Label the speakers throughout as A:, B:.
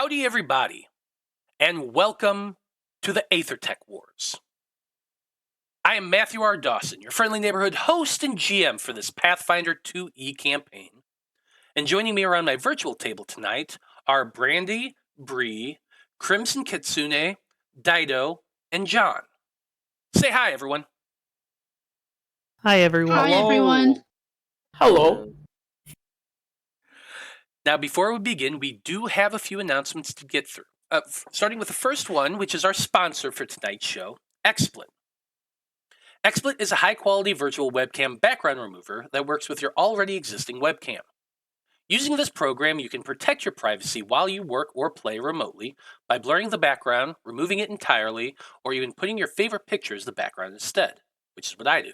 A: Howdy, everybody, and welcome to the Æther-Tech Wars. I am Matthew R. Dawson, your friendly neighborhood host and GM for this Pathfinder 2e campaign. And joining me around my virtual table tonight are Brandie, Brie, Crimson Kitsune, Dyto, and John. Say hi, everyone.
B: Hi, everyone.
C: Hi, everyone.
B: Hello.
A: Now, before we begin, we do have a few announcements to get through. Starting with the first one, which is our sponsor for tonight's show, XSplit. XSplit is a high-quality virtual webcam background remover that works with your already existing webcam. Using this program, you can protect your privacy while you work or play remotely by blurring the background, removing it entirely, or even putting your favorite picture as the background instead, which is what I do.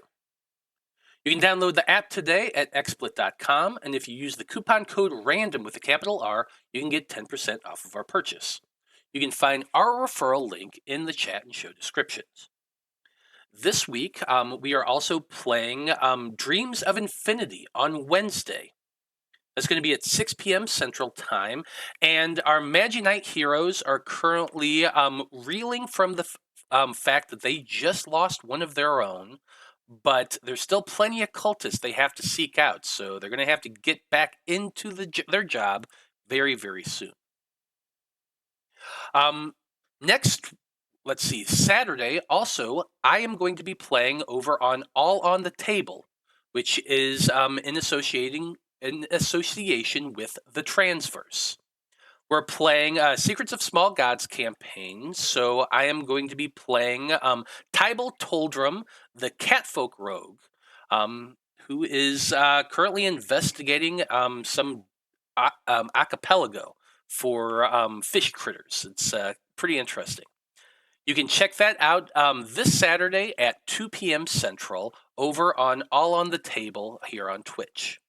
A: You can download the app today at xsplit.com, and if you use the coupon code RANDOM with a capital R, you can get 10% off of our purchase. You can find our referral link in the chat and show descriptions. This week, we are also playing Dreams of Infinity on Wednesday. That's going to be at 6 p.m. Central Time, and our Magi Knight heroes are currently reeling from the fact that they just lost one of their own, but there's still plenty of cultists they have to seek out, so they're going to have to get back into their job very, very soon. Next, let's see, Saturday, also, I am going to be playing over on All on the Table, which is in association with the Transverse. We're playing Secrets of Small Gods campaign, so I am going to be playing Tybal Toldrum, the Catfolk Rogue, who is currently investigating some archipelago for fish critters. It's pretty interesting. You can check that out this Saturday at 2 p.m. Central over on All on the Table here on Twitch.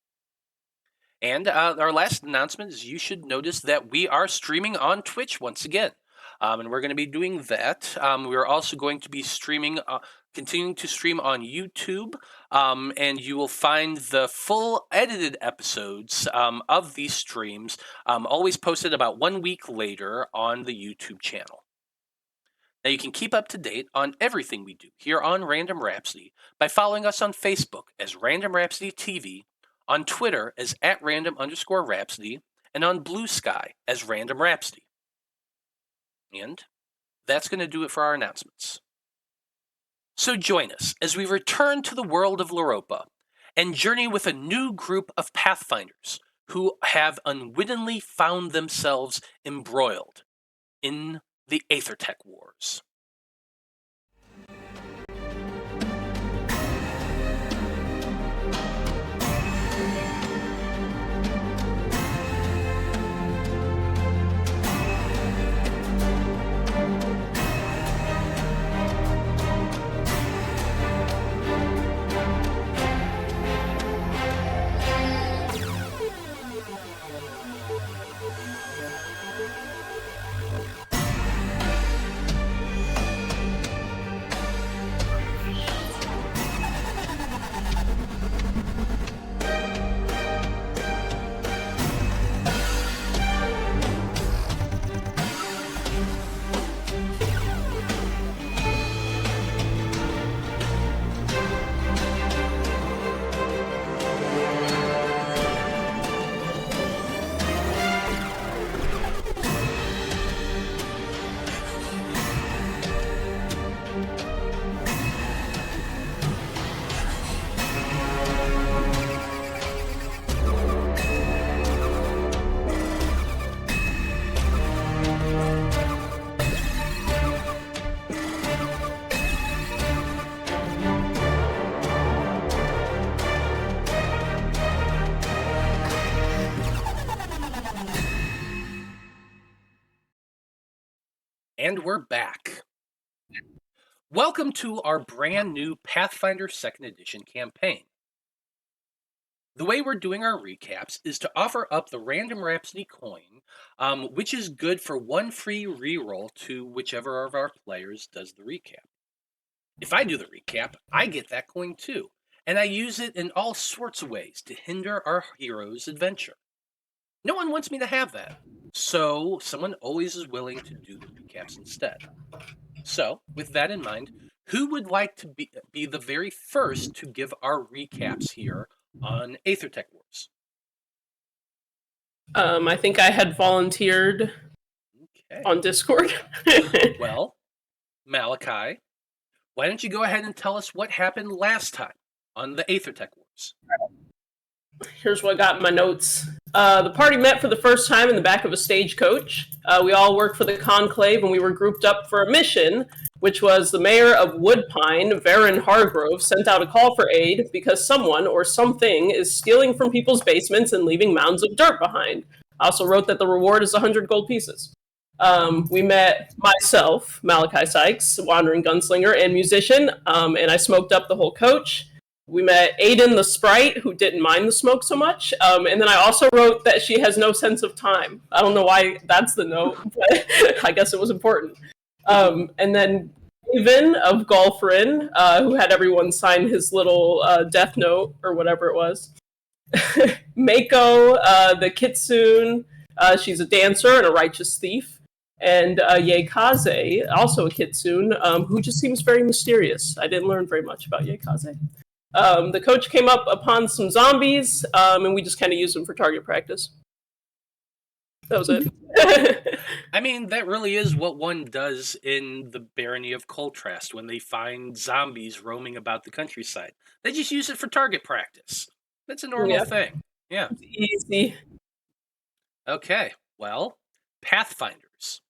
A: And our last announcement is you should notice that we are streaming on Twitch once again. And we're going to be doing that. We're also going to be streaming, continuing to stream on YouTube. And you will find the full edited episodes of these streams always posted about 1 week later on the YouTube channel. Now, you can keep up to date on everything we do here on Random Rhapsody by following us on Facebook as Random Rhapsody TV, on Twitter as @random_rhapsody, and on Blue Sky as Random Rhapsody. And that's going to do it for our announcements. So join us as we return to the world of Loroupa and journey with a new group of Pathfinders who have unwittingly found themselves embroiled in the Æther-Tech Wars. And we're back. Welcome to our brand new Pathfinder 2nd Edition campaign. The way we're doing our recaps is to offer up the Random Rhapsody coin, which is good for one free reroll to whichever of our players does the recap. If I do the recap, I get that coin too, and I use it in all sorts of ways to hinder our hero's adventure. no one wants me to have that. So someone always is willing to do the recaps instead. So, with that in mind, who would like to be the very first to give our recaps here on Æther-Tech Wars?
B: I think I had volunteered on Discord.
A: Well, Malachi, why don't you go ahead and tell us what happened last time on the Æther-Tech Wars?
B: Here's what I got in my notes. The party met for the first time in the back of a stagecoach. We all worked for the Conclave, and we were grouped up for a mission, which was the mayor of Woodpine, Varen Hargrove, sent out a call for aid because someone or something is stealing from people's basements and leaving mounds of dirt behind. I also wrote that the reward is 100 gold pieces. We met myself, Malachi Sykes, wandering gunslinger and musician, and I smoked up the whole coach. We met Aeden the Sprite, who didn't mind the smoke so much. And then I also wrote that she has no sense of time. I don't know why that's the note, but I guess it was important. And then Draven of Golfrin, who had everyone sign his little death note, or whatever it was. Maiko, the Kitsune, she's a dancer and a righteous thief. And Yaekaze, also a Kitsune, who just seems very mysterious. I didn't learn very much about Yaekaze. The coach came up upon some zombies, and we just kind of used them for target practice. That was it.
A: I mean, that really is what one does in the Barony of Coltrast when they find zombies roaming about the countryside. They just use it for target practice. That's a normal thing. Yeah.
B: It's easy.
A: Okay, well, Pathfinders.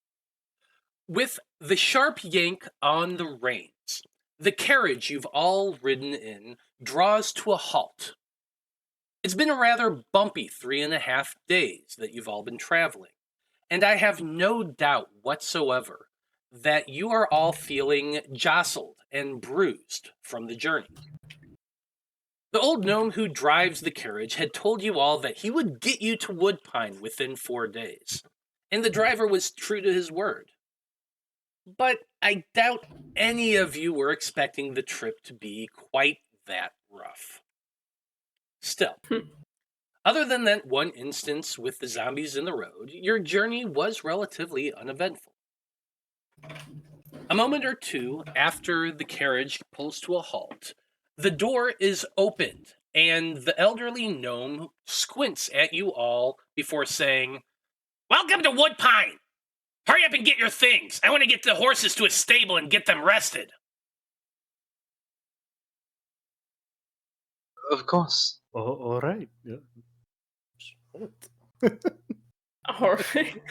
A: With the sharp yank on the reins, the carriage you've all ridden in draws to a halt. It's been a rather bumpy 3.5 days that you've all been traveling, and I have no doubt whatsoever that you are all feeling jostled and bruised from the journey. The old gnome who drives the carriage had told you all that he would get you to Woodpine within 4 days, and the driver was true to his word. But I doubt any of you were expecting the trip to be quite that rough. Still, other than that one instance with the zombies in the road, your journey was relatively uneventful. A moment or two after the carriage pulls to a halt, the door is opened, and the elderly gnome squints at you all before saying, "Welcome to Woodpine! Hurry up and get your things! I want to get the horses to a stable and get them rested."
C: Of course.
D: All right. Yeah.
B: All right.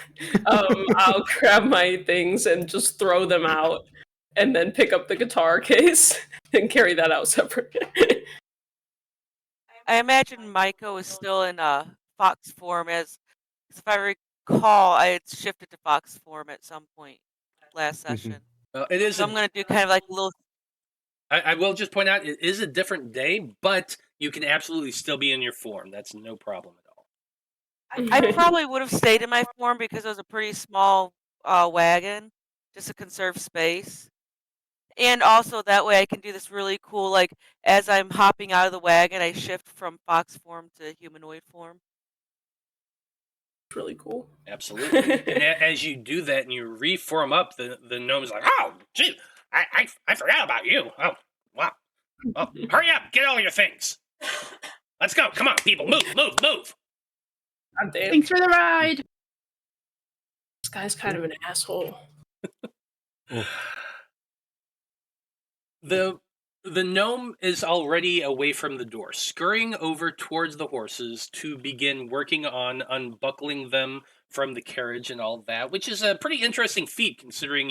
B: I'll grab my things and just throw them out, and then pick up the guitar case and carry that out separately.
E: I imagine Maiko is still in fox form, as if I recall, I had shifted to fox form at some point last session.
A: It is.
E: So I'm going to do kind of like a little.
A: I will just point out it is a different day, but you can absolutely still be in your form. That's no problem at all.
E: I probably would have stayed in my form because it was a pretty small wagon, just to conserve space. And also that way I can do this really cool, like as I'm hopping out of the wagon, I shift from fox form to humanoid form.
B: It's really cool.
A: Absolutely. And as you do that and you reform up, the gnome's like, "Oh, gee, I forgot about you. Oh, wow. Well, hurry up. Get all your things. Let's go. Come on, people. Move.
B: God damn.
F: Thanks for the ride.
B: This guy's kind of an asshole.
A: The gnome is already away from the door, scurrying over towards the horses to begin working on unbuckling them from the carriage and all that, which is a pretty interesting feat considering,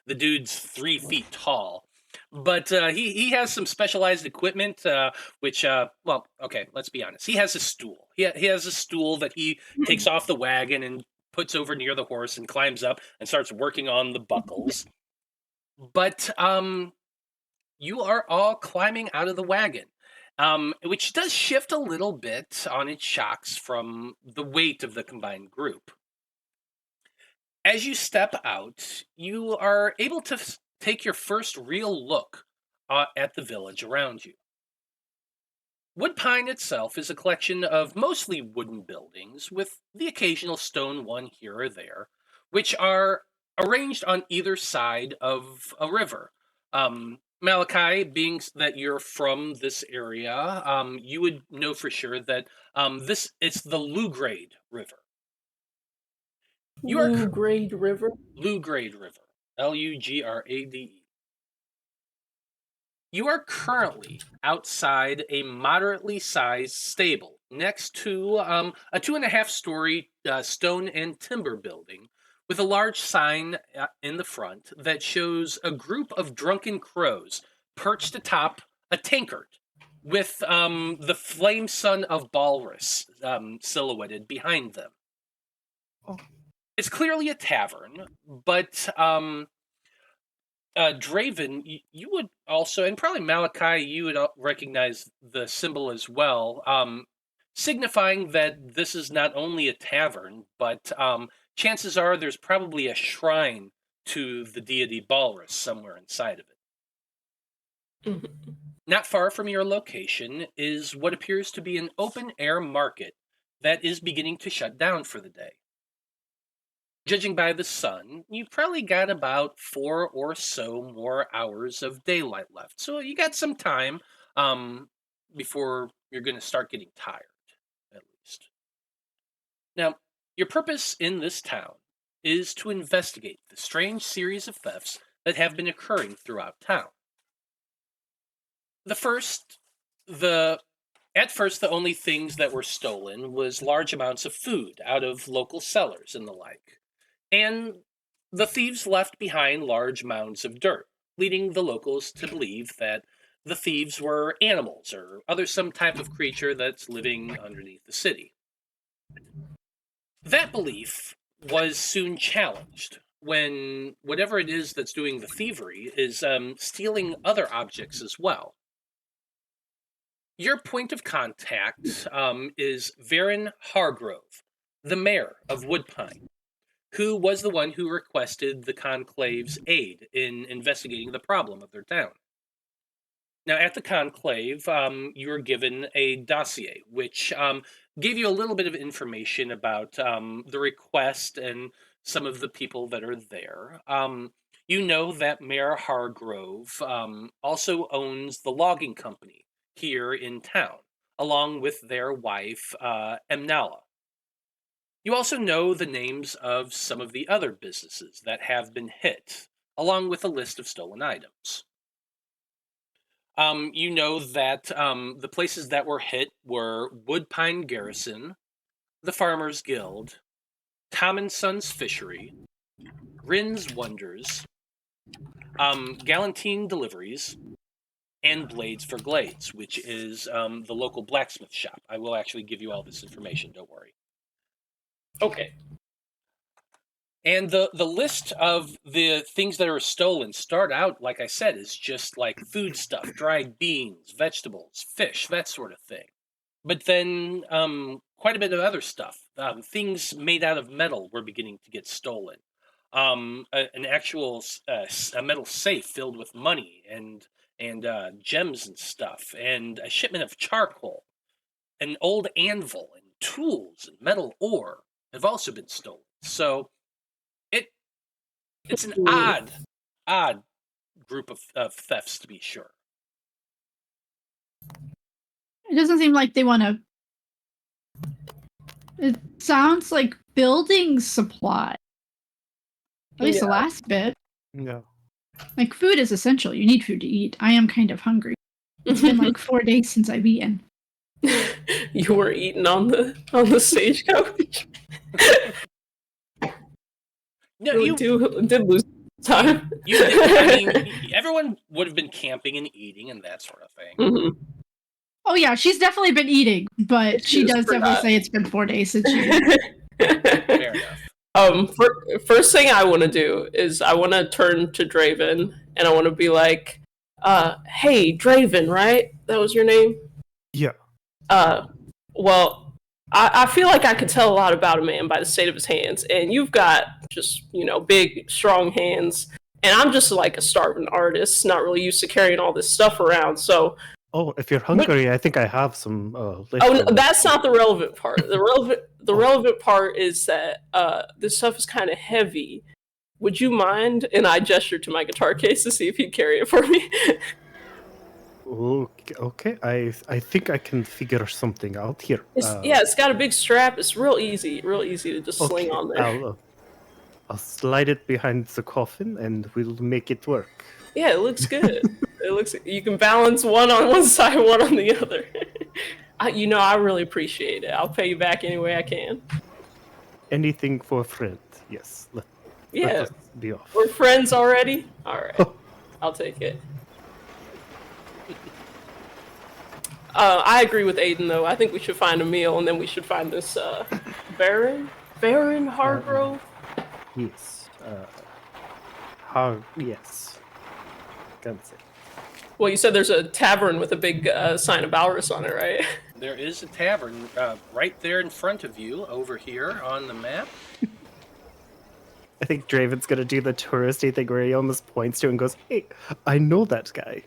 A: the dude's 3 feet tall. But he has some specialized equipment, which, well, okay, let's be honest. He has a stool. He has a stool that he takes off the wagon and puts over near the horse and climbs up and starts working on the buckles. But you are all climbing out of the wagon, which does shift a little bit on its shocks from the weight of the combined group. As you step out, you are able to take your first real look at the village around you. Woodpine itself is a collection of mostly wooden buildings, with the occasional stone one here or there, which are arranged on either side of a river. Malachi, being that you're from this area, you would know for sure that it's the Lugrade River.
B: Lugrade River?
A: Lugrade River. Lugrade. You are currently outside a moderately sized stable next to a 2.5-story stone and timber building with a large sign in the front that shows a group of drunken crows perched atop a tankard with the flame sun of Balrus silhouetted behind them.
C: Oh.
A: It's clearly a tavern, but Draven, you would also, and probably Malachi, you would recognize the symbol as well, signifying that this is not only a tavern, but chances are there's probably a shrine to the deity Balrus somewhere inside of it.
B: Mm-hmm.
A: Not far from your location is what appears to be an open-air market that is beginning to shut down for the day. Judging by the sun, you've probably got about 4 or so more hours of daylight left. So you got some time before you're going to start getting tired, at least. Now, your purpose in this town is to investigate the strange series of thefts that have been occurring throughout town. At first, the only things that were stolen was large amounts of food out of local cellars and the like. And the thieves left behind large mounds of dirt, leading the locals to believe that the thieves were animals or some type of creature that's living underneath the city. That belief was soon challenged when whatever it is that's doing the thievery is stealing other objects as well. Your point of contact is Varen Hargrove, the mayor of Woodpine, who was the one who requested the Conclave's aid in investigating the problem of their town. Now, at the Conclave, you were given a dossier, which gave you a little bit of information about the request and some of the people that are there. You know that Mayor Hargrove also owns the logging company here in town, along with their wife, Emnala. You also know the names of some of the other businesses that have been hit, along with a list of stolen items. You know that the places that were hit were Woodpine Garrison, the Farmers Guild, Tom and Sons Fishery, Rin's Wonders, Galantine Deliveries, and Blades for Glades, which is the local blacksmith shop. I will actually give you all this information, don't worry.
B: Okay.
A: And the list of the things that are stolen start out, like I said, is just like food stuff, dried beans, vegetables, fish, that sort of thing. But then quite a bit of other stuff. Things made out of metal were beginning to get stolen. An actual a metal safe filled with money and gems and stuff, and a shipment of charcoal, an old anvil, and tools and metal ore have also been stolen. So it's an odd group of thefts, to be sure.
D: It doesn't seem like they want to. It sounds like building supply. At least the last bit.
C: No.
D: Like, food is essential. You need food to eat. I am kind of hungry. It's been like 4 days since I've eaten.
B: You were eating on the stagecoach.
A: No,
B: really did lose time.
A: You did. I mean, everyone would have been camping and eating and that sort of thing.
B: Mm-hmm.
D: Oh yeah, she's definitely been eating, but she does definitely say it's been 4 days since she.
A: Fair enough.
B: First thing I want to do is I want to turn to Draven and I want to be like, "Hey, Draven, right? That was your name?"
C: Yeah.
B: Well, I feel like I could tell a lot about a man by the state of his hands, and you've got just, big, strong hands, and I'm just like a starving artist, not really used to carrying all this stuff around, so
C: Oh, if you're hungry, I think I have some.
B: Oh, no, that's not the relevant part. The relevant part is that this stuff is kind of heavy. Would you mind? And I gestured to my guitar case to see if he'd carry it for me.
C: Okay. I think I can figure something out here.
B: It's got a big strap. It's real easy to just sling on there.
C: I'll slide it behind the coffin, and we'll make it work.
B: Yeah, it looks good. You can balance one on one side, one on the other. I really appreciate it. I'll pay you back any way I can.
C: Anything for a friend, yes. Let us be off.
B: We're friends already? Alright. I'll take it. I agree with Aeden, though. I think we should find a meal, and then we should find this Baron Hargrove?
C: Yes. Yes. Can't say.
B: Well, you said there's a tavern with a big sign of Valrus on it, right?
A: There is a tavern right there in front of you, over here on the map.
C: I think Draven's gonna do the touristy thing where he almost points to it and goes, "Hey, I know that guy."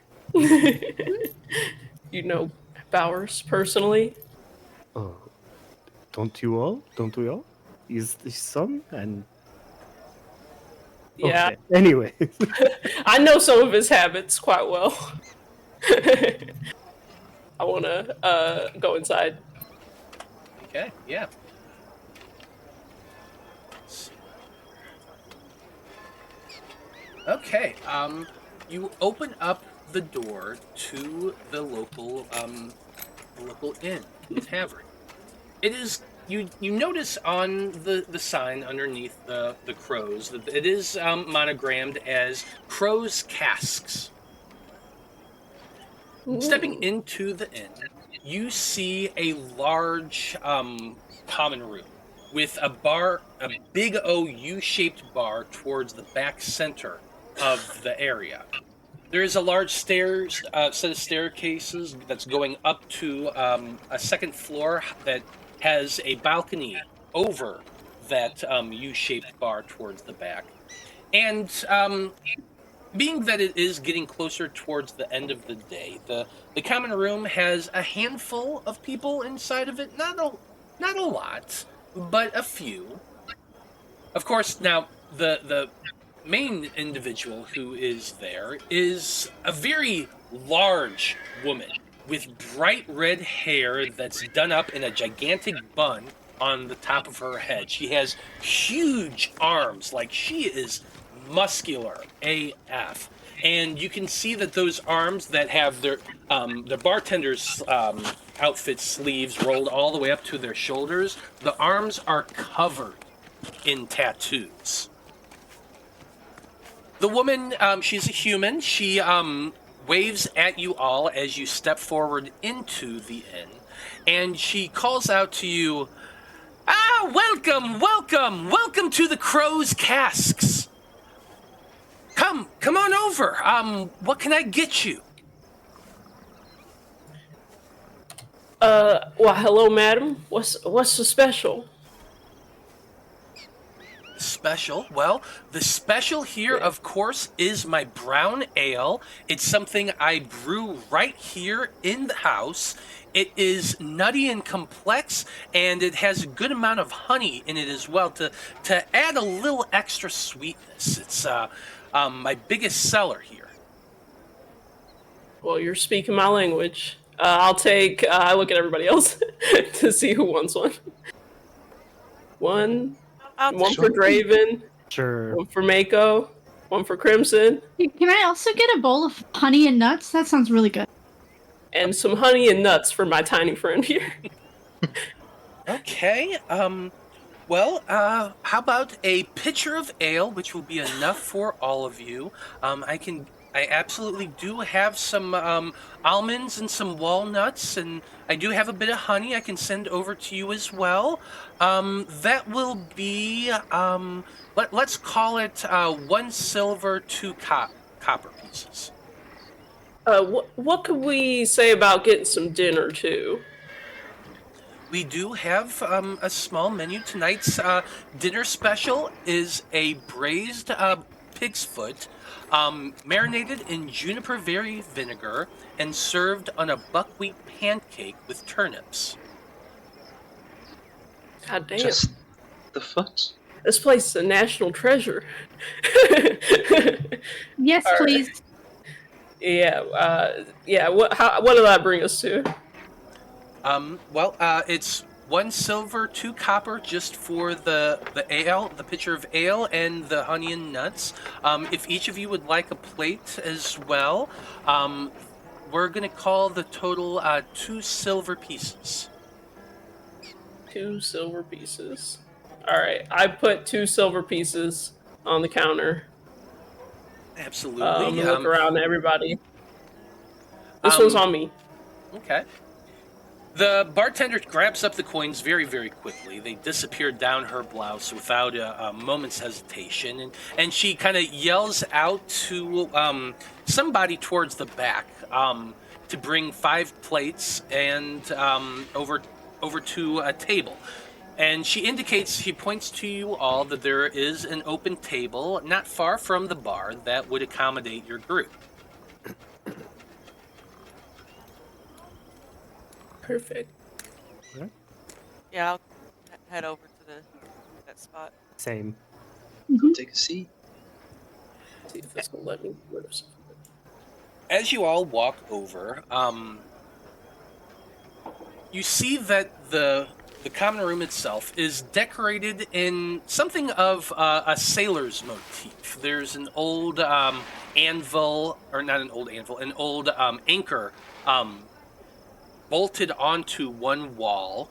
B: You know Bowers personally?
C: Oh, don't we all? He's the son, and
B: yeah.
C: Okay. Anyway,
B: I know some of his habits quite well. I want to go inside.
A: Okay, yeah. Okay, you open up the door to the local inn, the tavern. It is you notice on the sign underneath the crows that it is monogrammed as Crow's Casks.
B: Ooh.
A: Stepping into the inn, you see a large common room with a bar, a big O U-shaped bar towards the back center of the area. There is a large set of staircases that's going up to a second floor that has a balcony over that U-shaped bar towards the back. And being that it is getting closer towards the end of the day, the common room has a handful of people inside of it. Not a lot, but a few. Of course, now the main individual who is there is a very large woman with bright red hair that's done up in a gigantic bun on the top of her head. She has huge arms, like she is muscular AF. And you can see that those arms that have their bartender's outfit sleeves rolled all the way up to their shoulders, the arms are covered in tattoos. The woman, she's a human. She waves at you all as you step forward into the inn, and she calls out to you, welcome to the Crow's Casks. Come on over. What can I get you?
B: Well, hello, madam. What's the special?
A: Special? Well, the special here, of course, is my brown ale. It's something I brew right here in the house. It is nutty and complex, and it has a good amount of honey in it as well to add a little extra sweetness. It's my biggest seller here.
B: Well, you're speaking my language. I'll take. I look at everybody else to see who wants one. One for Draven.
C: Sure.
B: One for Maiko. One for Crimson.
D: Can I also get a bowl of honey and nuts? That sounds really good.
B: And some honey and nuts for my tiny friend here.
A: Okay. Well, how about a pitcher of ale, which will be enough for all of you. I absolutely do have some almonds and some walnuts, and I do have a bit of honey I can send over to you as well. That will be, let's call it 1 silver, 2 copper pieces.
B: What could we say about getting some dinner, too?
A: We do have a small menu. Tonight's dinner special is a braised pig's foot, marinated in juniper berry vinegar, and served on a buckwheat pancake with turnips.
B: God damn.
F: Just the foot.
B: This place is a national treasure.
D: Yes,
B: All right.
D: please.
B: Yeah. What did that bring us to?
A: It's 1 silver, 2 copper, just for the ale, the pitcher of ale, and the honey and nuts. If each of you would like a plate as well, we're gonna call the total 2 silver pieces.
B: 2 silver pieces. All right, I put 2 silver pieces on the counter.
A: Absolutely.
B: Look around at everybody. This one's on me.
A: Okay. The bartender grabs up the coins very, very quickly. They disappear down her blouse without a moment's hesitation, and she kind of yells out to somebody towards the back to bring 5 plates and over to a table. And she points to you all that there is an open table not far from the bar that would accommodate your group.
B: Perfect.
E: Yeah, I'll head over to that spot.
C: Same.
D: Mhm.
F: Take a seat.
B: See if this will let me.
A: As you all walk over, you see that the common room itself is decorated in something of a sailor's motif. There's an old anvil, or not an old anvil, an old anchor bolted onto one wall.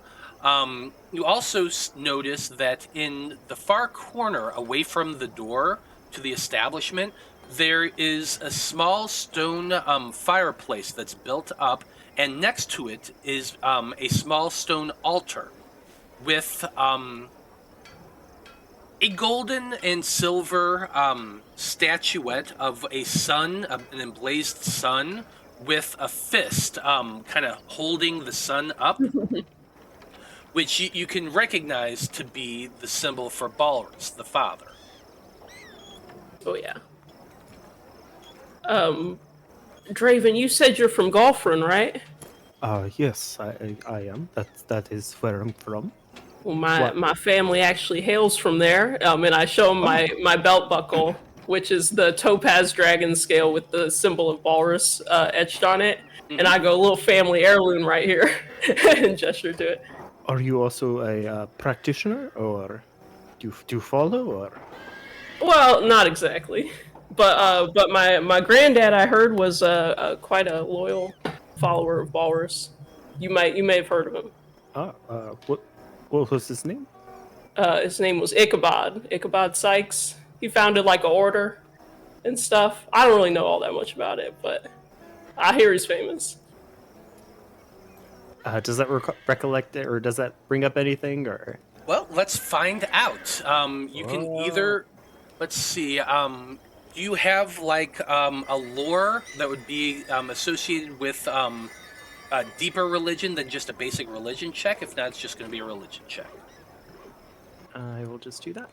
A: You also notice that in the far corner, away from the door to the establishment, there is a small stone fireplace that's built up, and next to it is a small stone altar with a golden and silver statuette of a sun, an emblazed sun, with a fist kind of holding the sun up, which you can recognize to be the symbol for Balrus, the father.
B: Oh yeah. Draven, you said you're from Golfrin, right?
C: Yes, I am. That is where I'm from.
B: Well,
C: What?
B: my family actually hails from there, and I show him my belt buckle, which is the topaz dragon scale with the symbol of Balrus etched on it, and I go, little family heirloom right here, and gesture to it.
C: Are you also a practitioner, or do you follow, or?
B: Well, not exactly, but my granddad, I heard, was quite a loyal follower of Balrus. You may have heard of him.
C: What was his name?
B: His name was Ichabod Sykes. He founded like an order and stuff. I don't really know all that much about it, but I hear he's famous.
C: Does that recollect it, or does that bring up anything, or?
A: Well, let's find out. You can either, let's see, do you have like a lore that would be associated with a deeper religion than just a basic religion check? If not, it's just going to be a religion check.
C: I will just do that.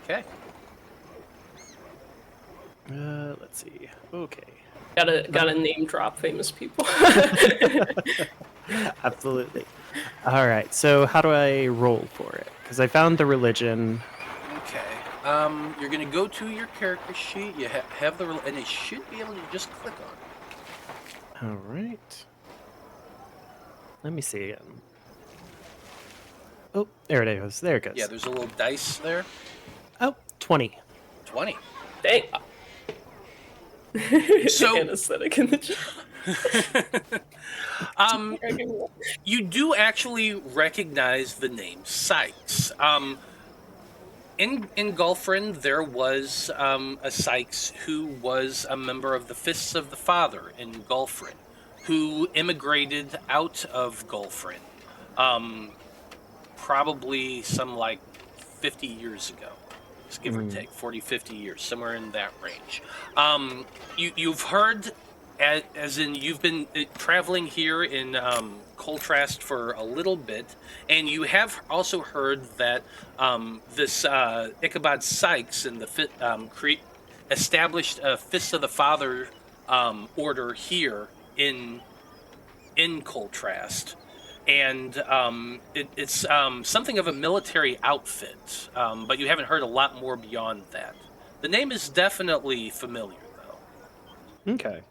A: Okay.
C: Let's see. Okay.
B: Gotta name drop famous people.
C: Absolutely. All right. So how do I roll for it? Because I found the religion.
A: Okay. You're going to go to your character sheet. You have the and it should be able to just click on it.
C: All right. Let me see again. Oh, there it goes. There it goes.
A: Yeah, there's a little dice there.
C: Oh, 20.
A: 20.
B: Dang.
A: So-
B: Anesthetic in the chat.
A: You do actually recognize the name Sykes. In Golfrin, there was a Sykes who was a member of the Fists of the Father in Golfrin, who immigrated out of Golfrin, probably some like 50 years ago. Give or take 40, 50 years, somewhere in that range. You've heard, as in you've been traveling here in Coltrast for a little bit, and you have also heard that this Ichabod Sykes and the established a Fist of the Father order here in Coltrast. And it's something of a military outfit, but you haven't heard a lot more beyond that. The name is definitely familiar, though.
C: Okay.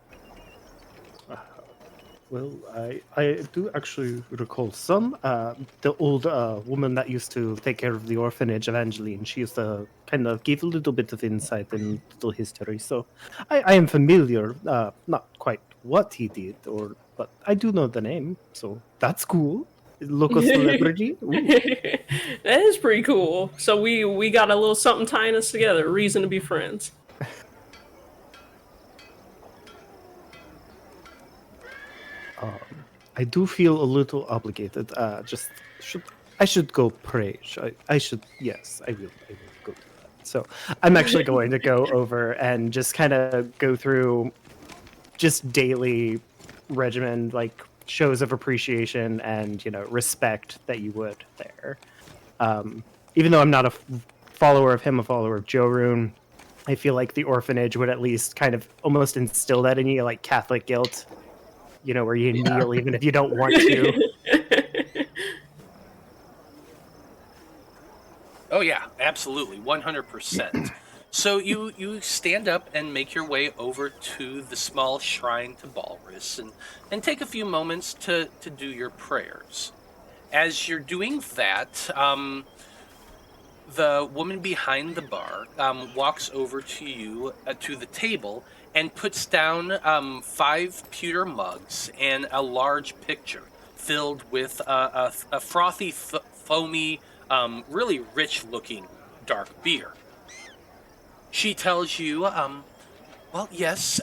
C: Well, I do actually recall some. The old woman that used to take care of the orphanage, Evangeline, she used to kind of give a little bit of insight and little history. So I am familiar, not quite what he did, but I do know the name. So that's cool. Local celebrity. Ooh.
B: That is pretty cool. So we got a little something tying us together. A reason to be friends.
C: I do feel a little obligated. I should go pray. I should. Yes, I will go do that. So I'm actually going to go over and just kind of go through just daily regimen, like shows of appreciation and respect that you would there. Even though I'm not a follower of him, a follower of Jorun, I feel like the orphanage would at least kind of almost instill that in you, like Catholic guilt. Where you kneel even if you don't want to.
A: Oh yeah, absolutely, 100%. So you stand up and make your way over to the small shrine to Balrus and take a few moments to do your prayers. As you're doing that, the woman behind the bar walks over to you to the table and puts down 5 pewter mugs and a large pitcher filled with a frothy, foamy, really rich-looking dark beer. She tells you, well, yes,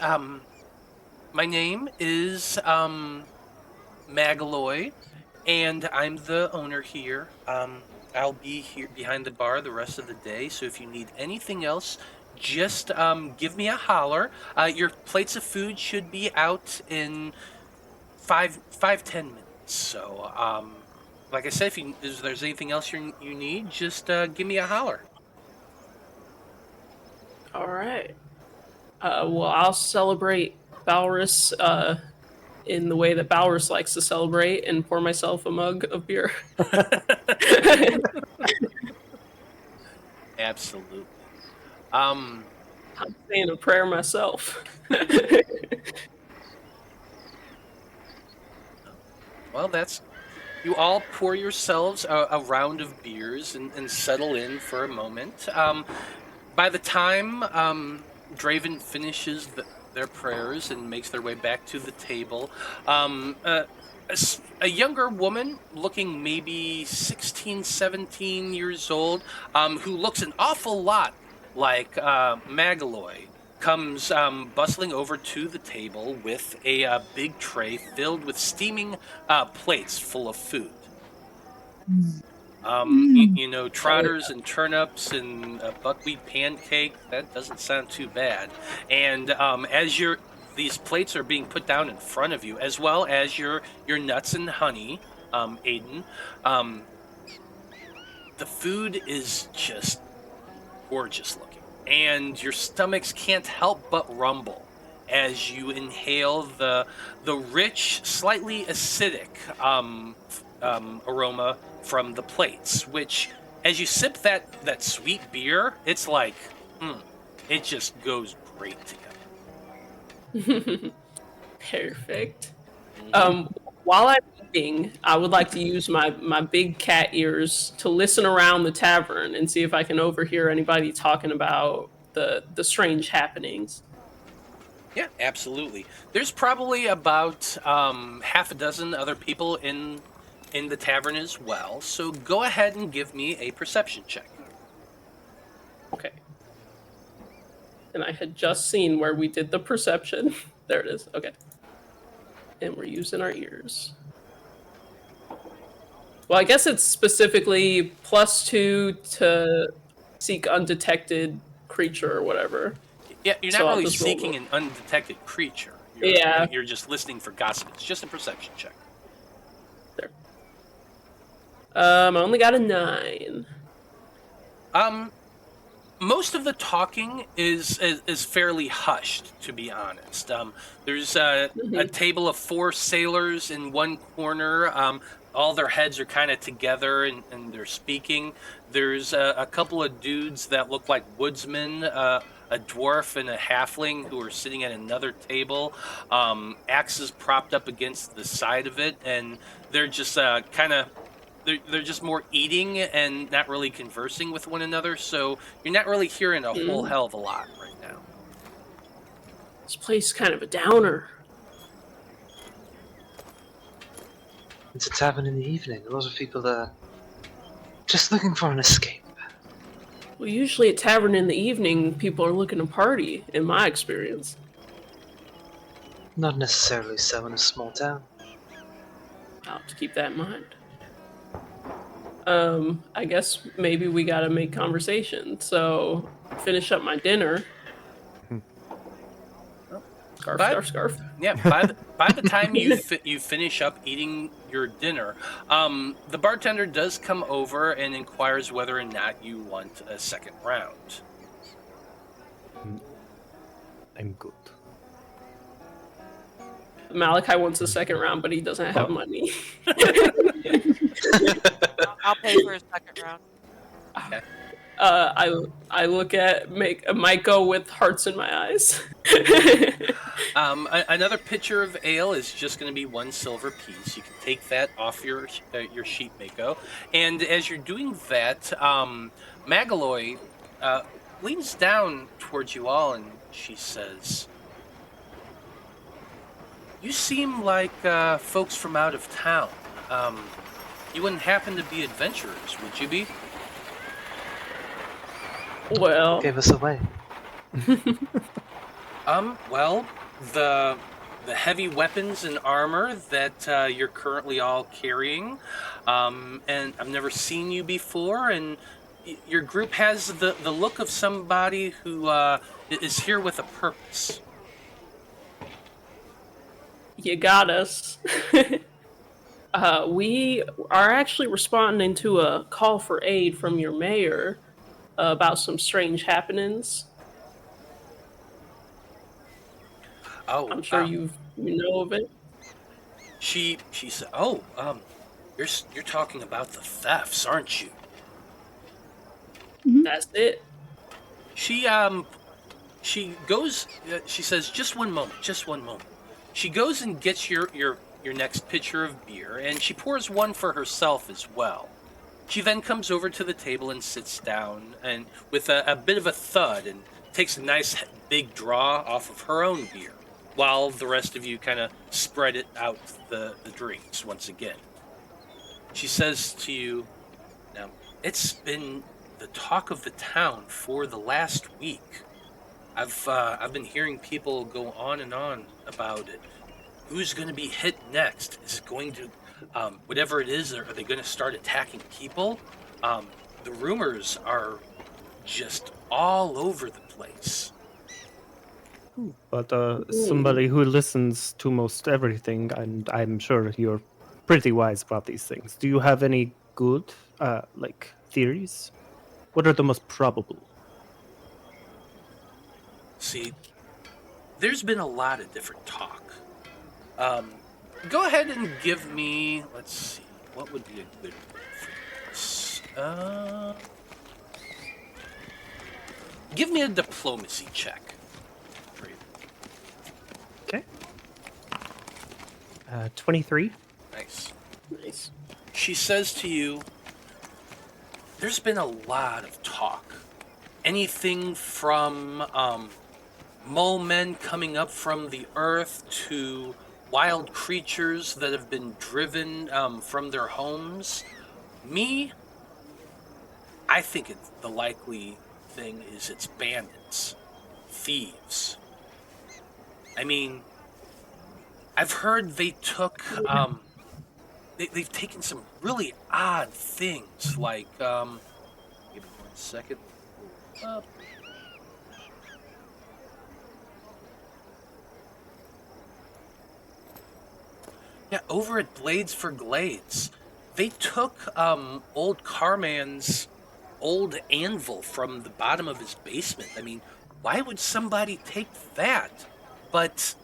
A: my name is Magaloy, and I'm the owner here. I'll be here behind the bar the rest of the day, so if you need anything else, just give me a holler. Your plates of food should be out in 5-10 minutes. So, like I said, if there's anything else you need, just give me a holler.
B: All right. Well, I'll celebrate Balrus in the way that Balrus likes to celebrate and pour myself a mug of beer.
A: Absolutely.
B: I'm saying a prayer myself.
A: Well, you all pour yourselves a round of beers and settle in for a moment. By the time Draven finishes their prayers and makes their way back to the table, a younger woman, looking maybe 16, 17 years old, who looks an awful lot like Magaloy, comes bustling over to the table with a big tray filled with steaming plates full of food. Trotters and turnips and a buckwheat pancake, that doesn't sound too bad. And as these plates are being put down in front of you, as well as your nuts and honey, Aeden, the food is just gorgeous looking. And your stomachs can't help but rumble as you inhale the rich, slightly acidic aroma from the plates, which, as you sip that sweet beer, it's like, it just goes great together.
B: Perfect. While I'm eating, I would like to use my big cat ears to listen around the tavern and see if I can overhear anybody talking about the strange happenings.
A: Yeah, absolutely. There's probably about half a dozen other people in the tavern as well, so go ahead and give me a perception check.
B: Okay. And I had just seen where we did the perception. There it is. Okay. And we're using our ears. Well, I guess it's specifically +2 to seek undetected creature or whatever.
A: Yeah, you're not really seeking an undetected creature. You're just listening for gossip. It's just a perception check.
B: There. I only got a 9.
A: Most of the talking is fairly hushed, to be honest. There's a table of 4 sailors in one corner. All their heads are kind of together and they're speaking. There's a couple of dudes that look like woodsmen, a dwarf and a halfling who are sitting at another table. Axes propped up against the side of it, and they're just they're just more eating and not really conversing with one another, so you're not really hearing a whole hell of a lot right now.
B: This place is kind of a downer.
F: It's a tavern in the evening. A lot of people are just looking for an escape.
B: Well, usually at tavern in the evening, people are looking to party, in my experience.
F: Not necessarily so in a small town.
B: I'll have to keep that in mind. I guess maybe we gotta make conversation. So, finish up my dinner. Scarf.
A: Yeah, by the time you finish up eating your dinner, the bartender does come over and inquires whether or not you want a second round.
C: I'm good.
B: Malachi wants a second round, but he doesn't have money.
E: I'll pay for a second round.
A: Okay.
B: I look at Maiko with hearts in my eyes.
A: Another pitcher of ale is just going to be 1 silver piece. You can take that off your sheet, Maiko. And as you're doing that, Magaloy leans down towards you all and she says, "You seem like folks from out of town. You wouldn't happen to be adventurers, would you be?"
B: Well,
F: Gave us away.
A: Well, the heavy weapons and armor that you're currently all carrying, and I've never seen you before, and your group has the look of somebody who is here with a purpose.
B: you got us. We are actually responding to a call for aid from your mayor about some strange happenings.
A: Oh,
B: I'm sure you know of it.
A: She said, "Oh, you're talking about the thefts, aren't you?"
B: That's it.
A: She goes. She says, "Just one moment, just one moment." She goes and gets your next pitcher of beer, and she pours one for herself as well. She then comes over to the table and sits down, and with a bit of a thud, and takes a nice big draw off of her own beer, while the rest of you kind of spread it out the drinks once again. She says to you, "Now, it's been the talk of the town for the last week. I've been hearing people go on and on about it. Who's going to be hit next? Is it going to, whatever it is, are they going to start attacking people? The rumors are just all over the place."
C: But somebody who listens to most everything, and I'm sure you're pretty wise about these things. Do you have any good, theories? What are the most probable?
A: See, there's been a lot of different talk. Go ahead and give me, let's see, what would be a good word for this? Give me a diplomacy check.
C: Okay. 23.
A: Nice.
B: Nice.
A: She says to you, "There's been a lot of talk. Anything from mole men coming up from the earth to wild creatures that have been driven from their homes. I think the likely thing is it's bandits, thieves. I mean, I've heard they took, they've taken some really odd things, like, give me 1 second. Yeah, over at Blades for Glades, they took old Carman's old anvil from the bottom of his basement. I mean, why would somebody take that? But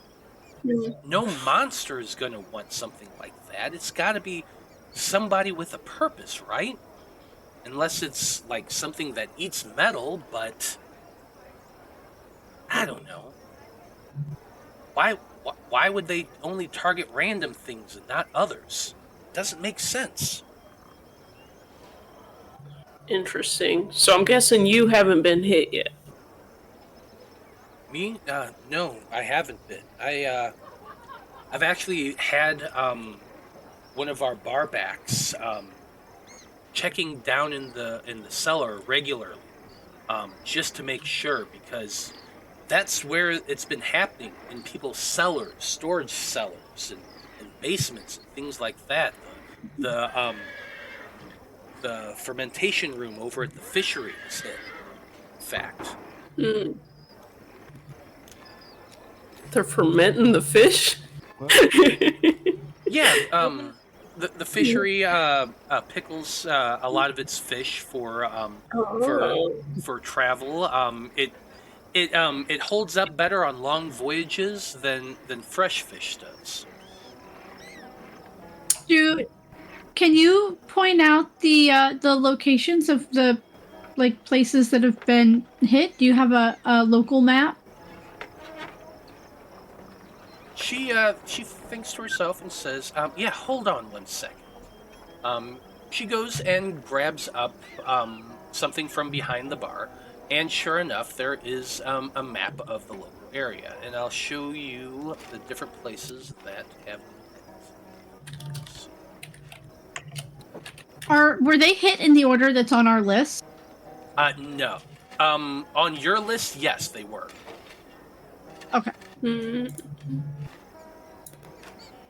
A: no monster is going to want something like that. It's got to be somebody with a purpose, right? Unless it's like something that eats metal, but I don't know. Why would they only target random things and not others? Doesn't make sense.
B: Interesting. So I'm guessing you haven't been hit yet.
A: Me? No, I haven't been. I've actually had one of our barbacks checking down in the cellar regularly, just to make sure, because that's where it's been happening, in people's cellars, storage cellars, and basements and things like that. The fermentation room over at the fishery is hit. In fact.
B: They're fermenting the fish?
A: Yeah, the fishery pickles a lot of its fish for travel. It holds up better on long voyages than fresh fish does.
D: Can you point out the locations of the places that have been hit? Do you have a local map?
A: She thinks to herself and says, "Yeah, hold on one second." She goes and grabs up something from behind the bar, and sure enough, there is a map of the local area, and I'll show you the different places that have been hit.
D: Were they hit in the order that's on our list?
A: No. On your list, yes, they were.
D: Okay.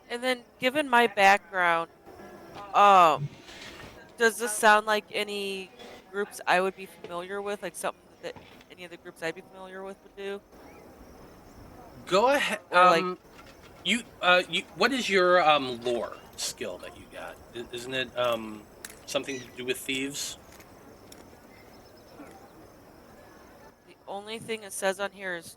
E: And then, given my background, does this sound like any groups I would be familiar with? Like something that any of the groups I'd be familiar with would do?
A: Go ahead.
E: Or
A: What is your lore skill that you got? Isn't it something to do with thieves?
E: The only thing it says on here is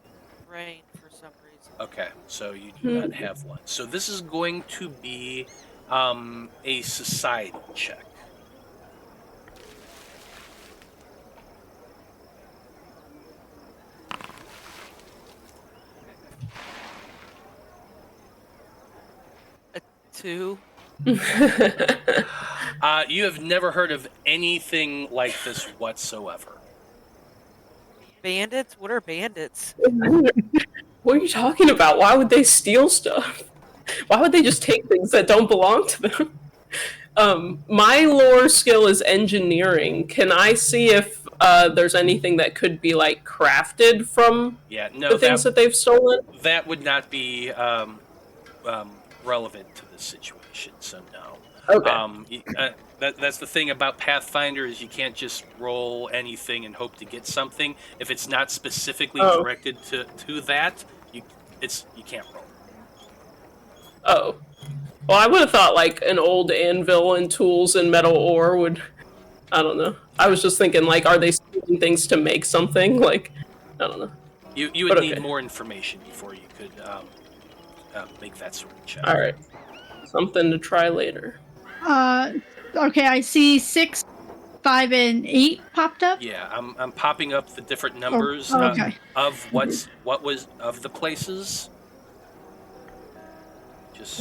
E: rain for some reason.
A: Okay, so you do not have one. So this is going to be a society check.
E: A 2.
A: You have never heard of anything like this whatsoever.
E: Bandits? What are bandits?
B: What are you talking about? Why would they steal stuff? Why would they just take things that don't belong to them? My lore skill is engineering. Can I see if there's anything that could be crafted from the things that they've stolen?
A: That would not be relevant to this situation, so no.
B: Okay.
A: That's the thing about Pathfinder, is you can't just roll anything and hope to get something. If it's not specifically directed to that, you can't roll.
B: Oh. Well, I would have thought an old anvil and tools and metal ore would... I don't know. I was just thinking, are they stealing things to make something? I don't know.
A: You would need more information before you could make that sort of check.
B: Alright. Something to try later.
D: Okay, I see 6, 5, and 8 popped up.
A: Yeah, I'm popping up the different numbers
D: okay.
A: Of what was of the places.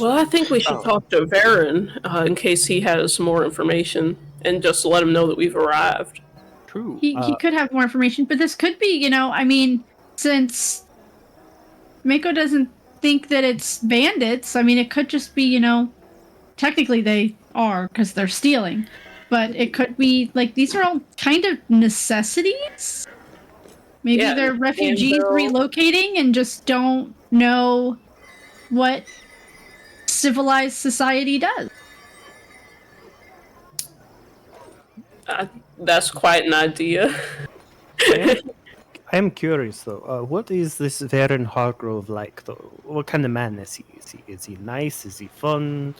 B: Well, I think we should talk to Varen in case he has more information, and just let him know that we've arrived.
C: True.
D: He could have more information, but this could be, since Maiko doesn't think that it's bandits, it could just be, technically they are because they're stealing, but it could be these are all kind of necessities. Maybe they're refugees relocating and just don't know what civilized society does.
B: That's quite an idea.
C: I am curious though. What is this Varen Hargrove like though? What kind of man is he? Is he nice? Is he fun?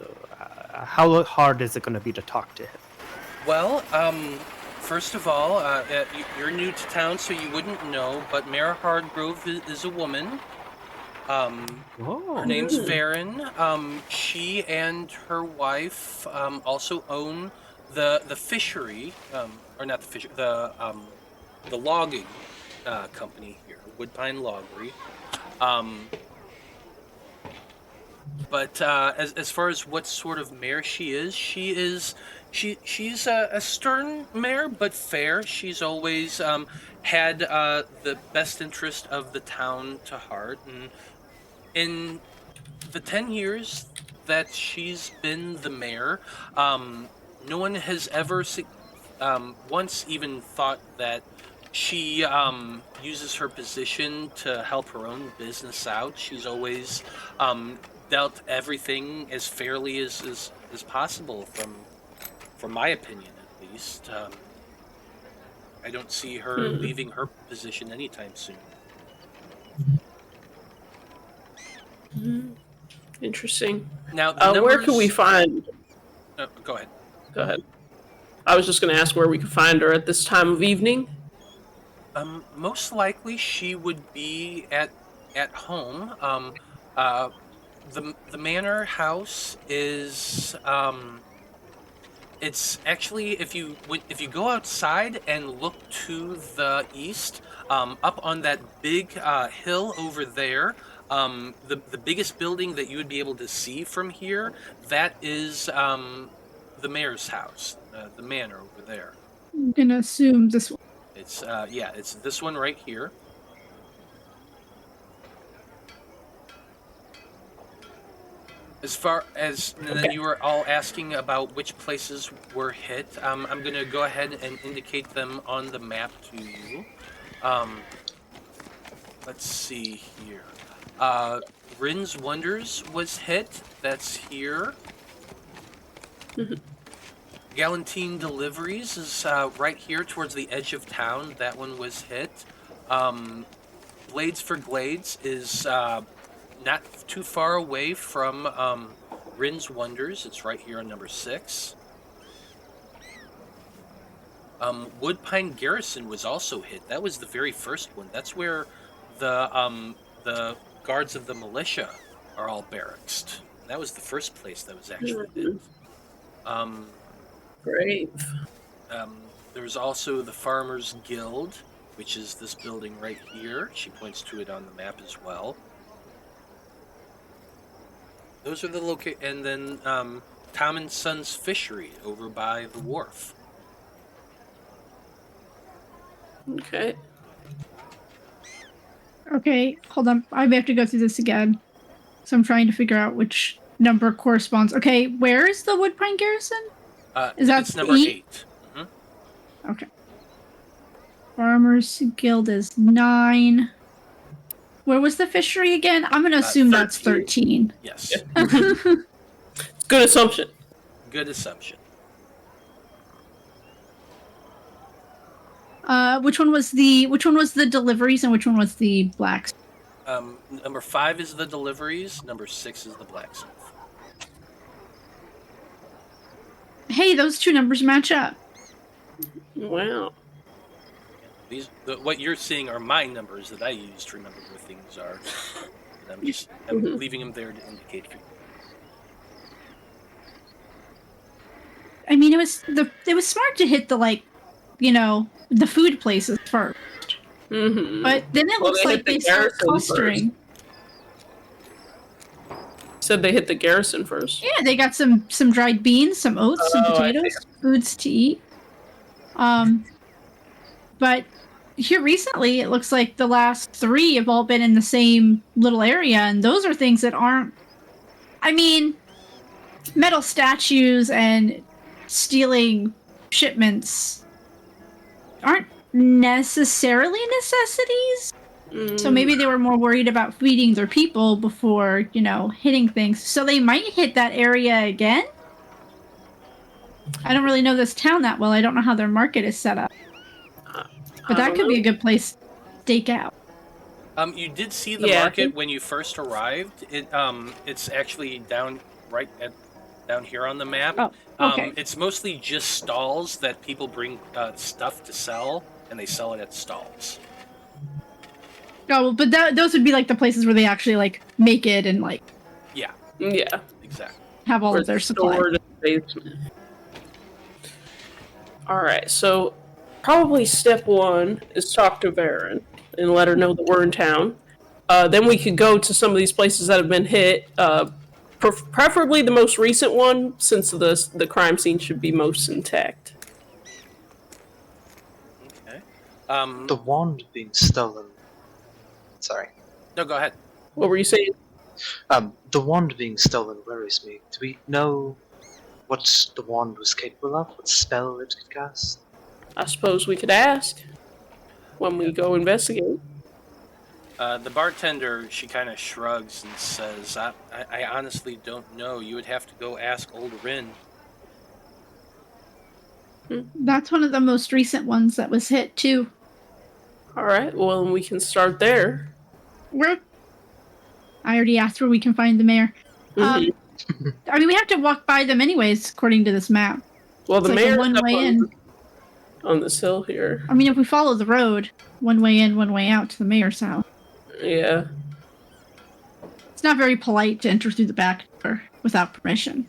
C: How hard is it going to be to talk to him?
A: Well, First of all, you're new to town, so you wouldn't know, but Mayor Hardgrove is a woman. Her name's Varen. She and her wife also own the fishery, or not the fishery, the logging company here, Woodpine Loggery. But as far as what sort of mayor she's a stern mayor, but fair. She's always had the best interest of the town to heart, and in the 10 years that she's been the mayor, no one has ever once even thought that she uses her position to help her own business out. She's always dealt everything as fairly as possible, from my opinion at least. I don't see her leaving her position anytime soon.
B: Interesting.
A: Now,
B: where can we find?
A: Go ahead.
B: Go ahead. I was just going to ask where we could find her at this time of evening.
A: Most likely she would be at home. The manor house is it's actually, if you go outside and look to the east, up on that big hill over there, the biggest building that you would be able to see from here, that is the mayor's house, the manor over there.
D: I'm gonna assume this one.
A: It's it's this one right here. As far as then you were all asking about which places were hit, I'm going to go ahead and indicate them on the map to you. Let's see here. Rin's Wonders was hit. That's here. Galantine Deliveries is right here towards the edge of town. That one was hit. Blades for Glades is not too far away from Rin's Wonders. It's right here on number 6. Woodpine Garrison was also hit. That was the very first one. That's where the guards of the militia are all barracked. That was the first place that was actually hit.
B: Great.
A: There was also the Farmers Guild, which is this building right here. She points to it on the map as well. Those are the and then Tom and Son's Fishery over by the wharf.
B: Okay.
D: Okay, hold on. I have to go through this again. So I'm trying to figure out which number corresponds. Okay, where is the Woodpine Garrison? Is that
A: it's number 8? Mm-hmm.
D: Okay. Farmers Guild is 9. Where was the fishery again? I'm going to assume 13. That's 13.
A: Yes.
B: Good assumption.
A: Good assumption.
D: Which one was the deliveries and which one was the blacks?
A: Number 5 is the deliveries. Number 6 is the blacksmith.
D: Hey, those two numbers match up.
B: Wow.
A: What you're seeing are my numbers that I use to remember where things are. And I'm leaving them there to indicate for you.
D: I mean, it was smart to hit the food places first.
B: Mm-hmm.
D: But then it looks like they start clustering.
B: Said they hit the garrison first.
D: Yeah, they got some dried beans, some oats, some potatoes, foods to eat. But here recently, it looks like the last 3 have all been in the same little area, and those are things that aren't... I mean, metal statues and stealing shipments aren't necessarily necessities. So maybe they were more worried about feeding their people before, hitting things. So they might hit that area again. I don't really know this town that well. I don't know how their market is set up. But that could be a good place to stake out.
A: You did see the market when you first arrived. It's actually down right at down here on the map.
D: Oh, okay.
A: It's mostly just stalls that people bring stuff to sell, and they sell it at stalls.
D: Oh, but those would be like the places where they actually like make it and like
A: Yeah,
B: Yeah.
A: exactly.
D: have all
B: Or
D: of their
B: it's
D: supplies.
B: stored in the basement. Alright, so probably step one is talk to Varen and let her know that we're in town. Then we could go to some of these places that have been hit. Preferably the most recent one, since the crime scene should be most intact.
A: Okay.
F: The wand being stolen. Sorry.
A: No, go ahead.
B: What were you saying?
F: The wand being stolen worries me. Do we know what the wand was capable of? What spell it could cast?
B: I suppose we could ask when we go investigate.
A: The bartender, she kind of shrugs and says, I honestly don't know. You would have to go ask old Rin.
D: That's one of the most recent ones that was hit too.
B: Alright, well, we can start there.
D: I already asked where we can find the mayor.
B: Mhm.
D: I mean, we have to walk by them anyways, according to this map.
B: Well,
D: It's
B: the
D: like a
B: mayor's
D: one-way
B: up
D: in.
B: on this hill here.
D: I mean, if we follow the road, one way in, one way out to the mayor's house.
B: Yeah.
D: It's not very polite to enter through the back door without permission.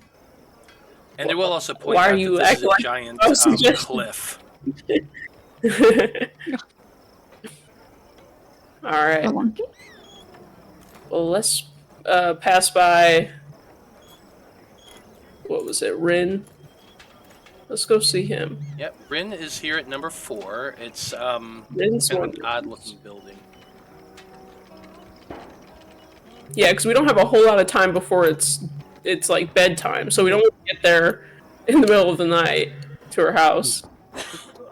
A: And they will also point
B: Why
A: out
B: are
A: that
B: you
A: this is
B: acting
A: a
B: like
A: giant
B: I was suggesting-
A: cliff.
B: Alright.
D: Belonky.
B: Well, let's pass by. What was it, Rin? Let's go see him.
A: Yep, Rin is here at number 4. It's
B: Rin's
A: kind of
B: one.
A: an odd-looking building.
B: Yeah, because we don't have a whole lot of time before it's like bedtime, so we don't want to get there in the middle of the night to her house.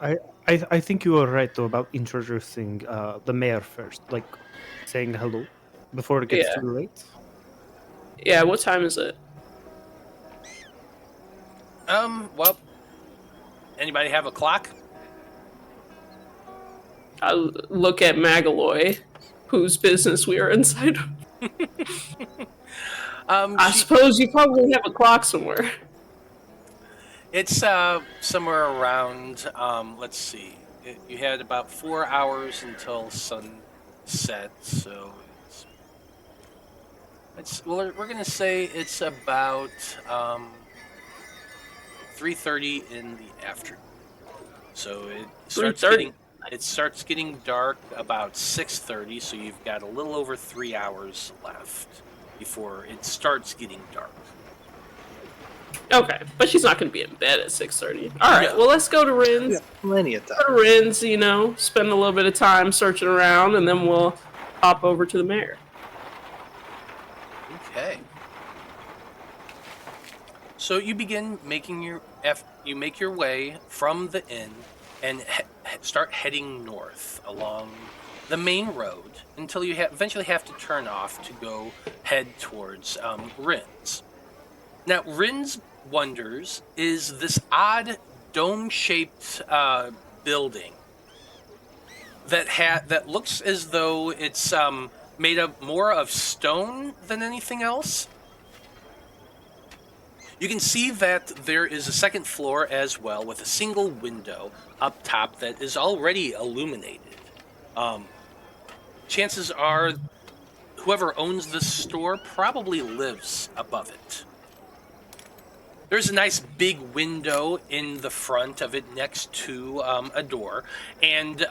C: I think you are right though about introducing the mayor first, like saying hello before it gets
B: Yeah.
C: too late.
B: Yeah, what time is it?
A: Well, anybody have a clock?
B: I look at Magaloy, whose business we are inside of. I suppose you probably have a clock somewhere.
A: It's somewhere around, let's see. You had about 4 hours until sunset, so we're going to say it's about 3:30 in the afternoon. So it starts getting dark about 6:30, so you've got a little over 3 hours left before it starts getting dark.
B: Okay, but she's not going to be in bed at 6:30. All right, well, let's go to Rin's.
F: Yeah, plenty of time.
B: Go to Rin's, spend a little bit of time searching around, and then we'll hop over to the mayor.
A: Okay. So you begin making you make your way from the inn and start heading north along the main road until you eventually have to turn off to go head towards Rin's. Now, Rin's Wonders is this odd dome-shaped building that looks as though it's made up more of stone than anything else. You can see that there is a second floor as well with a single window up top that is already illuminated. Chances are whoever owns this store probably lives above it. There's a nice big window in the front of it next to a door, and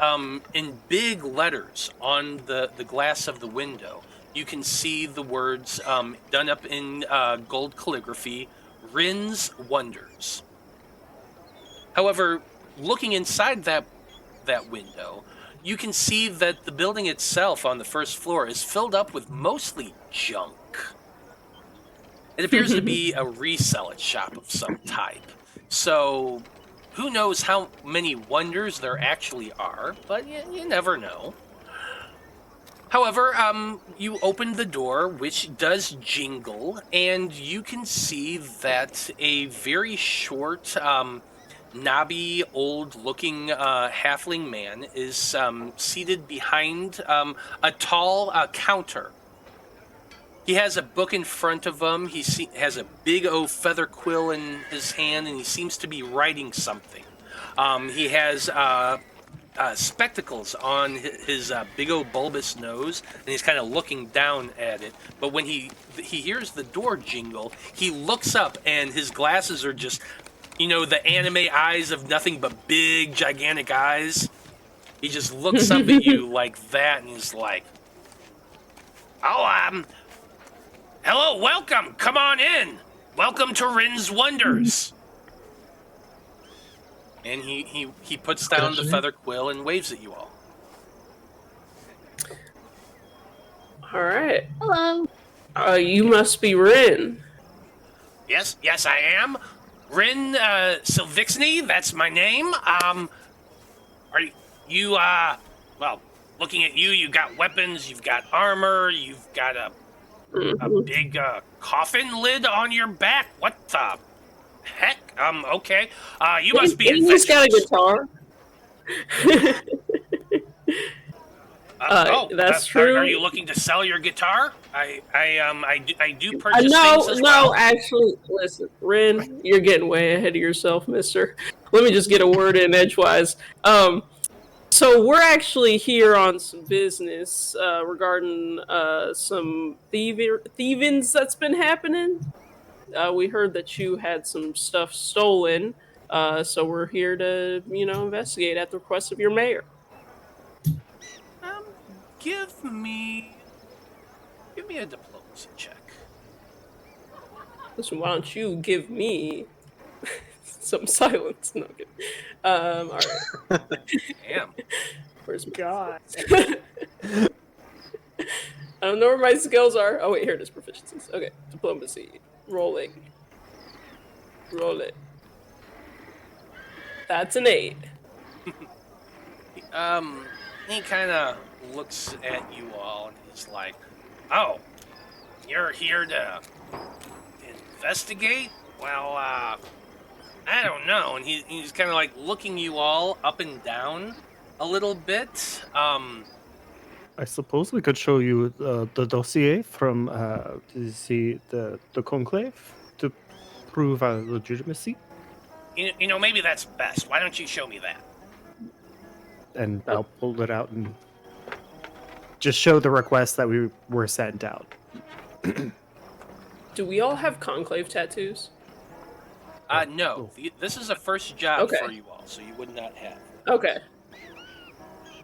A: in big letters on the glass of the window, you can see the words done up in gold calligraphy, Rin's Wonders. However, looking inside that window, you can see that the building itself on the first floor is filled up with mostly junk. It appears to be a resell shop of some type. So, who knows how many wonders there actually are, but you never know. However, you open the door, which does jingle, and you can see that a very short, knobby, old-looking halfling man is seated behind a tall counter. He has a book in front of him. He has a big old feather quill in his hand, and he seems to be writing something. He has spectacles on his big old bulbous nose, and he's kind of looking down at it. But when he hears the door jingle, he looks up, and his glasses are just, the anime eyes of nothing but big, gigantic eyes. He just looks up at you like that, and he's like, "Oh, hello, welcome. Come on in. Welcome to Rin's Wonders." And he puts down the feather quill and waves at you all.
B: All right.
D: Hello.
B: You must be Rin.
A: Yes, I am. Rin Silvixny, that's my name. Are you, well, looking at you, you've got weapons, you've got armor, you've got a big coffin lid on your back. What the heck? Okay. You must be
B: He's got a guitar. That's true.
A: Are you looking to sell your guitar? I do purchase things as
B: no,
A: well.
B: actually, listen, Rin, you're getting way ahead of yourself, mister. Let me just get a word in edgewise. So we're actually here on some business regarding some thievings that's been happening. We heard that you had some stuff stolen, so we're here to, investigate at the request of your mayor.
A: Give me a diplomacy check.
B: Listen, why don't you give me some silence? No, I'm kidding. All right.
A: Damn.
B: Where's my God? I don't know where my skills are. Oh wait, here it is. Proficiencies. Okay, diplomacy. Rolling. Roll it. That's an 8.
A: He kind of looks at you all and he's like, "Oh, you're here to investigate? Well, I don't know." And he's kind of like looking you all up and down a little bit.
C: I suppose we could show you the dossier from the conclave to prove our legitimacy.
A: Maybe that's best. Why don't you show me that?
C: And I'll pull it out and just show the request that we were sent out.
B: Do we all have conclave tattoos?
A: No. This is a first job for you all, so you would not have.
B: Okay.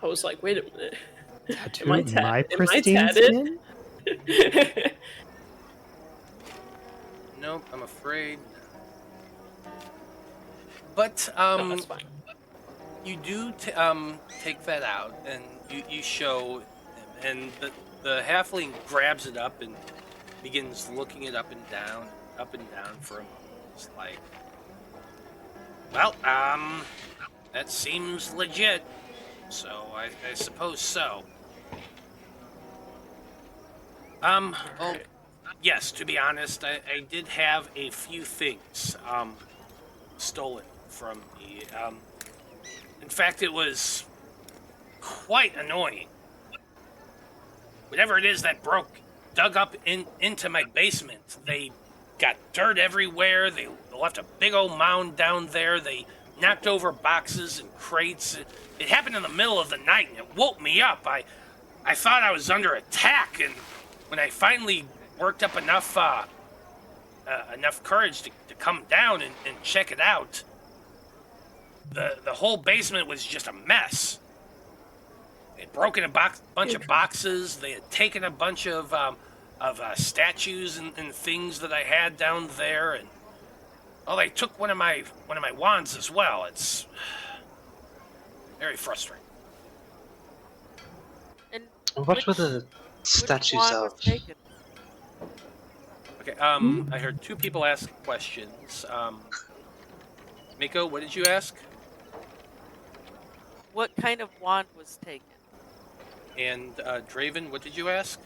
B: I was like, wait a minute.
C: Tattoo
B: Am I
C: my pristine
B: tatted?
C: skin?
A: Nope, I'm afraid. But
B: No, that's fine.
A: you do take that out and you show him, and the halfling grabs it up and begins looking it up and down for a moment. It's like, well, that seems legit. So I suppose so. Well, yes, to be honest, I did have a few things stolen from me. In fact, it was quite annoying. Whatever it is that dug up into my basement, they got dirt everywhere. They left a big old mound down there. They knocked over boxes and crates. It happened in the middle of the night, and it woke me up. I thought I was under attack, and when I finally worked up enough courage to come down and check it out, the whole basement was just a mess. They'd broken a bunch of boxes. They had taken a bunch of statues and things that I had down there, and they took one of my wands as well. It's very frustrating.
E: And
F: What were the statues
E: wand
F: of?
E: was taken?
A: Okay, I heard two people ask questions. Maiko, what did you ask?
E: What kind of wand was taken?
A: And Draven, what did you ask?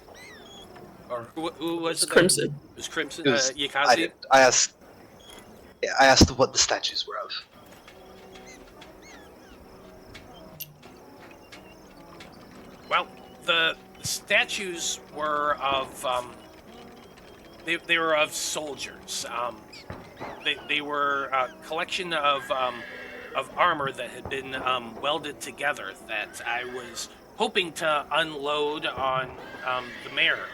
A: Or who was it?
B: Crimson.
A: It was Crimson.
F: It was-
A: Yaekaze.
F: I asked what the statues were of.
A: Well, the statues were of they were of soldiers. They were a collection of armor that had been welded together that I was hoping to unload on the mayor.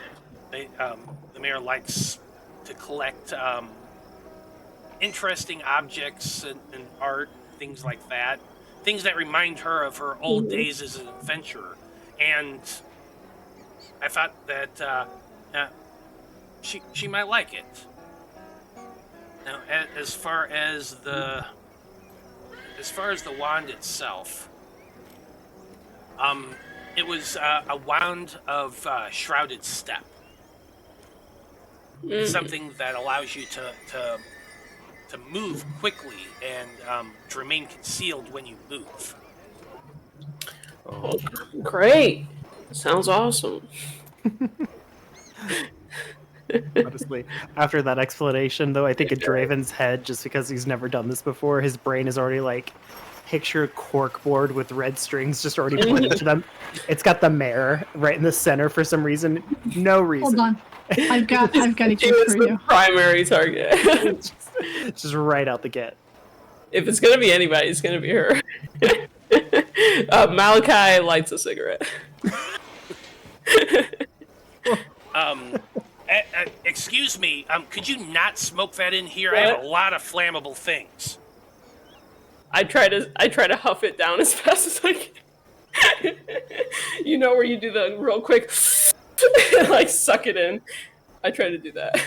A: The mayor likes to collect interesting objects and art, things like that. Things that remind her of her old days as an adventurer. And I thought that she might like it. Now, as far as the wand itself, it was a wand of shrouded step. It's something that allows you to move quickly and to remain concealed when you move.
B: Oh, great! Sounds awesome.
C: Honestly, after that explanation, though, I think in Draven's head, just because he's never done this before, his brain is already like, picture a corkboard with red strings just already pointing to them. It's got the mayor right in the center for some reason. No reason.
D: Hold on. I've got a
B: She
D: gift
B: was
D: for
B: the
D: you.
B: primary target.
C: Just right out the get.
B: If it's gonna be anybody, it's gonna be her. Malachi lights a cigarette.
A: Excuse me, could you not smoke that in here? I have a lot of flammable things.
B: I try to huff it down as fast as I can. You know where you do the real quick, like suck it in. I try to do that.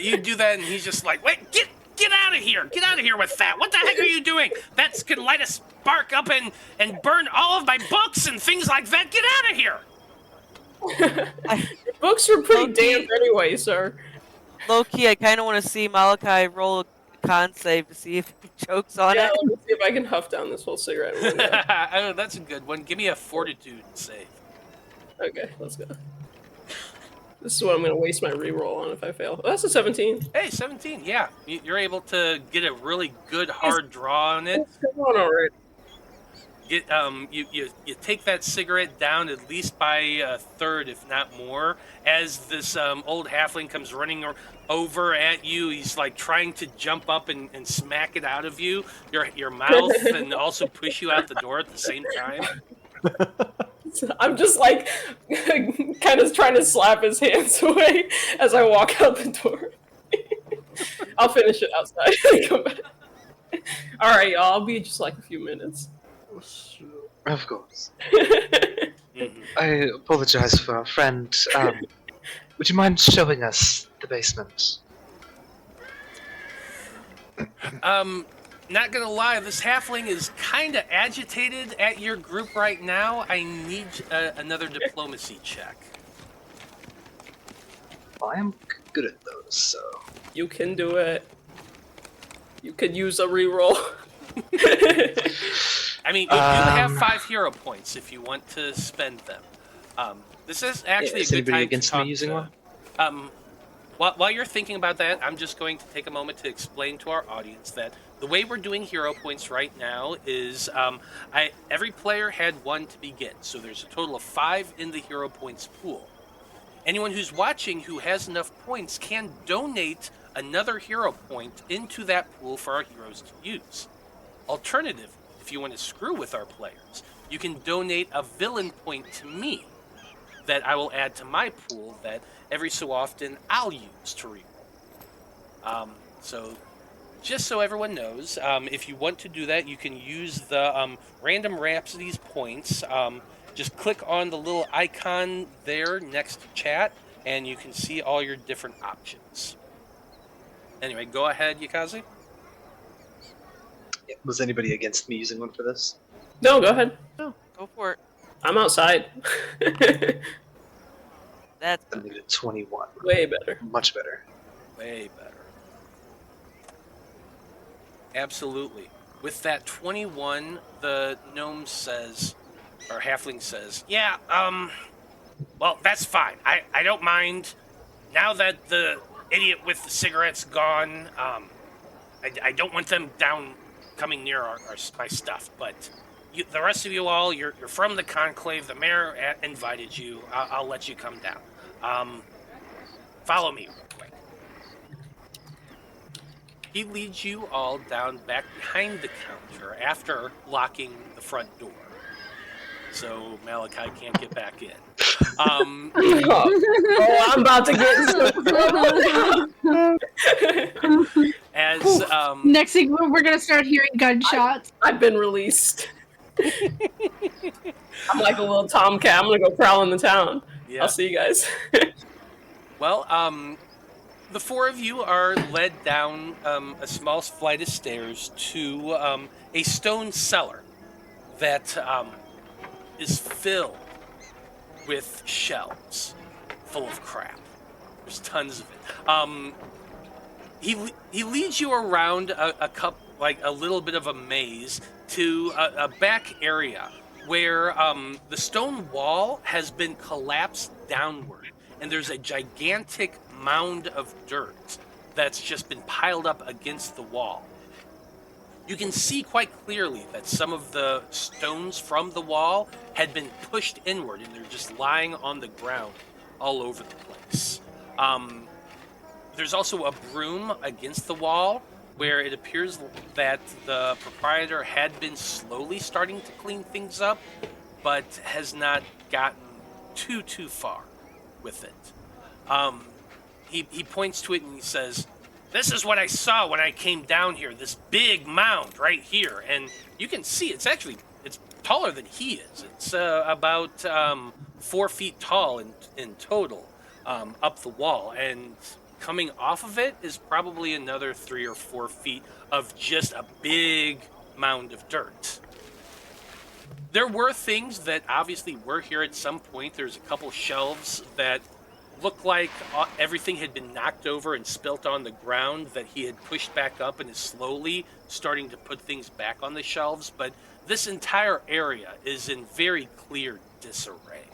A: You do that, and he's just like, "Wait, get out of here! Get out of here with that! What the heck are you doing? That could light a spark up and burn all of my books and things like that. Get out of here!"
B: Books are pretty damp anyway, sir.
E: Low key, I kind of want to see Malachi roll a con save to see if he chokes on
B: Yeah,
E: it.
B: let me see if I can huff down this whole cigarette. in one go.
A: Oh, that's a good one. Give me a fortitude save.
B: Okay, let's go. This is what I'm going to waste my reroll on if I fail. Oh, that's a 17.
A: Hey, 17. Yeah, you're able to get a really good hard draw on it.
B: Come on, all right.
A: Get you take that cigarette down at least by a third, if not more. As this old halfling comes running over at you, he's like trying to jump up and smack it out of you, your mouth, and also push you out the door at the same time.
B: I'm just like kind of trying to slap his hands away as I walk out the door. I'll finish it outside and come back. All right, y'all. I'll be just like a few minutes.
F: Of course. I apologize for our friend. Would you mind showing us the basement?
A: Not gonna lie, this halfling is kind of agitated at your group right now. I need another diplomacy check.
F: Well, I am good at those, so...
B: You can do it. You could use a reroll.
A: I mean, you do have 5 hero points if you want to spend them. This is actually
F: is
A: a good
F: anybody
A: time
F: against
A: to talk
F: me using
A: to,
F: one?
A: While you're thinking about that, I'm just going to take a moment to explain to our audience that the way we're doing hero points right now is every player had 1 to begin, so there's a total of 5 in the hero points pool. Anyone who's watching who has enough points can donate another hero point into that pool for our heroes to use. Alternatively, if you want to screw with our players, you can donate a villain point to me that I will add to my pool that every so often I'll use to reroll. So just so everyone knows, if you want to do that, you can use the Random Rhapsody's points. Just click on the little icon there next to chat, and you can see all your different options. Anyway, go ahead, Yaekaze.
F: Yeah, was anybody against me using one for this?
B: No, go ahead.
E: Go for it.
B: I'm outside.
E: That's
F: I needed 21.
B: Way better.
F: Much better.
A: Way better. Absolutely. With that 21, the gnome says, or halfling says, yeah, well, that's fine. I don't mind. Now that the idiot with the cigarette's gone, I don't want them coming near my stuff, but the rest of you all, you're from the conclave. The mayor invited you. I'll let you come down. Follow me real quick. He leads you all down back behind the counter after locking the front door. So Malachi can't get back in.
B: Oh, I'm about to get
A: As
D: Next thing we're gonna start hearing gunshots.
B: I've been released. I'm like a little tomcat. I'm gonna go prowl in the town.
A: yeah.
B: I'll see you guys.
A: Well, the four of you are led down a small flight of stairs to a stone cellar that is filled with shelves full of crap. There's tons of it. He leads you around a little bit of a maze to a back area where the stone wall has been collapsed downward, and there's a gigantic mound of dirt that's just been piled up against the wall. You can see quite clearly that some of the stones from the wall had been pushed inward, and they're just lying on the ground all over the place. There's also a broom against the wall where it appears that the proprietor had been slowly starting to clean things up, but has not gotten too far with it. He points to it and he says, "This is what I saw when I came down here, this big mound right here." And you can see it's taller than he is. It's about 4 feet tall in total up the wall. And coming off of it is probably another 3 or 4 feet of just a big mound of dirt. There were things that obviously were here at some point. There's a couple shelves that looked like everything had been knocked over and spilt on the ground that he had pushed back up and is slowly starting to put things back on the shelves. But this entire area is in very clear disarray.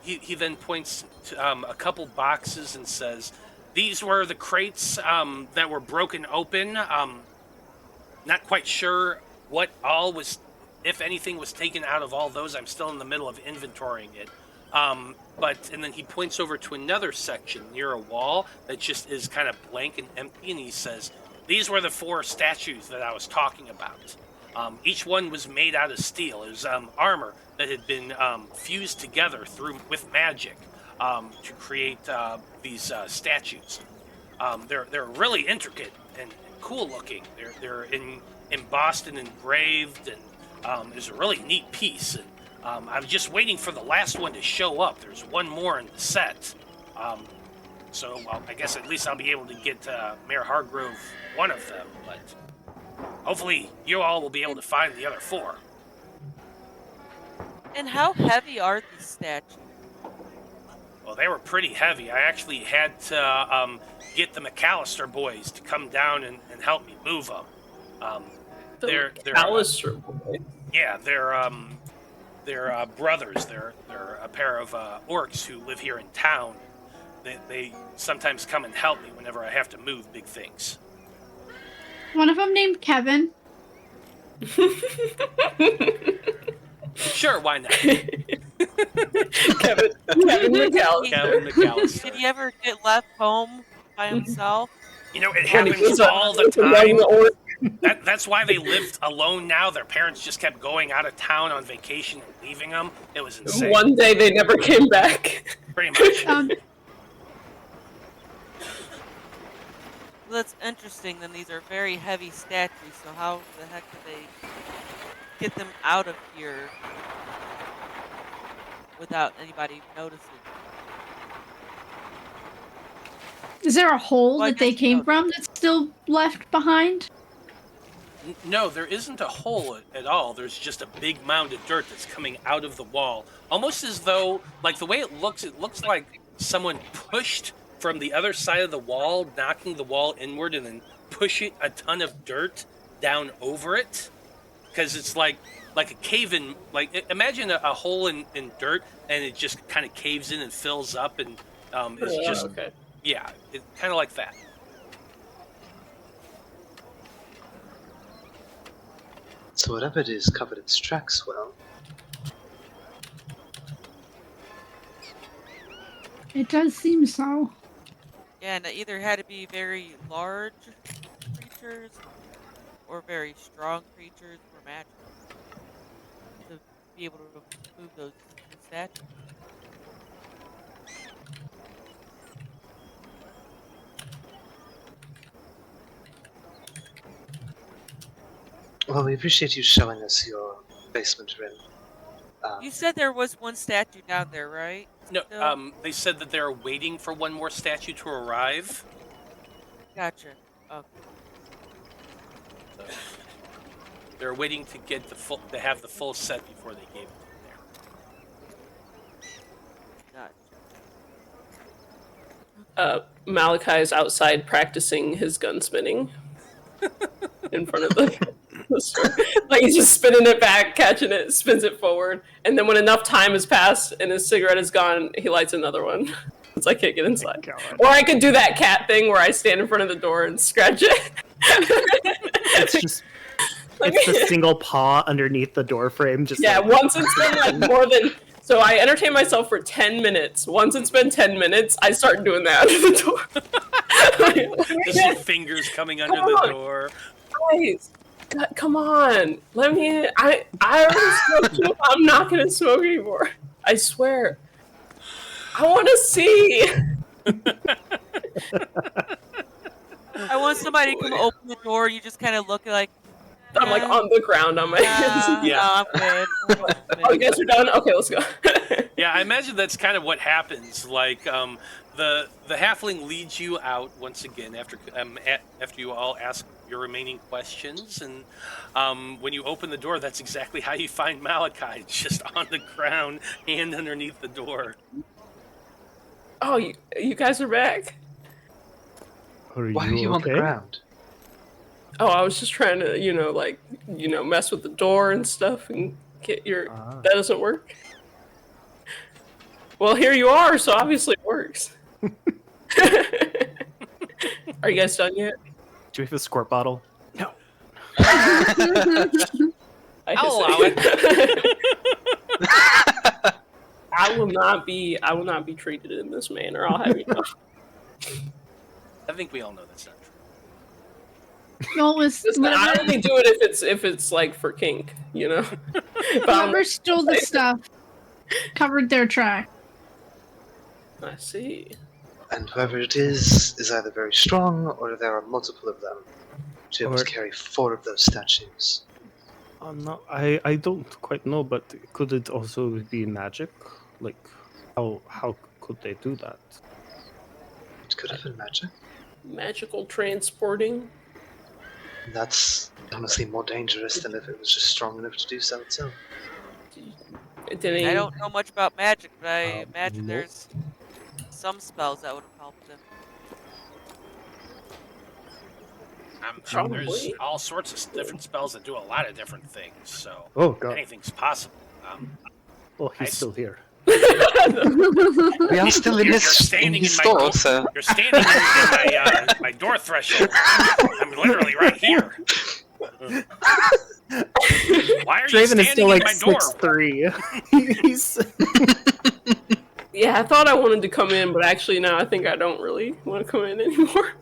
A: He then points to a couple boxes and says, "These were the crates that were broken open. Not quite sure what all was, if anything was taken out of all those. I'm still in the middle of inventorying it. And then he points over to another section near a wall that just is kind of blank and empty, and he says, "These were the 4 statues that I was talking about. Each one was made out of steel. It was armor that had been fused together with magic to create these statues. They're really intricate and cool looking. They're embossed and engraved, and it's a really neat piece. And I'm just waiting for the last one to show up. There's one more in the set. So I guess at least I'll be able to get Mayor Hargrove one of them, but hopefully you all will be able to find the other 4.
E: And how heavy are these statues?
A: Well, they were pretty heavy. I actually had to get the McAllister boys to come down and help me move them. They're
B: McAllister boys?
A: Yeah, they're brothers. They're a pair of orcs who live here in town. They sometimes come and help me whenever I have to move big things.
D: One of them named Kevin.
A: Sure, why not?
B: Kevin McAllister.
A: Kevin McAllister.
E: Did he ever get left home by himself?
A: You know, it happens all the time. That's why they lived alone now. Their parents just kept going out of town on vacation and leaving them. It was insane.
B: One day they never came back.
A: Pretty much.
E: Well, that's interesting. Then these are very heavy statues. So how the heck did they get them out of here without anybody noticing?
D: Is there a hole
E: Well, I
D: that they
E: guess
D: came
E: so.
D: from that's still left behind?
A: No, there isn't a hole at all. There's just a big mound of dirt that's coming out of the wall. Almost as though, like the way it looks like someone pushed from the other side of the wall, knocking the wall inward and then pushing a ton of dirt down over it. Because it's like a cave-in, like imagine a hole in dirt and it just kind of caves in and fills up and it's just,
B: okay.
A: yeah, it's kind of like that.
F: So whatever it is covered its tracks well.
D: It does seem so.
E: Yeah, and it either had to be very large creatures or very strong creatures or magic to be able to move those statues.
F: Well, we appreciate you showing us your basement room.
E: You said there was one statue down there, right?
A: No,
E: Still?
A: they said that they're waiting for one more statue to arrive.
E: Gotcha. Okay.
A: So they're waiting to get to have the full set before they gave it to them
E: Gotcha.
B: Malachi is outside practicing his gun spinning in front of the store. Like he's just spinning it back, catching it, spins it forward, and then when enough time has passed and his cigarette is gone, he lights another one. So I can't get inside.
C: God.
B: Or I could do that cat thing where I stand in front of the door and scratch it.
C: It's just it's the single paw underneath the door frame. Just
B: Yeah,
C: like,
B: once it's been like more than. So I entertain myself for 10 minutes. Once it's been 10 minutes, I start doing that under the door.
A: there. Just your fingers coming under
B: Come
A: the
B: on.
A: door.
B: Guys, come on. Let me. I already smoked too. I'm not gonna smoke anymore. I swear. I want to see.
E: I want somebody to come open the door. You just kind of look like.
B: I'm like on the ground on my hands.
A: Yeah.
E: No, I'm good.
B: Oh, you guys are done? Okay, let's go.
A: Yeah, I imagine that's kind of what happens. Like, the halfling leads you out once again after you all ask your remaining questions, and when you open the door, that's exactly how you find Malachi, just on the ground, hand underneath the door.
B: Oh, you guys are back?
F: Why are you on the ground?
B: Oh, I was just trying to, mess with the door and stuff and get your... That doesn't work? Well, here you are, so obviously it works. Are you guys done yet?
C: do we have a squirt bottle? No.
A: I'll allow it.
B: I will not be treated in this manner. I'll have you know.
A: I think we all know that's not true.
D: Well, it was
B: Listen, I only do it if it's like for kink, you know.
D: whoever stole the stuff covered their track.
B: I see.
F: And whoever it is either very strong, or there are multiple of them to be able to
C: Or-
F: carry 4 of those statues.
C: No, I don't quite know, but could it also be magic? Like, how could they do that?
F: It could have been magic.
B: Magical transporting.
F: That's honestly more dangerous than if it was just strong enough to do so itself.
E: I don't know much about magic, but I imagine
C: nope.
E: there's some spells that would have helped him.
A: I'm sure there's
B: Probably.
A: all sorts of different spells that do a lot of different things, so
C: Oh god.
A: anything's possible.
C: Well, he's
A: I-
C: still here.
F: We are still in
A: You're
F: his
A: standing
F: his
A: in my
F: store,
A: door.
F: so
A: You're standing in my door threshold. I'm literally right here. Why are you
C: Draven is
A: standing
C: still
A: in
C: like
A: my door?
C: 6'3". He's
B: Yeah, I thought I wanted to come in, but actually now I think I don't really want to come in anymore.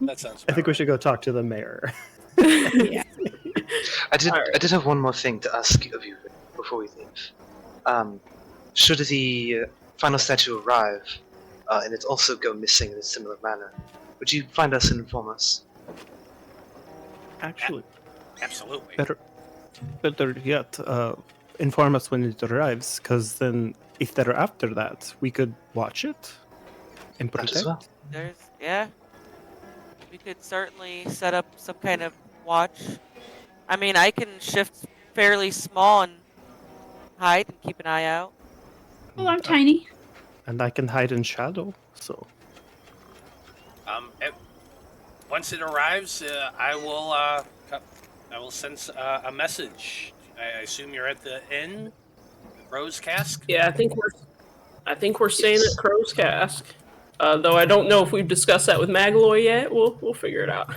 A: That sounds.
C: I think we should go talk to the mayor.
D: Yeah.
F: I did have one more thing to ask of you before we leave. Should the final statue arrive, and it also go missing in a similar manner, would you find us and inform us?
C: Actually,
A: Absolutely.
C: better yet, inform us when it arrives, because then if they're after that, we could watch it and
F: That
C: protect.
F: as well.
E: We could certainly set up some kind of watch. I mean, I can shift fairly small and hide and keep an eye out.
D: Well, I'm tiny.
C: And I can hide in shadow, so...
A: Once it arrives, I will send a message. I assume you're at the inn, Rose Cask.
B: Yeah, I think we're staying at Crow's Cask. Though I don't know if we've discussed that with Magaloy yet. We'll figure it out.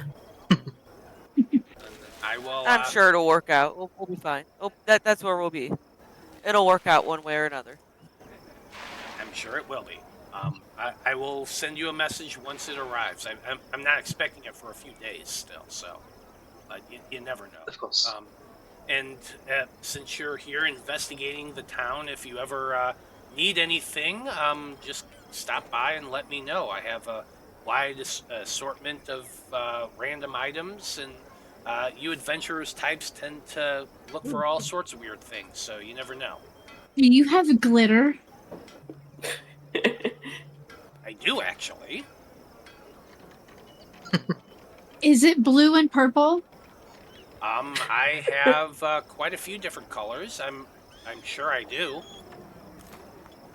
A: I will.
E: I'm sure it'll work out. We'll be fine. Oh, that's where we'll be. It'll work out one way or another.
A: I'm Sure, it will be. I will send you a message once it arrives. I'm not expecting it for a few days still, so but you never know.
F: Of course.
A: And since you're here investigating the town, if you ever need anything, just stop by and let me know. I have a wide assortment of random items, and you adventurers types tend to look for all sorts of weird things, so you never know.
D: Do you have glitter?
A: I do, actually.
D: Is it blue and purple?
A: I have quite a few different colors. I'm sure I do.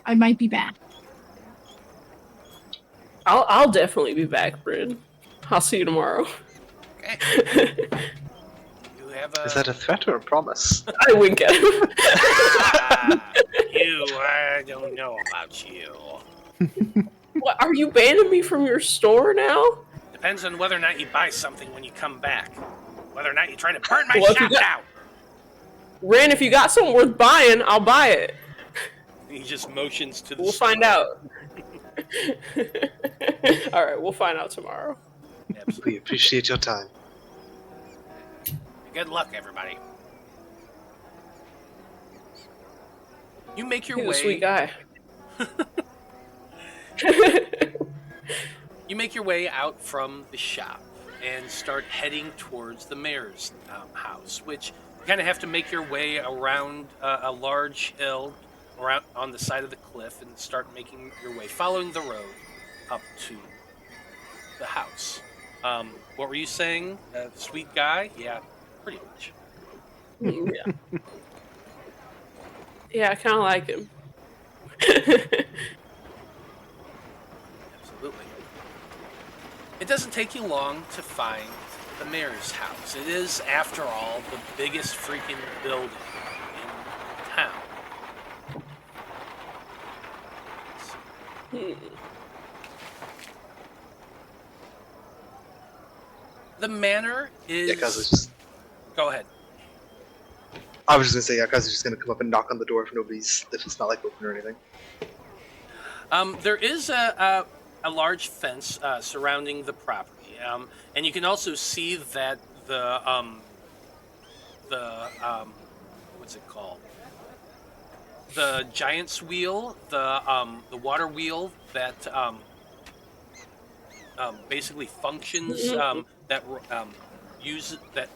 D: I might be back.
B: I'll definitely be back, Bryn. I'll see you tomorrow.
A: Okay. You have a...
F: Is that a threat or a promise?
B: I wink at him.
A: I don't know about you.
B: What, are you banning me from your store now?
A: Depends on whether or not you buy something when you come back. Whether or not you try to burn my
B: Well, if
A: shop
B: you got-
A: down.
B: Ren, if you got something worth buying, I'll buy it.
A: He just motions to the
B: We'll
A: store.
B: find out. Alright, we'll find out tomorrow.
A: Absolutely.
F: We appreciate your time.
A: Good luck, everybody. You make your
B: He's a
A: way.
B: sweet guy.
A: You make your way out from the shop and start heading towards the mayor's house, which you kind of have to make your way around a large hill around on the side of the cliff and start making your way, following the road up to the house. What were you saying? Sweet guy? Yeah, pretty much.
B: Yeah. Yeah, I kind of like him.
A: Absolutely. It doesn't take you long to find the mayor's house. It is, after all, the biggest freaking building in town. The manor is...
F: Yaekaze's just...
A: Go ahead.
F: I was just gonna say, Yaekaze's just gonna come up and knock on the door if it's not like open or anything.
A: There is a large fence surrounding the property, and you can also see that the what's it called? The giant's wheel, the water wheel that basically functions that uses that.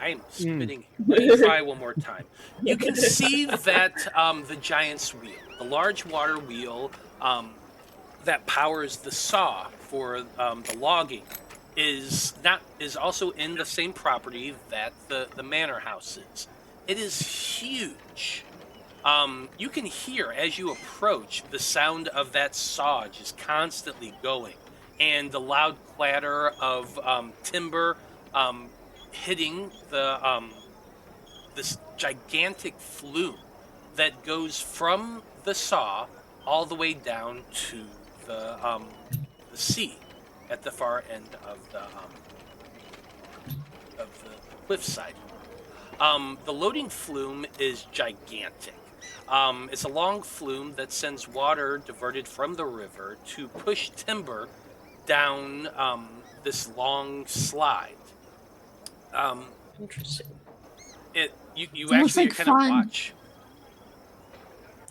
A: I'm spitting. Let me try one more time. You can see that the giant's wheel, the large water wheel that powers the saw for the logging, is also in the same property that the manor house is. It is huge. You can hear as you approach the sound of that saw just constantly going, and the loud clatter of timber hitting this gigantic flume that goes from the saw all the way down to the sea at the far end of the cliffside. The loading flume is gigantic. It's a long flume that sends water diverted from the river to push timber down this long slide.
B: Interesting.
A: You
D: Almost
A: actually
D: like
A: kind
D: fun.
A: of watch.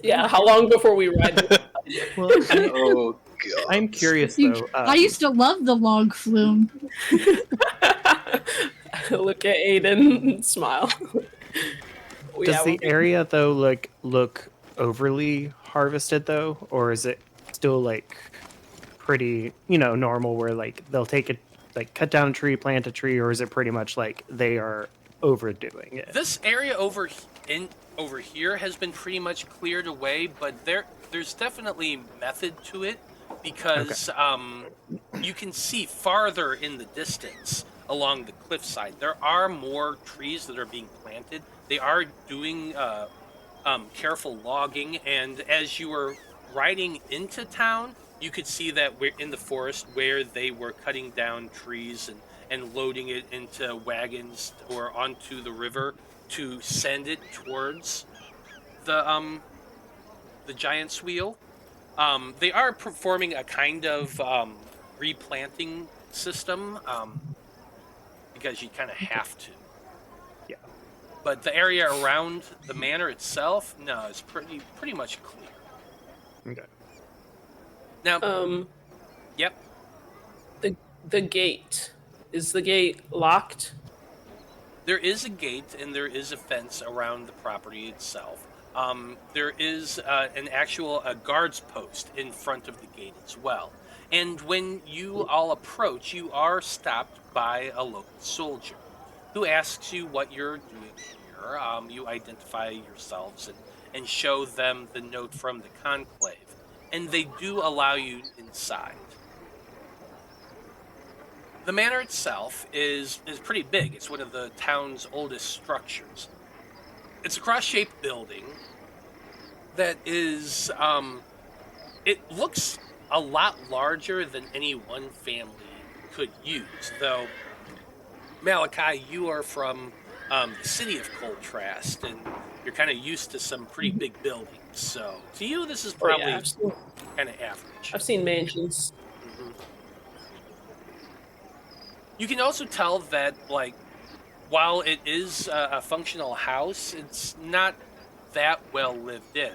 B: Yeah, how long before we ride?
C: Well,
F: Oh god.
C: I'm curious
D: You-
C: though.
D: I used to love the log flume.
B: Look at Aeden and smile.
C: Does the area though look overly harvested though, or is it still like pretty normal where like they'll take it like cut down a tree, plant a tree, or is it pretty much like they are overdoing it?
A: This area over here has been pretty much cleared away, but there's definitely method to it because you can see farther in the distance along the cliffside. There are more trees that are being planted. They are doing careful logging, and as you were riding into town, you could see that we're in the forest where they were cutting down trees and loading it into wagons or onto the river to send it towards the the Giant's Wheel. They are performing a kind of replanting system because you kind of have to.
C: Yeah.
A: But the area around the manor itself, no, it's pretty much clear.
C: Okay.
A: Now, yep.
B: The gate. Is the gate locked?
A: There is a gate and there is a fence around the property itself. There is an actual guards post in front of the gate as well. And when you all approach, you are stopped by a local soldier who asks you what you're doing here. You identify yourselves and show them the note from the conclave. And they do allow you inside. The manor itself is pretty big. It's one of the town's oldest structures. It's a cross-shaped building that is, it looks a lot larger than any one family could use, though, Malachi, you are from the city of Contrast, and you're kind of used to some pretty big buildings, so to you this is probably kind of average.
B: I've seen mansions.
A: Mm-hmm. You can also tell that, like, while it is a functional house, it's not that well lived in.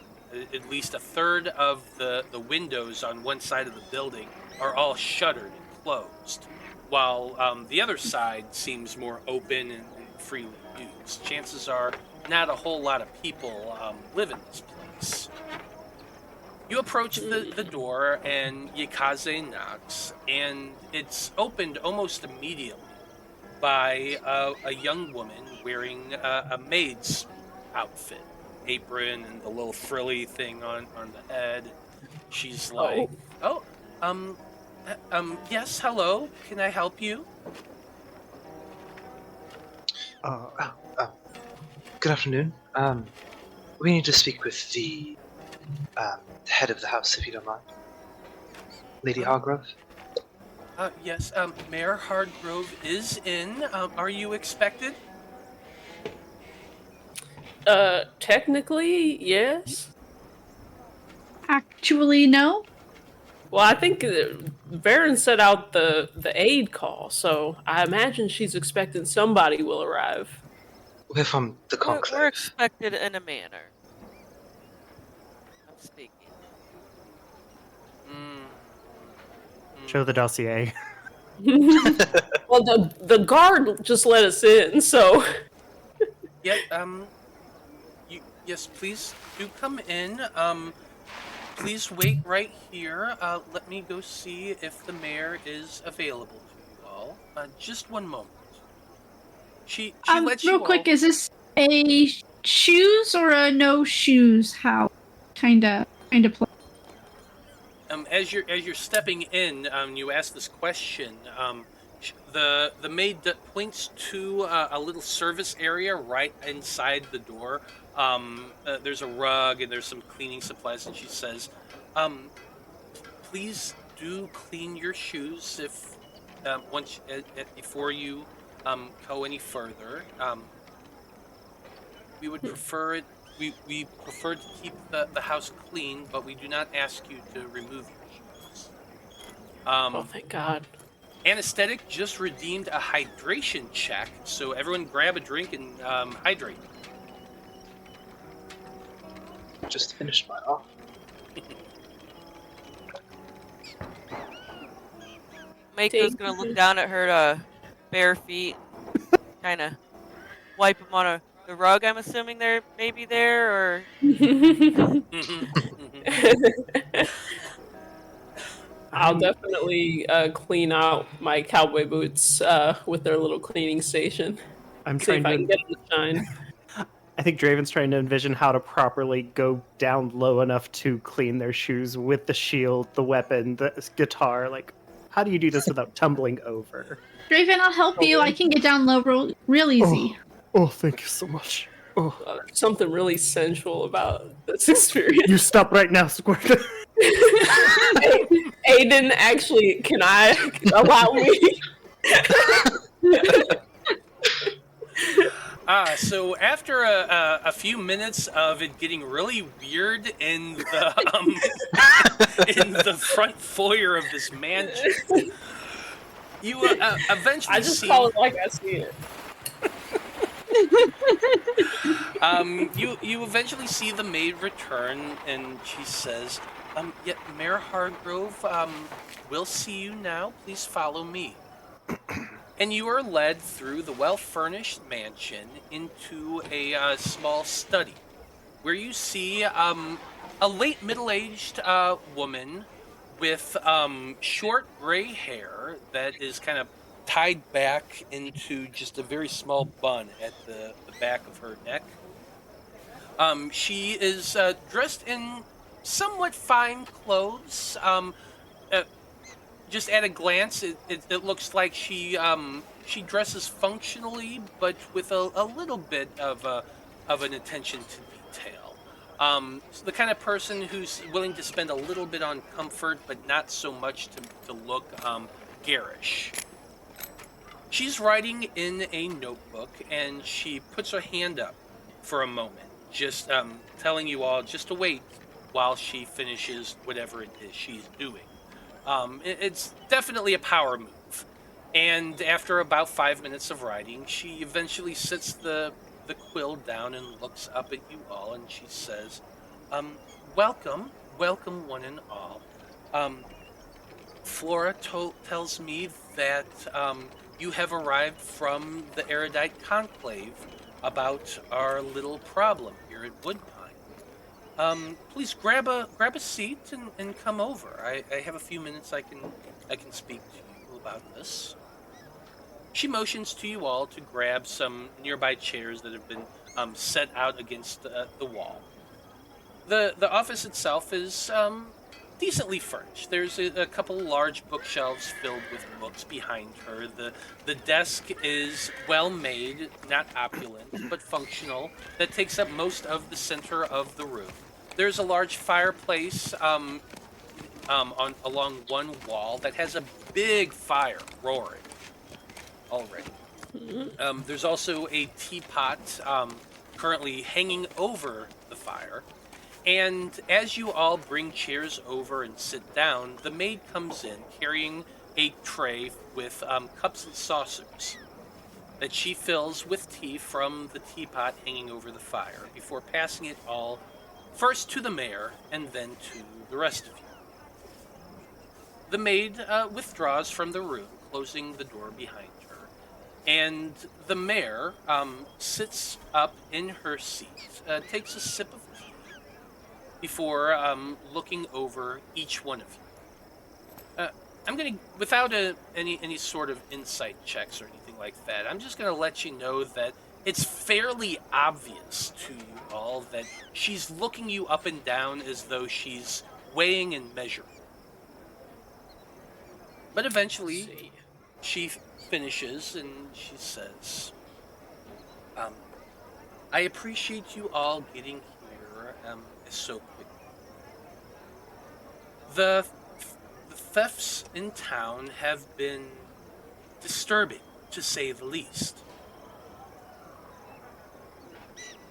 A: At least a third of the windows on one side of the building are all shuttered and closed, while the other side seems more open and freely used. Chances are not a whole lot of people live in this place. You approach the door and Yaekaze knocks, and it's opened almost immediately by a young woman wearing a maid's outfit, apron and the little frilly thing on the head. She's like, yes, hello, can I help you?
F: Good afternoon. We need to speak with the head of the house, if you don't mind. Lady Hargrove?
A: Yes, Mayor Hargrove is in. Are you expected?
B: Technically, yes.
D: Actually, no.
B: Well, I think Varen set out the aid call, so I imagine she's expecting somebody will arrive.
F: We're from the conclave.
E: We're expected in a manner. I'm speaking.
C: Show the dossier.
B: Well, the guard just let us in, so.
A: Yeah, yes, please do come in. Please wait right here. Let me go see if the mayor is available to you all. Just one moment. She lets you
D: real quick,
A: all...
D: is this a shoes or a no shoes house? Kinda play.
A: As you're stepping in, you ask this question. The maid points to a little service area right inside the door. There's a rug and there's some cleaning supplies, and she says, "Please do clean your shoes if before you go any further. We would prefer it. We prefer to keep the house clean, but we do not ask you to remove your shoes."
B: Oh, thank God.
A: Anesthetic just redeemed a hydration check, so everyone grab a drink and hydrate.
F: Just finished mine off.
E: Maiko's gonna look down at her bare feet, kind of wipe them on the rug. I'm assuming they're maybe there, or
B: I'll definitely clean out my cowboy boots with their little cleaning station.
C: I'm
B: See
C: trying
B: if I can
C: to.
B: get them to shine.
C: I think Draven's trying to envision how to properly go down low enough to clean their shoes with the shield, the weapon, the guitar. Like, how do you do this without tumbling over?
D: Draven, I'll help you. I can get down low real easy.
C: Oh, thank you so much. Oh,
B: There's something really sensual about this experience.
C: you stop right now, Squirt.
B: Aeden, actually, can I allow me?
A: So after a few minutes of it getting really weird in the in the front foyer of this mansion, you eventually
B: I just
A: see.
B: call it like I see it.
A: You eventually see the maid return, and she says, "Yeah, Mayor Hargrove, we'll see you now. Please follow me." And you are led through the well-furnished mansion into a small study, where you see a late middle-aged woman with short gray hair that is kind of tied back into just a very small bun at the back of her neck. She is dressed in somewhat fine clothes. Uh, just at a glance, it looks like she dresses functionally, but with a little bit of an attention to detail. So the kind of person who's willing to spend a little bit on comfort, but not so much to look garish. She's writing in a notebook, and she puts her hand up for a moment, just telling you all just to wait while she finishes whatever it is she's doing. It's definitely a power move. And after about 5 minutes of writing, she eventually sits the quill down and looks up at you all, and she says, welcome one and all. Flora tells me that you have arrived from the erudite conclave about our little problem here at Woodpine. Please grab a seat and come over. I have a few minutes I can speak to you about this. She motions to you all to grab some nearby chairs that have been set out against the wall. The office itself is decently furnished. There's a couple large bookshelves filled with books behind her. The desk is well made, not opulent, but functional, that takes up most of the center of the room. There's a large fireplace along one wall that has a big fire roaring already. There's also a teapot currently hanging over the fire. And as you all bring chairs over and sit down, the maid comes in carrying a tray with cups and saucers that she fills with tea from the teapot hanging over the fire before passing it all first to the mayor and then to the rest of you. The maid withdraws from the room, closing the door behind her, and the mayor sits up in her seat, takes a sip of tea before looking over each one of you. I'm going to, without any sort of insight checks or anything like that, I'm just going to let you know that it's fairly obvious to you all that she's looking you up and down as though she's weighing and measuring. But eventually, she finishes and she says, I appreciate you all getting here so quickly. The thefts in town have been disturbing, to say the least.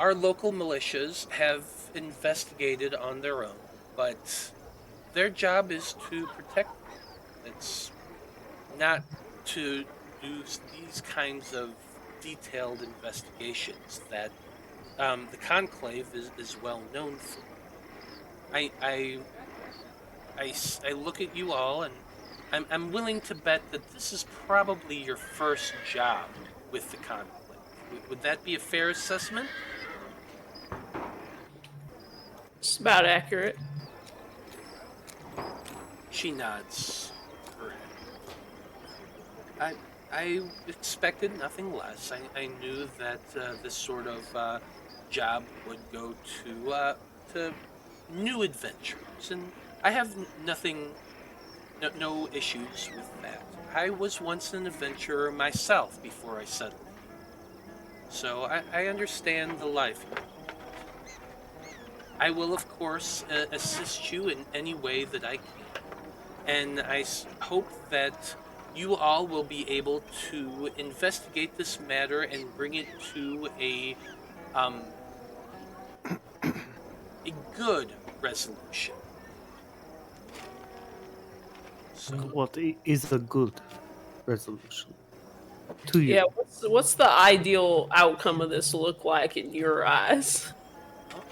A: Our local militias have investigated on their own, but their job is to protect them. It's not to do these kinds of detailed investigations that the Conclave is well known for. I look at you all, and I'm willing to bet that this is probably your first job with the Conclave. Would that be a fair assessment?
B: It's about accurate.
A: She nods her head. I expected nothing less. I knew that this sort of job would go to new adventures, and I have no issues with that. I was once an adventurer myself before I settled in. So I understand the life you lead. I will, of course, assist you in any way that I can. And I hope that you all will be able to investigate this matter and bring it to a good resolution. So,
C: What is a good resolution to you?
B: Yeah, what's the ideal outcome of this look like in your eyes?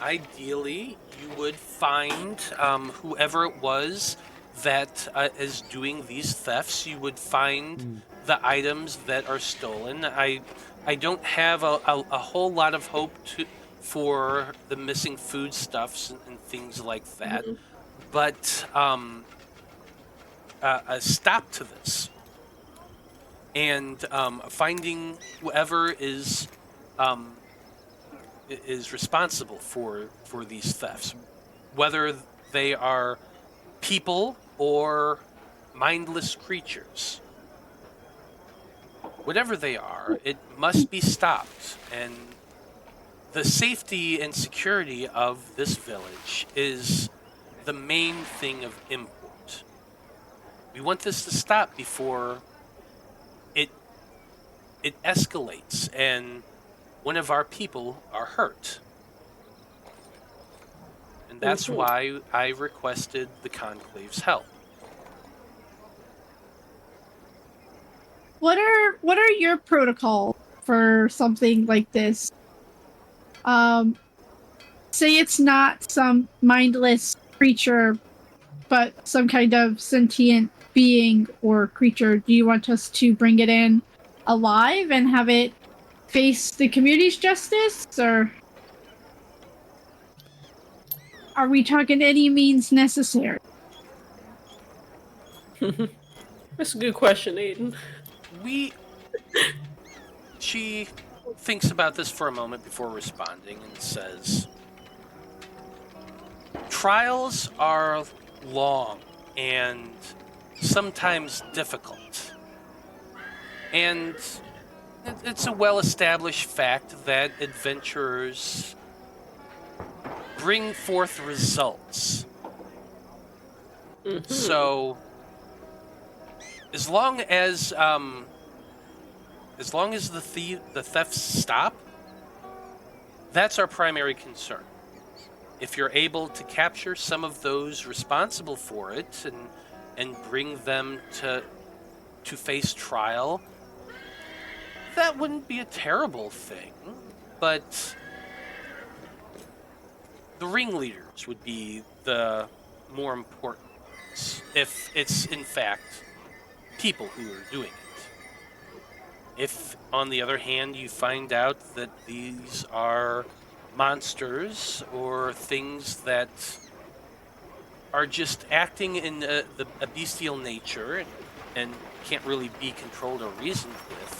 A: ideally, you would find whoever it was that is doing these thefts. You would find the items that are stolen. I don't have a whole lot of hope for the missing foodstuffs and things like that.
B: Mhm.
A: But a stop to this and finding whoever is responsible for these thefts, whether they are people or mindless creatures. Whatever they are, it must be stopped, and the safety and security of this village is the main thing of import. We want this to stop before it escalates and one of our people are hurt. And that's why I requested the Conclave's help.
D: What are your protocols for something like this? Say it's not some mindless creature, but some kind of sentient being or creature. Do you want us to bring it in alive and have it face the community's justice, or are we talking any means necessary?
B: That's a good question, Aeden.
A: She thinks about this for a moment before responding and says, trials are long and sometimes difficult. And it's a well-established fact that adventurers bring forth results.
B: Mm-hmm.
A: So, as long as the thefts stop, that's our primary concern. If you're able to capture some of those responsible for it and bring them to face trial, that wouldn't be a terrible thing. But the ringleaders would be the more important ones, if it's in fact people who are doing it. If, on the other hand, you find out that these are monsters or things that are just acting in a bestial nature and can't really be controlled or reasoned with,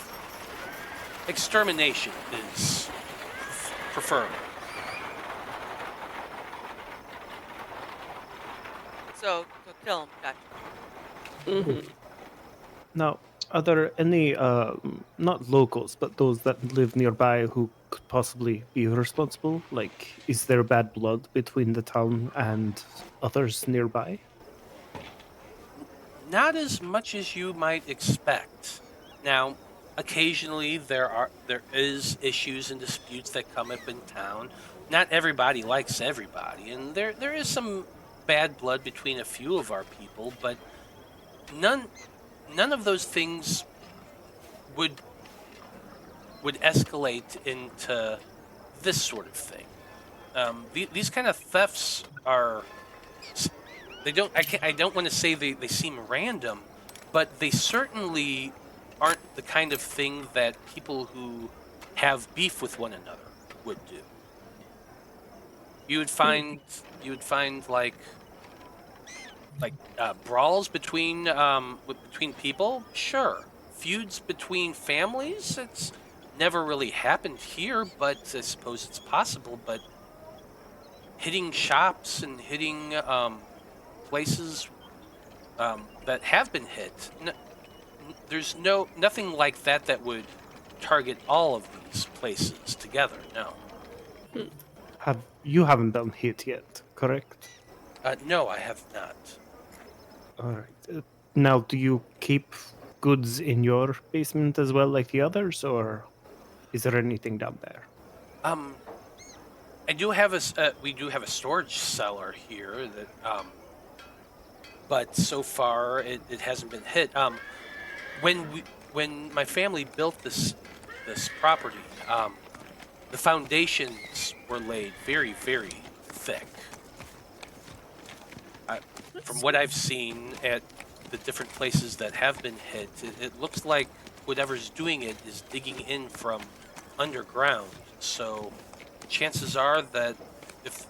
A: extermination is preferable.
E: So kill him. Gotcha.
B: Mm-hmm.
C: Now, are there any, not locals, but those that live nearby who could possibly be responsible? Like, is there bad blood between the town and others nearby?
A: Not as much as you might expect. Now, occasionally there is issues and disputes that come up in town. Not everybody likes everybody, and there is some bad blood between a few of our people, but none of those things would escalate into this sort of thing. These kind of thefts are, they don't. I don't want to say they seem random, but they certainly aren't the kind of thing that people who have beef with one another would do. You would find like brawls between people, sure. Feuds between families, it's never really happened here, but I suppose it's possible. But hitting shops and hitting places that have been hit, there's nothing like that would target all of these places together. No.
C: You haven't been hit yet, correct?
A: No, I have not.
C: All right. Now, do you keep goods in your basement as well, like the others, or is there anything down there?
A: I do have we do have a storage cellar here that, but so far it hasn't been hit. When my family built this property, the foundations were laid very, very thick. From what I've seen at the different places that have been hit, it looks like whatever's doing it is digging in from underground. So chances are that if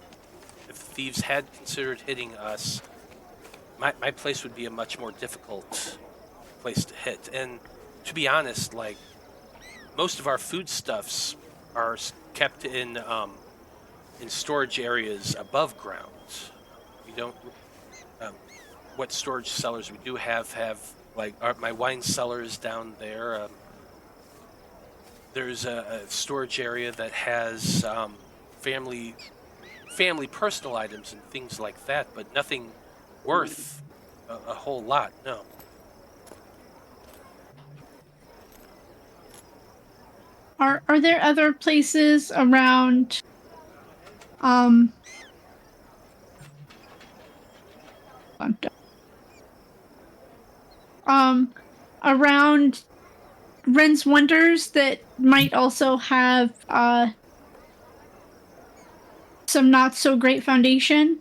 A: thieves had considered hitting us, my place would be a much more difficult place to hit. And to be honest, like, most of our foodstuffs are kept in storage areas above ground. We don't. What storage cellars we do have like my wine cellar is down there. There's a storage area that has family personal items and things like that, but nothing worth a whole lot. No.
D: Are there other places around around Ren's Wonders that might also have some not so great foundation,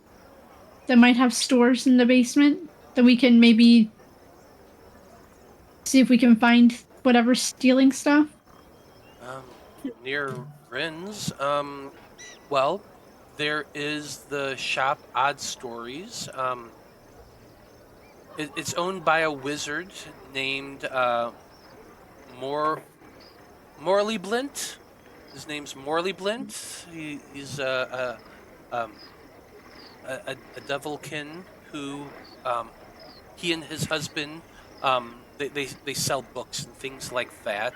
D: that might have stores in the basement that we can maybe see if we can find whatever's stealing stuff?
A: Near Ren's, well, there is the shop Odd Stories. It's owned by a wizard named Morley Blint. His name's Morley Blint. He's a devilkin who he and his husband they sell books and things like that.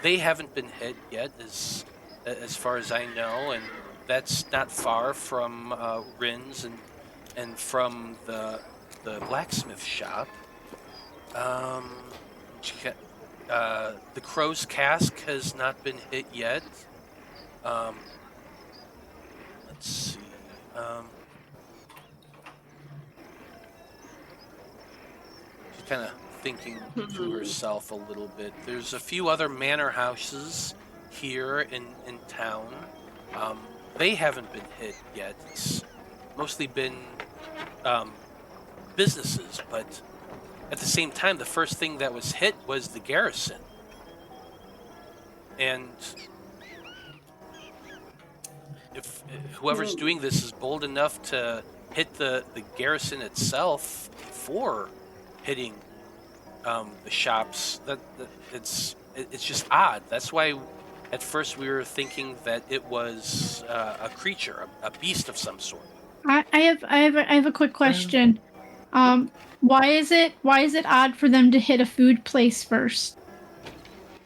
A: They haven't been hit yet, as far as I know, and that's not far from Rin's and from the blacksmith shop. The Crow's Cask has not been hit yet. Let's see. She's kind of thinking to herself a little bit. There's a few other manor houses here in town. They haven't been hit yet. It's mostly been businesses, but at the same time, the first thing that was hit was the garrison. And if whoever's doing this is bold enough to hit the garrison itself before hitting the shops, that it's just odd. That's why at first we were thinking that it was a creature, a beast of some sort.
D: I have a quick question. Why is it odd for them to hit a food place first?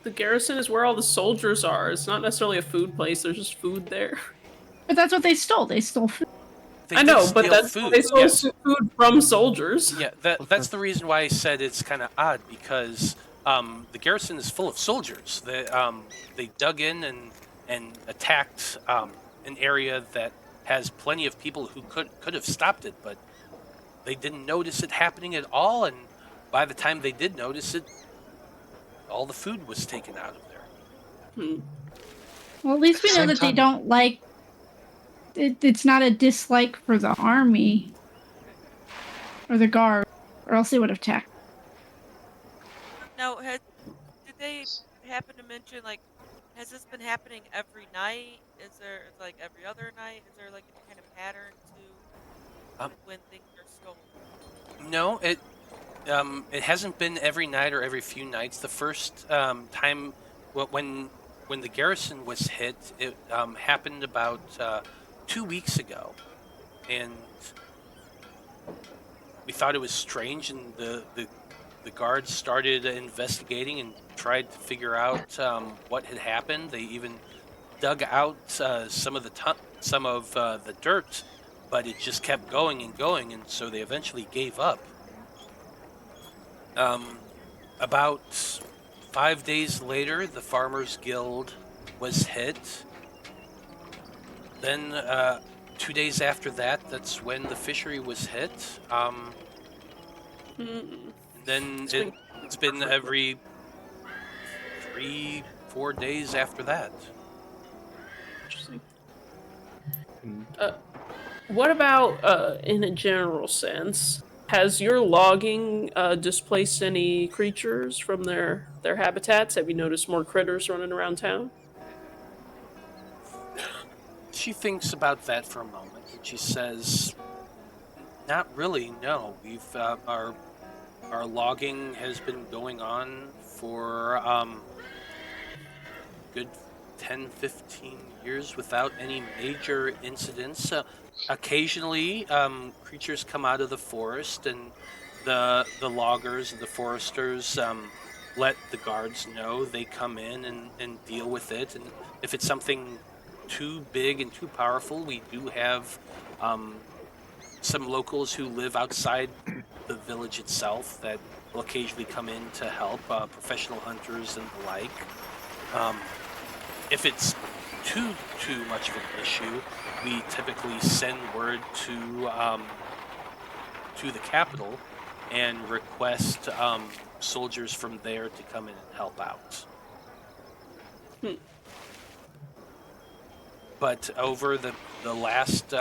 B: The garrison is where all the soldiers are. It's not necessarily a food place. There's just food there.
D: But that's what they stole. They stole food.
B: I know, but they stole food from soldiers.
A: Yeah, that's the reason why I said it's kind of odd, because the garrison is full of soldiers. They dug in and attacked an area that has plenty of people who could have stopped it, but they didn't notice it happening at all, and by the time they did notice it, all the food was taken out of there.
D: Well, at least we know that they don't like... It's not a dislike for the army or the guard, or else they would have attacked.
E: Now, did they happen to mention, like, has this been happening every night? Is there, like, every other night? Is there, like, any kind of pattern to when things are stolen?
A: No, it hasn't been every night or every few nights. The first time when the garrison was hit, it happened about 2 weeks ago, and we thought it was strange, and the guards started investigating and tried to figure out what had happened. They even dug out some of the dirt, but it just kept going and going, and so they eventually gave up. About 5 days later, the Farmers Guild was hit. Then 2 days after that, that's when the fishery was hit. Then it's been every 3-4 days after that.
B: Interesting. What about, in a general sense, has your logging displaced any creatures from their habitats? Have you noticed more critters running around town?
A: She thinks about that for a moment, and she says, "Not really. No, we've our logging has been going on for good 10-15 years without any major incidents. Occasionally, creatures come out of the forest, and the loggers and the foresters let the guards know. They come in and deal with it. And if it's something too big and too powerful, we do have some locals who live outside the village itself that will occasionally come in to help, professional hunters and the like. If it's too much of an issue, we typically send word to the capital and request soldiers from there to come in and help out. But over the last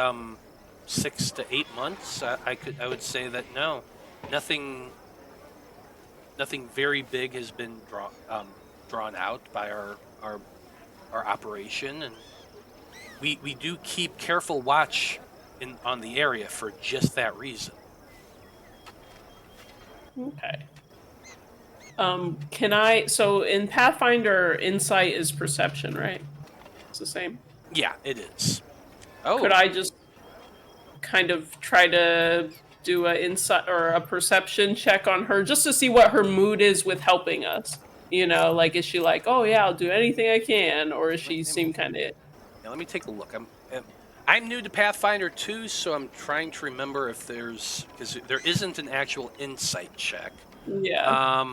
A: 6 to 8 months, I would say that no, nothing very big has been drawn out by our operation, and we do keep careful watch on the area for just that reason.
B: Okay. So in Pathfinder, insight is perception, right? It's the same?
A: Yeah, it is. Oh.
B: Could I just kind of try to do an insight or a perception check on her just to see what her mood is with helping us? You know, like, is she like, oh yeah, I'll do anything I can, or is she seem kind of...
A: Yeah, let me take a look. I'm new to Pathfinder too, so I'm trying to remember if because there isn't an actual insight check.
B: Yeah.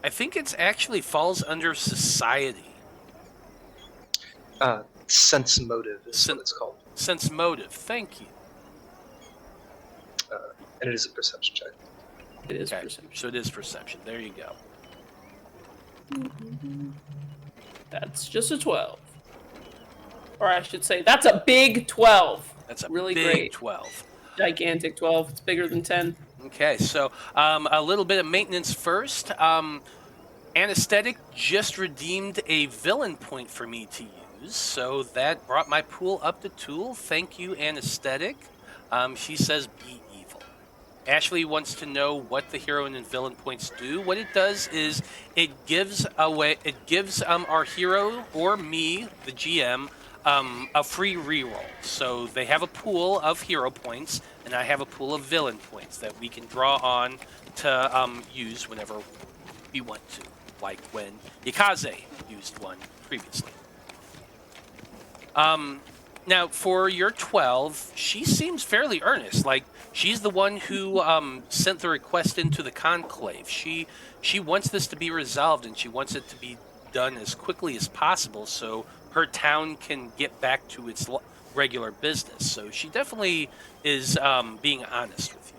A: I think it's actually falls under society.
F: Sense motive is what it's called.
A: Sense motive, thank you.
F: And it is a perception check.
B: It is perception.
A: So it is perception. There you go.
B: That's just a 12. Or I should say, that's a big 12.
A: That's a
B: really
A: big
B: great
A: 12.
B: Gigantic 12. It's bigger than 10.
A: Okay, so a little bit of maintenance first. Anesthetic just redeemed a villain point for me to use, so that brought my pool up to 2. Thank you, Anesthetic. She says, be evil. Ashley wants to know what the hero and villain points do. What it does is it gives our hero or me, the GM, a free reroll. So they have a pool of hero points, and I have a pool of villain points that we can draw on to use whenever we want to, like when Yaekaze used one previously. Now, for your 12, she seems fairly earnest. Like, she's the one who sent the request into the conclave. She wants this to be resolved, and she wants it to be done as quickly as possible so her town can get back to its regular business. So she definitely is being honest with you.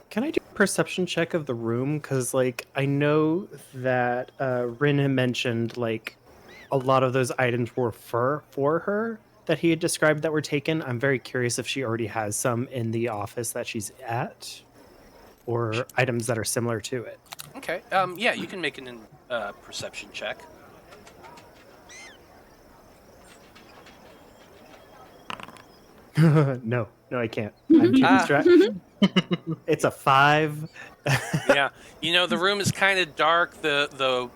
C: Can I do a perception check of the room? Because, like, I know that Rin had mentioned, like, a lot of those items were for her that he had described that were taken. I'm very curious if she already has some in the office that she's at, or items that are similar to it.
A: Okay. Yeah, you can make an perception check.
C: No, I can't. I'm too distracted. It's a 5.
A: Yeah, you know, the room is kind of dark. The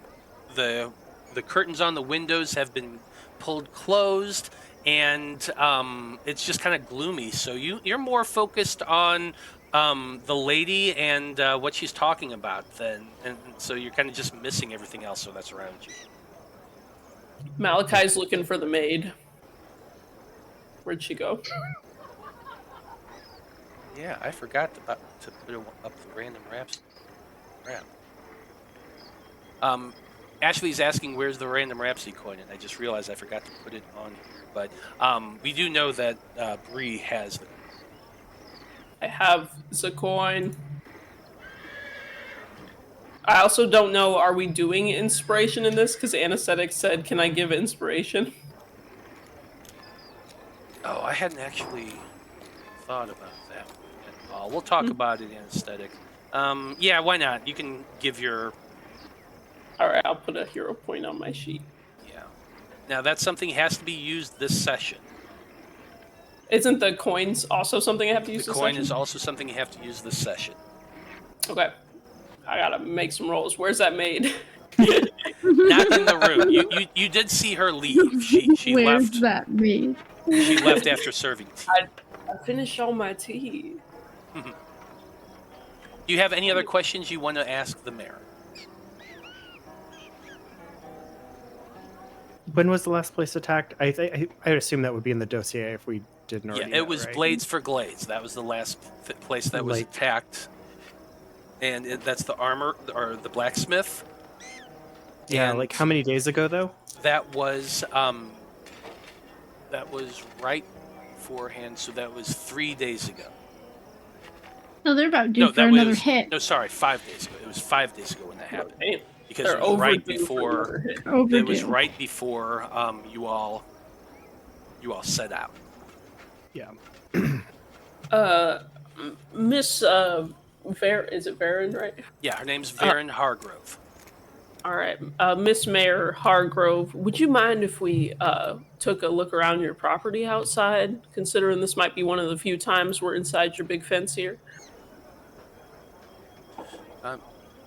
A: curtains on the windows have been pulled closed, and it's just kind of gloomy. So you're more focused on the lady and what she's talking about then, and so you're kind of just missing everything else that's around you.
B: Malachi's looking for the maid. Where'd she go?
A: Yeah, I forgot to put up the random raps. Crap. Ashley's asking where's the random Rhapsody coin, and I just realized I forgot to put it on here. But we do know that Brie has the.
B: I have the coin. I also don't know, are we doing inspiration in this? Because Anesthetic said, can I give inspiration?
A: Oh, I hadn't actually thought about that at all. We'll talk about it, Anesthetic. Yeah, why not? You can give your...
B: Alright, I'll put a hero point on my sheet.
A: Yeah. Now, that's something that has to be used this session.
B: Isn't the coins also something I have to use this session?
A: The coin is also something you have to use this session.
B: Okay. I gotta make some rolls. Where's that made?
A: Not in the room. You did see her leave. She
D: Where's
A: left.
D: that made?
A: She left after serving tea.
B: I finished all my tea.
A: Do you have any other questions you want to ask the mayor?
C: When was the last place attacked? I assume that would be in the dossier if we didn't already.
A: Yeah, it was
C: right?
A: Blades for Glades. That was the last place that was attacked. And that's the armor, or the blacksmith.
C: Yeah,
A: And
C: like how many days ago though?
A: That was right beforehand, so that was 3 days ago.
D: No, they're about due for another hit.
A: No, sorry, 5 days ago. It was 5 days ago when that happened.
B: Damn.
A: Because
B: They're
A: it was right
B: overdue
A: before.
B: for another hit.
D: Overdue.
A: It was right before you all set out.
C: Yeah.
B: Miss is it Varen, right?
A: Yeah, her name's Varen Hargrove.
B: All right, Miss Mayor Hargrove, would you mind if we took a look around your property outside, considering this might be one of the few times we're inside your big fence here?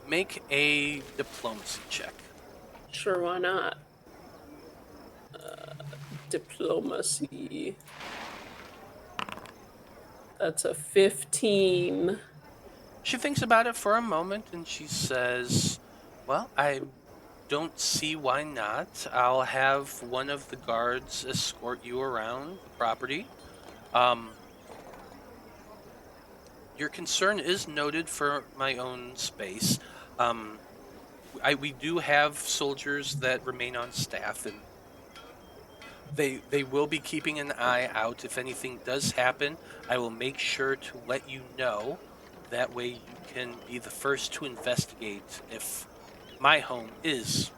A: Make a diplomacy check.
B: Sure, why not? Diplomacy. That's a 15.
A: She thinks about it for a moment and she says, well, I don't see why not. I'll have one of the guards escort you around the property. Your concern is noted for my own space. We do have soldiers that remain on staff, and they will be keeping an eye out. If anything does happen, I will make sure to let you know. That way you can be the first to investigate if my home is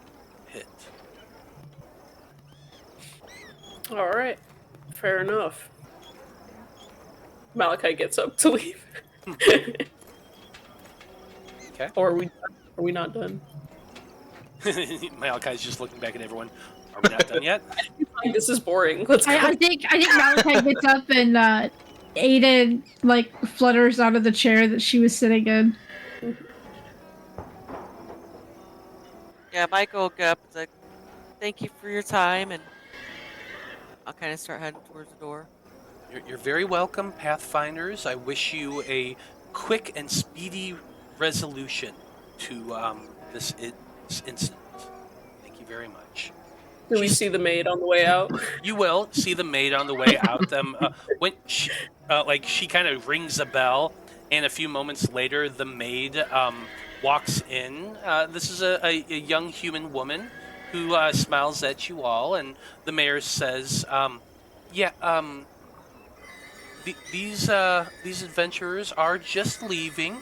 A: hit.
B: All right, fair enough. Malachi gets up to leave.
A: Okay.
B: Or are we not done?
A: Malachi's just looking back at everyone. Are we not done yet?
B: This is boring. Let's go.
D: I think Malachi gets up and Aeden flutters out of the chair that she was sitting in.
E: Yeah, Maiko will get up and say, thank you for your time, and I'll kind of start heading towards the door.
A: You're very welcome, Pathfinders. I wish you a quick and speedy resolution to this incident. Thank you very much.
B: Do we see the maid on the way out?
A: You will see the maid on the way out. When she kind of rings a bell, and a few moments later, the maid walks in. This is a young human woman who smiles at you all, and the mayor says, these adventurers are just leaving,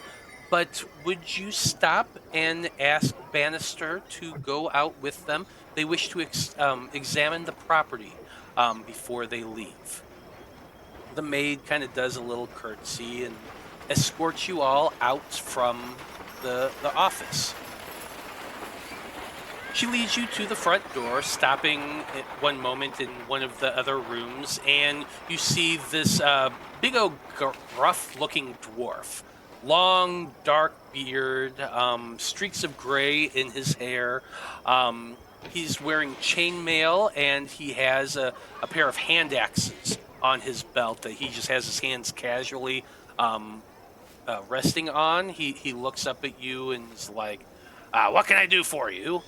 A: but would you stop and ask Bannister to go out with them? They wish to examine the property before they leave. The maid kind of does a little curtsy and escorts you all out from the office. She leads you to the front door, stopping at one moment in one of the other rooms, and you see this big old gruff-looking dwarf. Long, dark beard, streaks of gray in his hair. He's wearing chainmail, and he has a pair of hand axes on his belt that he just has his hands casually resting on. He looks up at you and is like, what can I do for you?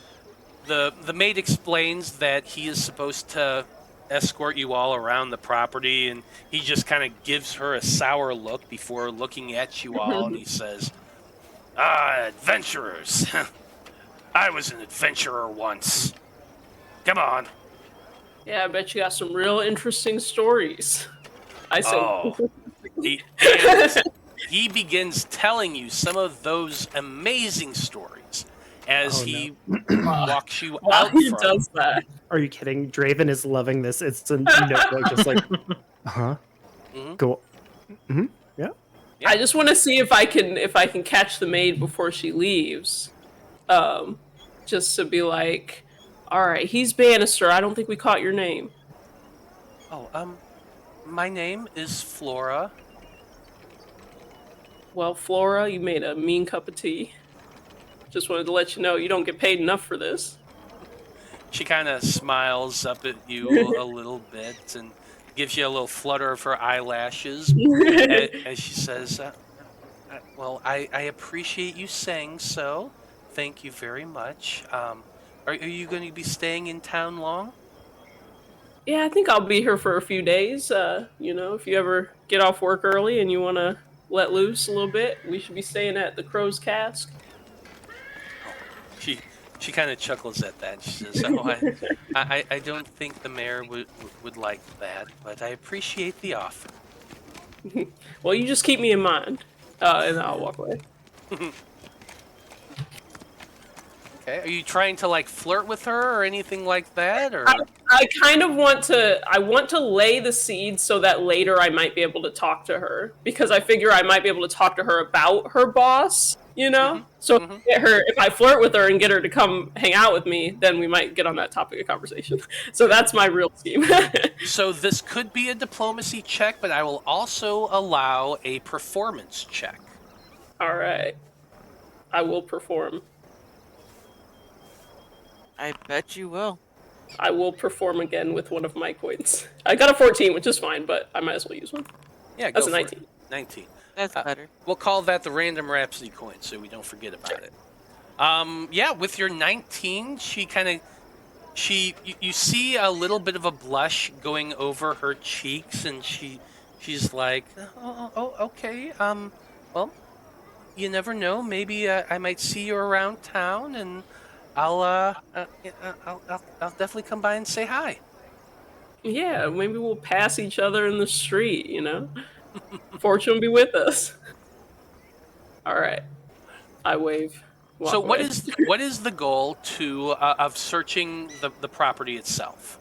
A: The maid explains that he is supposed to escort you all around the property, and he just kind of gives her a sour look before looking at you all, and he says, adventurers. I was an adventurer once. Come on.
B: Yeah, I bet you got some real interesting stories. I say.
A: Oh. He begins telling you some of those amazing stories as he walks you out
B: He
A: from.
B: does that.
C: Are you kidding? Draven is loving this. It's a notebook, just like, huh?
A: Mhm.
C: Go. Mm-hmm. Yeah.
A: Yeah.
B: I just want to see if I can catch the maid before she leaves, just to be like, all right, he's Bannister. I don't think we caught your name.
A: Oh, my name is Flora.
B: Well, Flora, you made a mean cup of tea. Just wanted to let you know you don't get paid enough for this.
A: She kind of smiles up at you a little bit and gives you a little flutter of her eyelashes as she says, well, I appreciate you saying so. Thank you very much. Are you going to be staying in town long?
B: Yeah, I think I'll be here for a few days. If you ever get off work early and you want to let loose a little bit, we should be staying at the Crow's Cask.
A: She kind of chuckles at that. She says, "Oh, I don't think the mayor would like that, but I appreciate the offer."
B: Well, you just keep me in mind, and I'll walk away.
A: Okay. Are you trying to like flirt with her or anything like that, or?
B: I kind of want to lay the seeds so that later I might be able to talk to her, because I figure I might be able to talk to her about her boss, So if I flirt with her and get her to come hang out with me, then we might get on that topic of conversation. So that's my real scheme.
A: So this could be a diplomacy check, but I will also allow a performance check.
B: All right. I will perform.
E: I bet you will.
B: I will perform again with one of my coins. I got a 14, which is fine, but I might as well use one.
A: Yeah,
B: That's
A: go
B: a
A: for
B: 19.
A: it. 19.
E: That's better.
A: We'll call that the random Rhapsody coin, so we don't forget about it. With your 19, she kind of, you see a little bit of a blush going over her cheeks, and she's like, oh, okay. Well, you never know. Maybe I might see you around town, and I'll definitely come by and say hi.
B: Yeah, maybe we'll pass each other in the street, Fortune be with us. All right. I wave. Walk
A: So
B: away.
A: what is the goal of searching the property itself?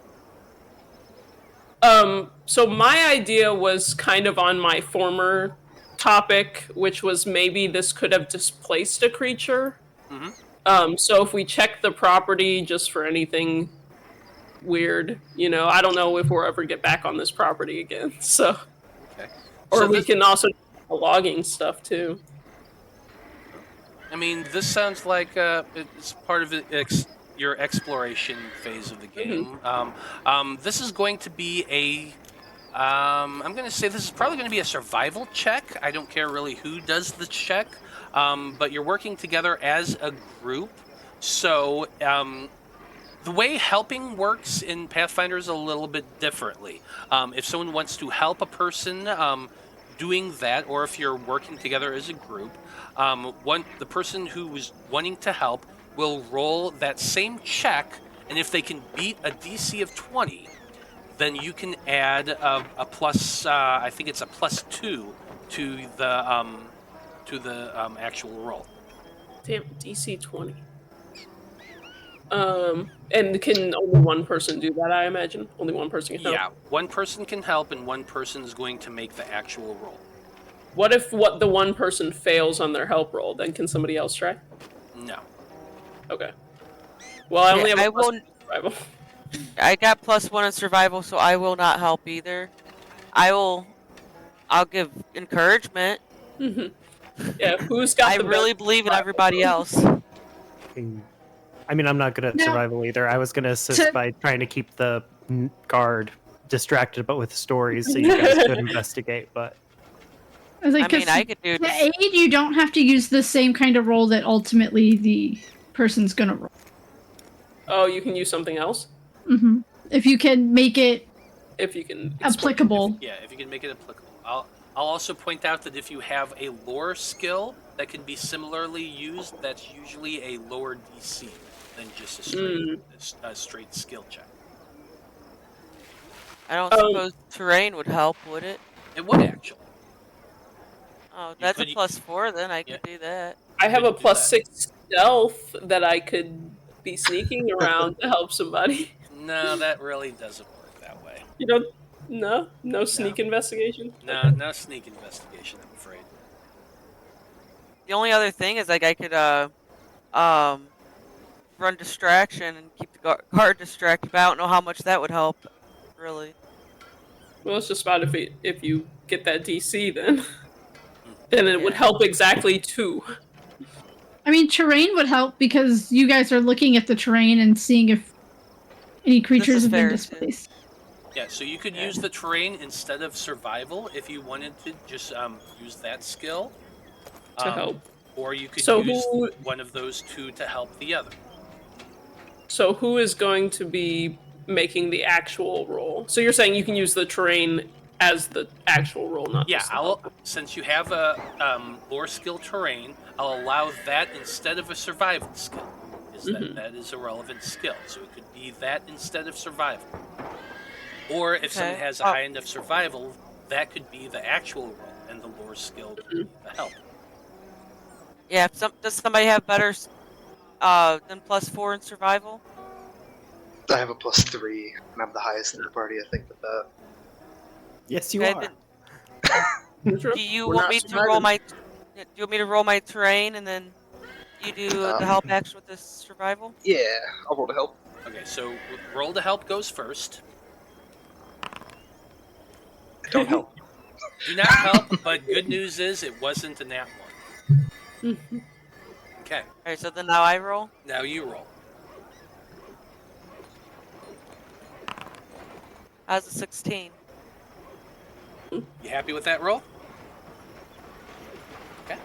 B: So my idea was kind of on my former topic, which was maybe this could have displaced a creature.
A: Mm-hmm.
B: So if we check the property just for anything weird, I don't know if we'll ever get back on this property again. So,
A: Okay.
B: or
A: So
B: we
A: this-
B: can also do logging stuff too.
A: I mean, this sounds like it's part of your exploration phase of the game. This is going to be I'm going to say this is probably going to be a survival check. I don't care really who does the check, but you're working together as a group. So the way helping works in Pathfinder is a little bit differently. If someone wants to help a person doing that, or if you're working together as a group, the person who is wanting to help will roll that same check, and if they can beat a DC of 20, then you can add a plus. I think it's a +2 to the actual roll.
B: Damn, DC 20. And can only one person do that, I imagine? Only one person can help?
A: Yeah, one person can help, and one person is going to make the actual roll.
B: What if the one person fails on their help roll? Then can somebody else try?
A: No.
B: Okay. Well, I only have
E: I
B: a plus
E: won't-
B: survival.
E: I got +1 in survival, so I will not help either. I'll give encouragement.
B: Yeah, who's got
E: I
B: the
E: really
B: best
E: believe in
B: survival?
E: everybody else.
C: I mean, I'm not good at
D: No.
C: survival either. I was going to assist by trying to keep the guard distracted, but with stories, so you guys could investigate. But
D: I was like,
E: I mean,
D: 'cause
E: I could do.
D: to aid, you don't have to use the same kind of roll that ultimately the person's gonna roll.
B: Oh, you can use something else?
D: If you can make it
B: if you can explain.
D: Applicable.
A: If you can make it applicable. I'll also point out that if you have a lore skill that can be similarly used, that's usually a lower DC than just a straight skill check.
E: I don't suppose terrain would help, would it?
A: It would actually.
E: Oh, that's a +4. Then I could do that.
B: I have a +6 stealth that I could be sneaking around to help somebody.
A: No, that really doesn't work that way.
B: You don't? No sneak investigation?
A: No sneak investigation, I'm afraid.
E: The only other thing is like I could run distraction and keep the guard distracted, but I don't know how much that would help, really.
B: Well, it's just about if you get that DC, then it would help exactly 2.
D: I mean, terrain would help because you guys are looking at the terrain and seeing if any creatures have been displaced.
A: Yeah, so you could use the terrain instead of survival if you wanted to just use that skill.
B: To help.
A: Or you could use one of those two to help the other.
B: So who is going to be making the actual roll? So you're saying you can use the terrain as the actual roll, not just
A: since you have a lore skill terrain, I'll allow that instead of a survival skill. That is a relevant skill, so it could be that instead of survival. Or if someone has a high end of survival, that could be the actual roll, and the lore skill could be the help.
E: Yeah, does somebody have better than +4 in survival?
F: I have a +3, and I'm the highest in the party, I think, with that.
C: Yes, you are.
E: Do you want me to roll my? Do you want me to roll my terrain and then you do the help action with the survival?
F: Yeah, I'll roll to help.
A: Okay, so roll to help goes first.
F: Don't help.
A: Do not help, but good news is it wasn't a nat 1. Okay.
E: Alright, so then now I roll?
A: Now you roll.
E: How's a 16?
A: You happy with that roll? Okay.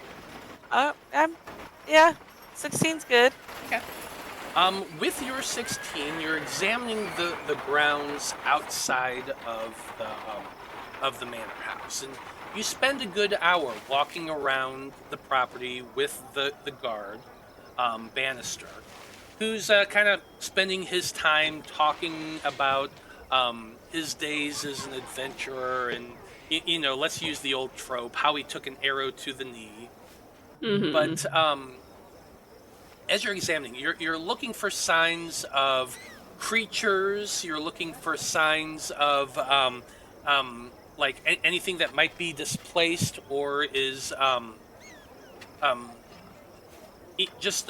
E: Yeah, 16's good.
A: Okay. With your 16, you're examining the grounds outside of the manor house, and you spend a good hour walking around the property with the guard, Bannister, who's kind of spending his time talking about his days as an adventurer, and let's use the old trope, how he took an arrow to the knee. But as you're examining, you're looking for signs of creatures. You're looking for signs of like anything that might be displaced or is just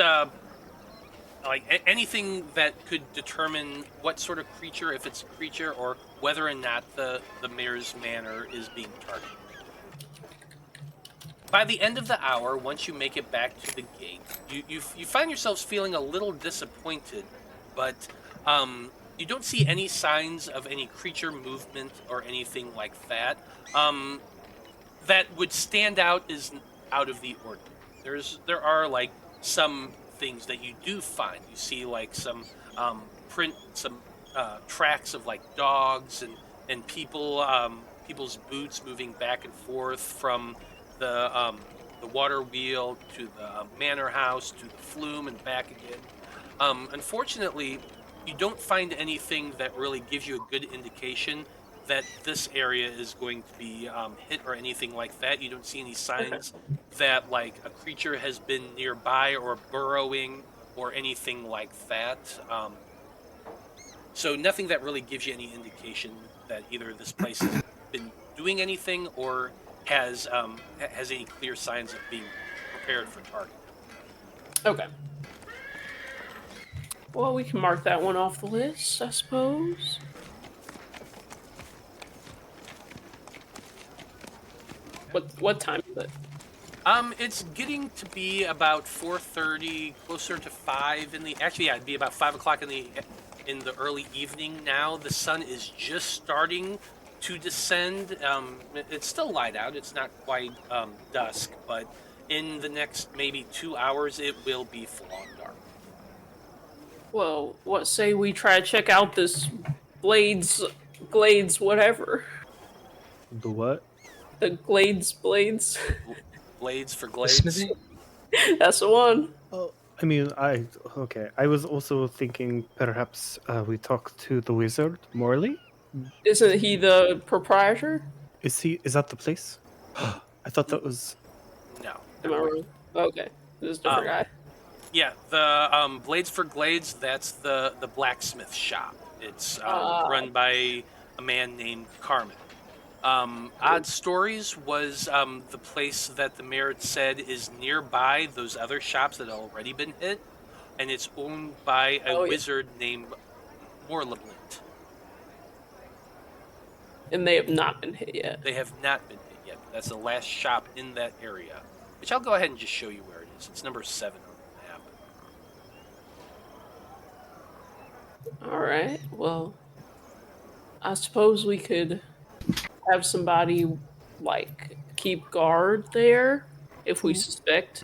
A: like anything that could determine what sort of creature, if it's a creature, or whether or not the mayor's manor is being targeted. By the end of the hour, once you make it back to the gate, you find yourselves feeling a little disappointed, but you don't see any signs of any creature movement or anything like that that would stand out as out of the ordinary. There are like some things that you do find. You see like some tracks of like dogs and people's boots moving back and forth from the water wheel to the manor house to the flume and back again. Unfortunately, you don't find anything that really gives you a good indication that this area is going to be hit or anything like that. You don't see any signs that like a creature has been nearby or burrowing or anything like that. So nothing that really gives you any indication that either this place has been doing anything or has any clear signs of being prepared for target.
B: Okay. Well, we can mark that one off the list, I suppose. What time is it?
A: It's getting to be about 4:30, closer to 5 in the. Actually, yeah, it'd be about 5 o'clock in the early evening now. The sun is just starting to descend. It's still light out. It's not quite dusk, but in the next maybe 2 hours, it will be full on dark.
B: Well, what say we try to check out this Blades Glades, whatever.
C: The what?
B: The Glades blades.
A: Blades for
F: The
A: glades.
F: smithy?
B: That's the one.
C: Oh, I mean, okay. I was also thinking perhaps we talk to the wizard, Morley.
B: Isn't he the proprietor?
C: Is that the place? I thought that was.
A: No.
B: Am I wrong? Okay. This is a different guy.
A: Yeah, the Blades for Glades, that's the blacksmith shop. It's run by a man named Carmen. Odd Stories was the place that the mayor said is nearby those other shops that have already been hit, and it's owned by a wizard named Morlablit.
B: And they have not been hit yet.
A: They have not been hit yet. That's the last shop in that area, which I'll go ahead and just show you where it is. It's number 7 on the map.
B: Alright, well, I suppose we could have somebody, like, keep guard there if we suspect.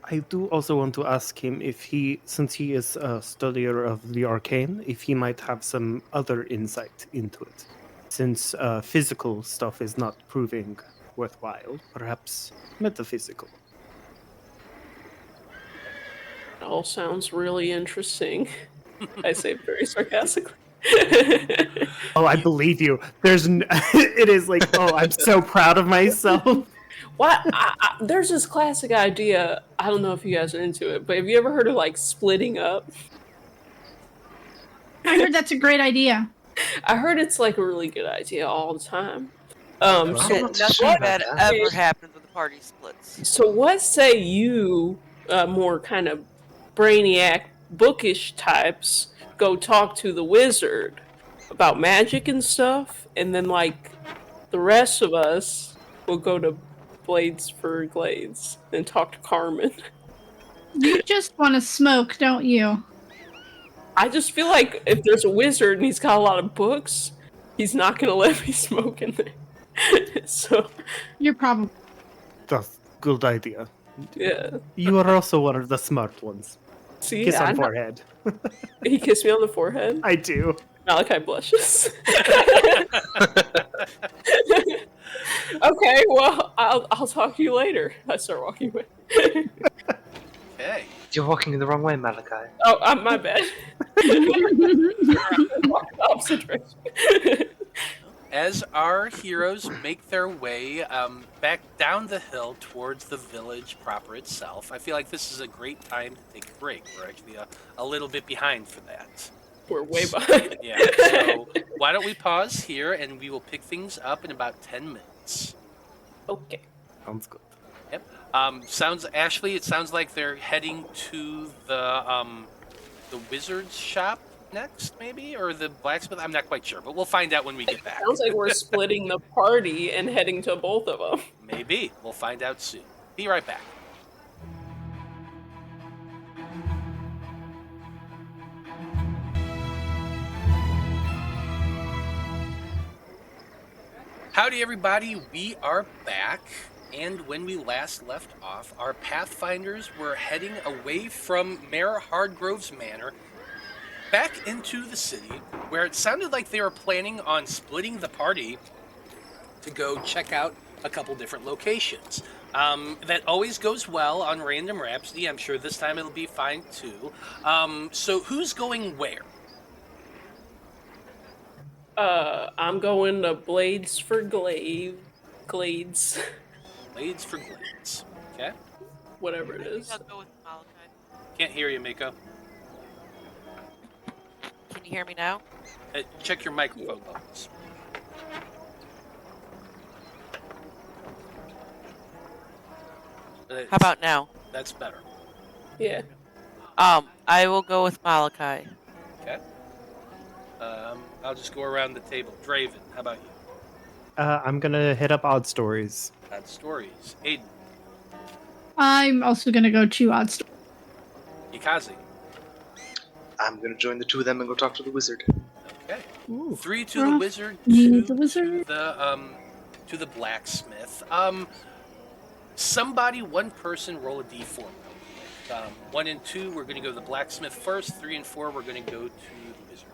C: I do also want to ask him if he, since he is a studier of the arcane, if he might have some other insight into it. Since physical stuff is not proving worthwhile, perhaps metaphysical.
B: It all sounds really interesting. I say very sarcastically.
C: Oh, I believe you. It is like, oh, I'm so proud of myself.
B: What? There's this classic idea. I don't know if you guys are into it, but have you ever heard of like splitting up?
D: I heard that's a great idea.
B: I heard it's like a really good idea all the time.
F: Well,
B: So
E: Nothing bad ever happens when the party splits.
B: So what say you, more kind of brainiac, bookish types, go talk to the wizard about magic and stuff, and then like the rest of us will go to Blades for Glades and talk to Carmen.
D: You just want to smoke, don't you?
B: I just feel like if there's a wizard and he's got a lot of books, he's not gonna let me smoke in there. So
D: You're probably.
C: That's a good idea.
B: yeah.
C: You are also one of the smart ones.
B: See,
C: Kiss
B: I
C: on
B: know.
C: forehead.
B: He kissed me on the forehead.
C: I do.
B: Malachi blushes. Okay, well, I'll talk to you later. I start walking away.
A: Okay.
F: You're walking in the wrong way, Malachi.
B: Oh, my bad. Opposite direction.
A: As our heroes make their way back down the hill towards the village proper itself, I feel like this is a great time to take a break. We're actually a little bit behind for that.
B: We're way behind.
A: Yeah, so why don't we pause here and we will pick things up in about 10 minutes.
B: Okay.
C: Sounds good.
A: Yep. Ashley, it sounds like they're heading to the wizard's shop next, maybe? Or the blacksmith? I'm not quite sure, but we'll find out when we get back.
B: Sounds like we're splitting the party and heading to both of them.
A: Maybe. We'll find out soon. Be right back. Howdy, everybody. We are back. And when we last left off, our Pathfinders were heading away from Mayor Hardgrove's manor back into the city, where it sounded like they were planning on splitting the party to go check out a couple different locations. That always goes well on Random Rhapsody. I'm sure this time it'll be fine too. So who's going where?
B: I'm going to Blades for Glades.
A: Blades for Glades. Okay.
B: Whatever it
E: I think
B: is.
E: I'll go with Malachi.
A: Can't hear you, Maiko.
E: Can you hear me now?
A: Check your microphone levels.
E: How about now?
A: That's better.
B: Yeah.
E: I will go with Malachi.
A: Okay. I'll just go around the table. Draven, how about you?
C: I'm gonna hit up Odd Stories.
A: Odd Stories. Aeden.
D: I'm also gonna go to Odd Story.
A: Yaekaze.
F: I'm gonna join the two of them and go talk to the wizard.
A: Okay.
C: Ooh.
A: 3 to the wizard,
D: Me,
A: 2
D: the wizard.
A: to the blacksmith. One person roll a d4. 1 and 2, we're going to go to the blacksmith first. 3 and 4, we're going to go to the wizard.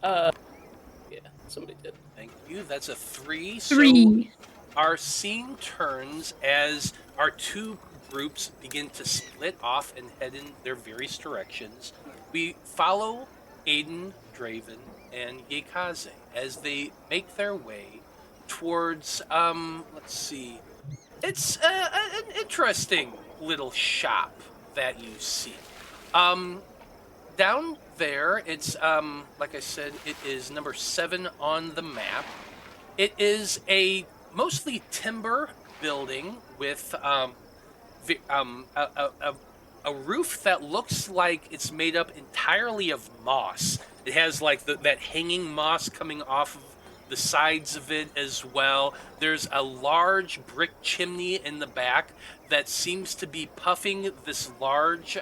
B: Yeah, somebody did.
A: Thank you. That's a 3.
D: 3.
A: So our scene turns as our two groups begin to split off and head in their various directions. We follow Aeden, Draven, and Yaekaze as they make their way towards, let's see. It's an interesting little shop that you see. Down there, it's, like I said, it is number 7 on the map. It is a mostly timber building with a roof that looks like it's made up entirely of moss. It has like that hanging moss coming off of the sides of it as well. There's a large brick chimney in the back that seems to be puffing this large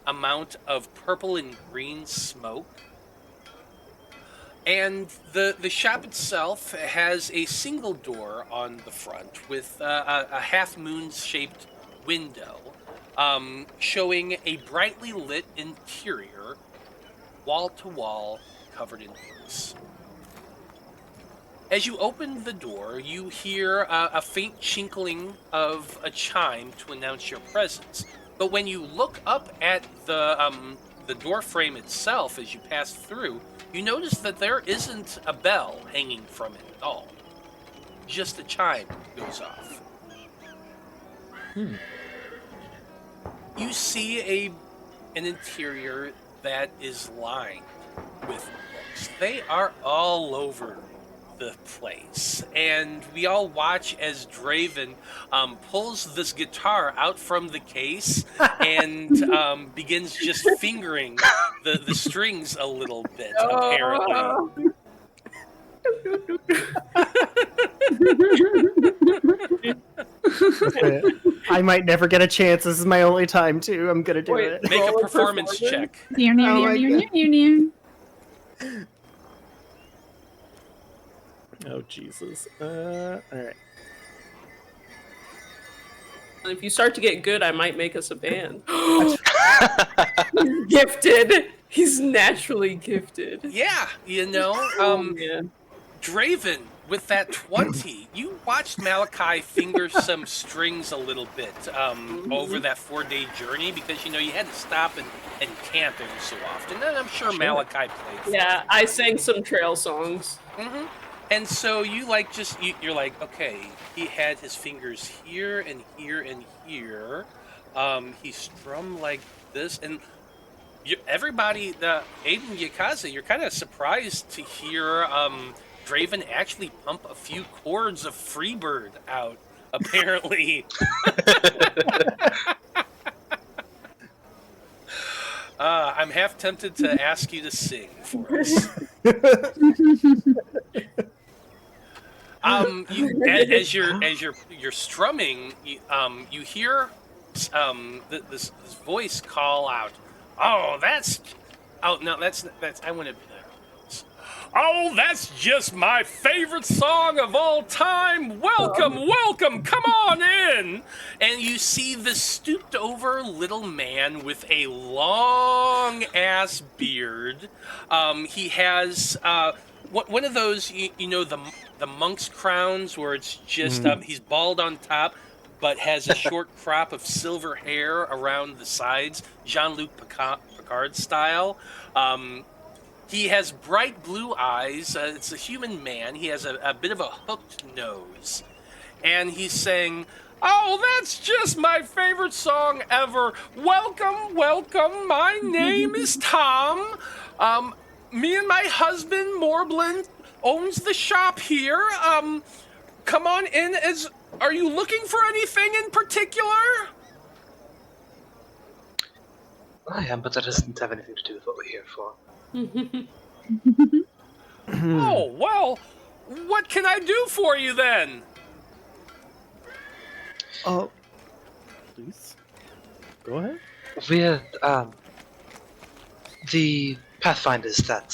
A: amount of purple and green smoke. And the shop itself has a single door on the front with a half-moon shaped window showing a brightly lit interior, wall-to-wall, covered in books. As you open the door, you hear a faint chinkling of a chime to announce your presence. But when you look up at the door frame itself as you pass through, you notice that there isn't a bell hanging from it at all. Just a chime goes off. You see an interior that is lined with books. They are all over the place, and we all watch as Draven pulls this guitar out from the case and begins just fingering the strings a little bit, apparently.
C: I might never get a chance. This is my only time too. I'm gonna do it.
A: Make a performance check.
C: Oh Jesus! All right.
B: If you start to get good, I might make us a band. He's gifted. He's naturally gifted.
A: Yeah, you know, Draven, with that 20, you watched Malachi finger some strings a little bit over that 4-day journey because, you know, you had to stop and camp every so often. And I'm sure Malachi played.
B: Yeah, I sang some trail songs.
A: Mm-hmm. And so you like you're like, okay, he had his fingers here and here and here. He strummed like this, and everybody, the Aeden, Yaekaze, you're kind of surprised to hear Draven actually pump a few chords of Freebird out. Apparently. I'm half tempted to ask you to sing for us. As you're strumming, you hear this voice call out, "Oh, that's I want to." Oh, that's just my favorite song of all time. Welcome, welcome, come on in. And you see this stooped over little man with a long ass beard. He has one of those, you know, the monk's crowns where it's just he's bald on top but has a short crop of silver hair around the sides, Jean-Luc Picard style. He has bright blue eyes. It's a human man. He has a bit of a hooked nose. And he's saying, "Oh, that's just my favorite song ever. Welcome, welcome. My name is Tom. Me and my husband, Morblin, owns the shop here. Come on in. Are you looking for anything in particular?"
F: I am, but that doesn't have anything to do with what we're here for.
A: Oh, well, what can I do for you then?
C: Oh, please, go ahead.
F: We're, the Pathfinders that,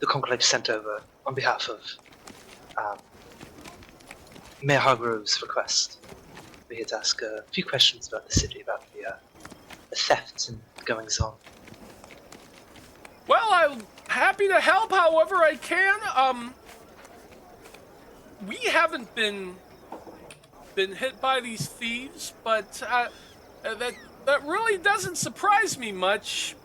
F: the Conclave sent over on behalf of, Mayor Hargrove's request. We're here to ask a few questions about the city, about the thefts and goings-on.
A: Well, I'll happy to help however I can. We haven't been hit by these thieves, but that really doesn't surprise me much.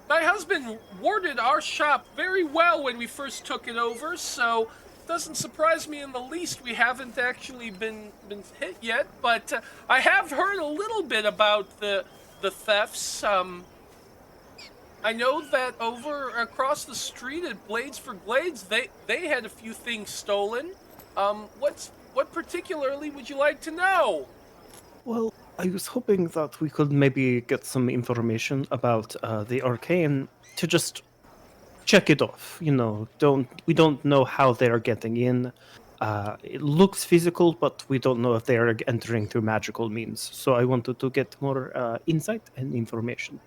A: My husband warded our shop very well when we first took it over, so it doesn't surprise me in the least we haven't actually been hit yet, but I have heard a little bit about the thefts. I know that over across the street at Blades for Glades, they had a few things stolen. What particularly would you like to know?
C: Well, I was hoping that we could maybe get some information about the arcane to just check it off. You know, we don't know how they're getting in. It looks physical, but we don't know if they are entering through magical means. So I wanted to get more insight and information.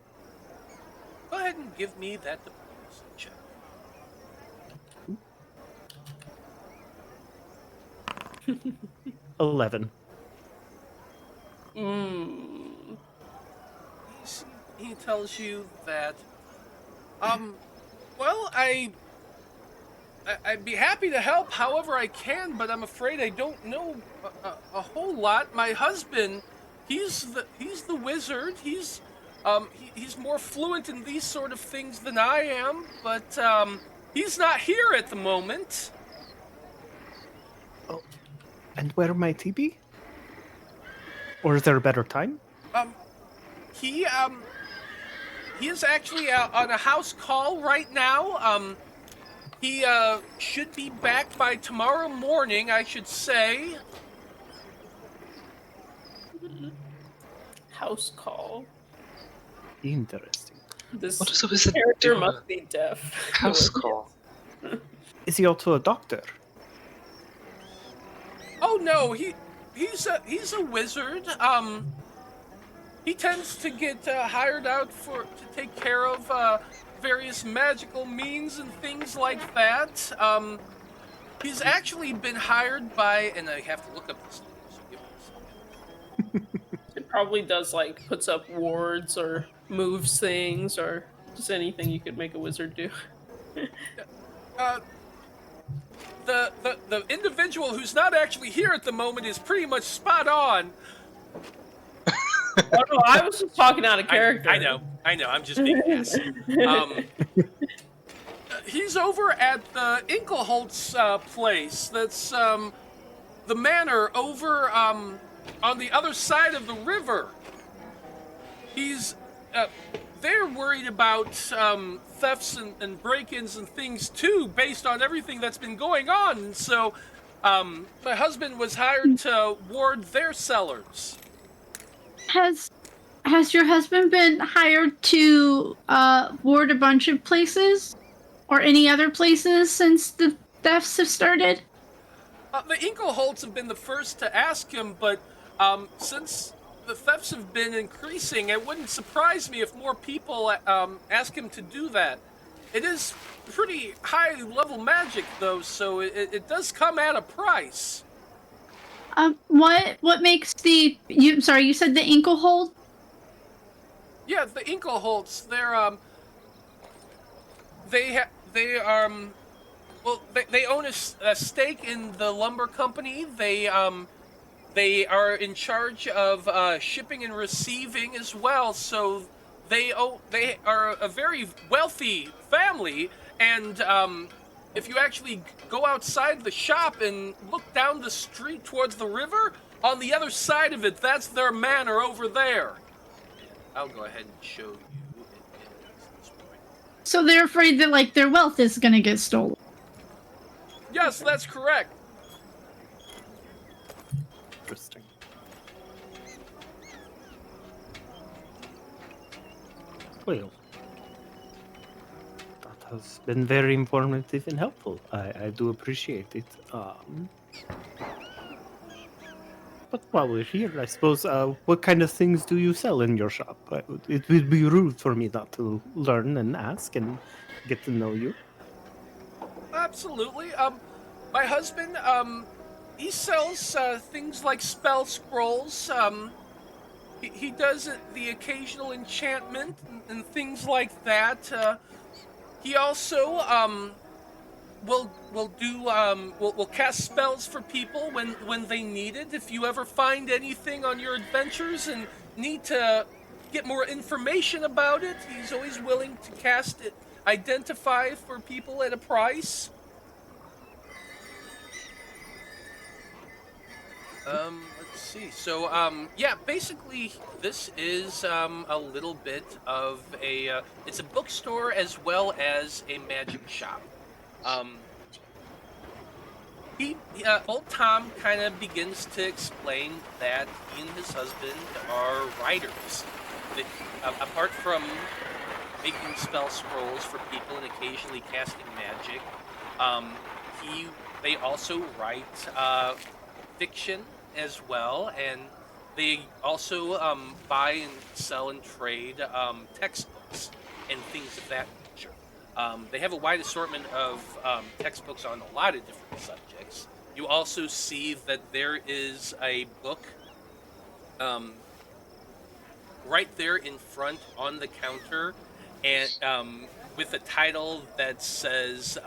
A: Go ahead and give me that diplomacy check.
C: Hmm. 11.
A: He tells you that, well, I'd be happy to help however I can, but I'm afraid I don't know a whole lot. My husband, he's the wizard. He's more fluent in these sort of things than I am, but he's not here at the moment.
C: Oh, and where might he be? Or is there a better time?
A: He is actually on a house call right now. He should be back by tomorrow morning, I should say.
B: House call.
C: Interesting.
B: This
F: What does a wizard
B: character
F: do?
B: must be deaf.
F: House call.
C: Is he also a doctor?
A: Oh no, he's a wizard. He tends to get hired out to take care of various magical means and things like that. He's actually been hired by, and I have to look up this name, so give me a second.
B: It probably does, like, puts up wards or moves things or just anything you could make a wizard do.
A: The individual who's not actually here at the moment is pretty much spot on.
B: Oh no, I was just talking out of character.
A: I know. I'm just being ass. He's over at the Inkelholt's place. That's the manor over on the other side of the river. They're worried about thefts and break-ins and things too, based on everything that's been going on. And so, my husband was hired to ward their cellars.
D: Has your husband been hired to ward a bunch of places or any other places since the thefts have started?
A: The Inkelholts have been the first to ask him, but since the thefts have been increasing, it wouldn't surprise me if more people ask him to do that. It is pretty high-level magic, though, so it does come at a price.
D: What makes you said the Inkelholt?
A: Yeah, the Inkelholts, they own a stake in the lumber company. They are in charge of shipping and receiving as well. So they are a very wealthy family. And if you actually go outside the shop and look down the street towards the river, on the other side of it, that's their manor over there. I'll go ahead and show you.
D: So they're afraid that, like, their wealth is going to get stolen.
A: Yes, that's correct.
C: Interesting. Well, that has been very informative and helpful. I do appreciate it. But while we're here, I suppose, what kind of things do you sell in your shop? It would be rude for me not to learn and ask and get to know you.
A: Absolutely. My husband, he sells things like spell scrolls. he does the occasional enchantment and things like that. He also will cast spells for people when they need it. If you ever find anything on your adventures and need to get more information about it, he's always willing to cast it, identify for people at a price. Let's see. So, yeah, basically, this is a little bit of a. It's a bookstore as well as a magic shop. Old Tom kind of begins to explain that he and his husband are writers. That, apart from making spell scrolls for people and occasionally casting magic, they also write fiction as well, and they also buy and sell and trade textbooks and things of that nature. They have a wide assortment of textbooks on a lot of different subjects. You also see that there is a book right there in front on the counter, and with a title that says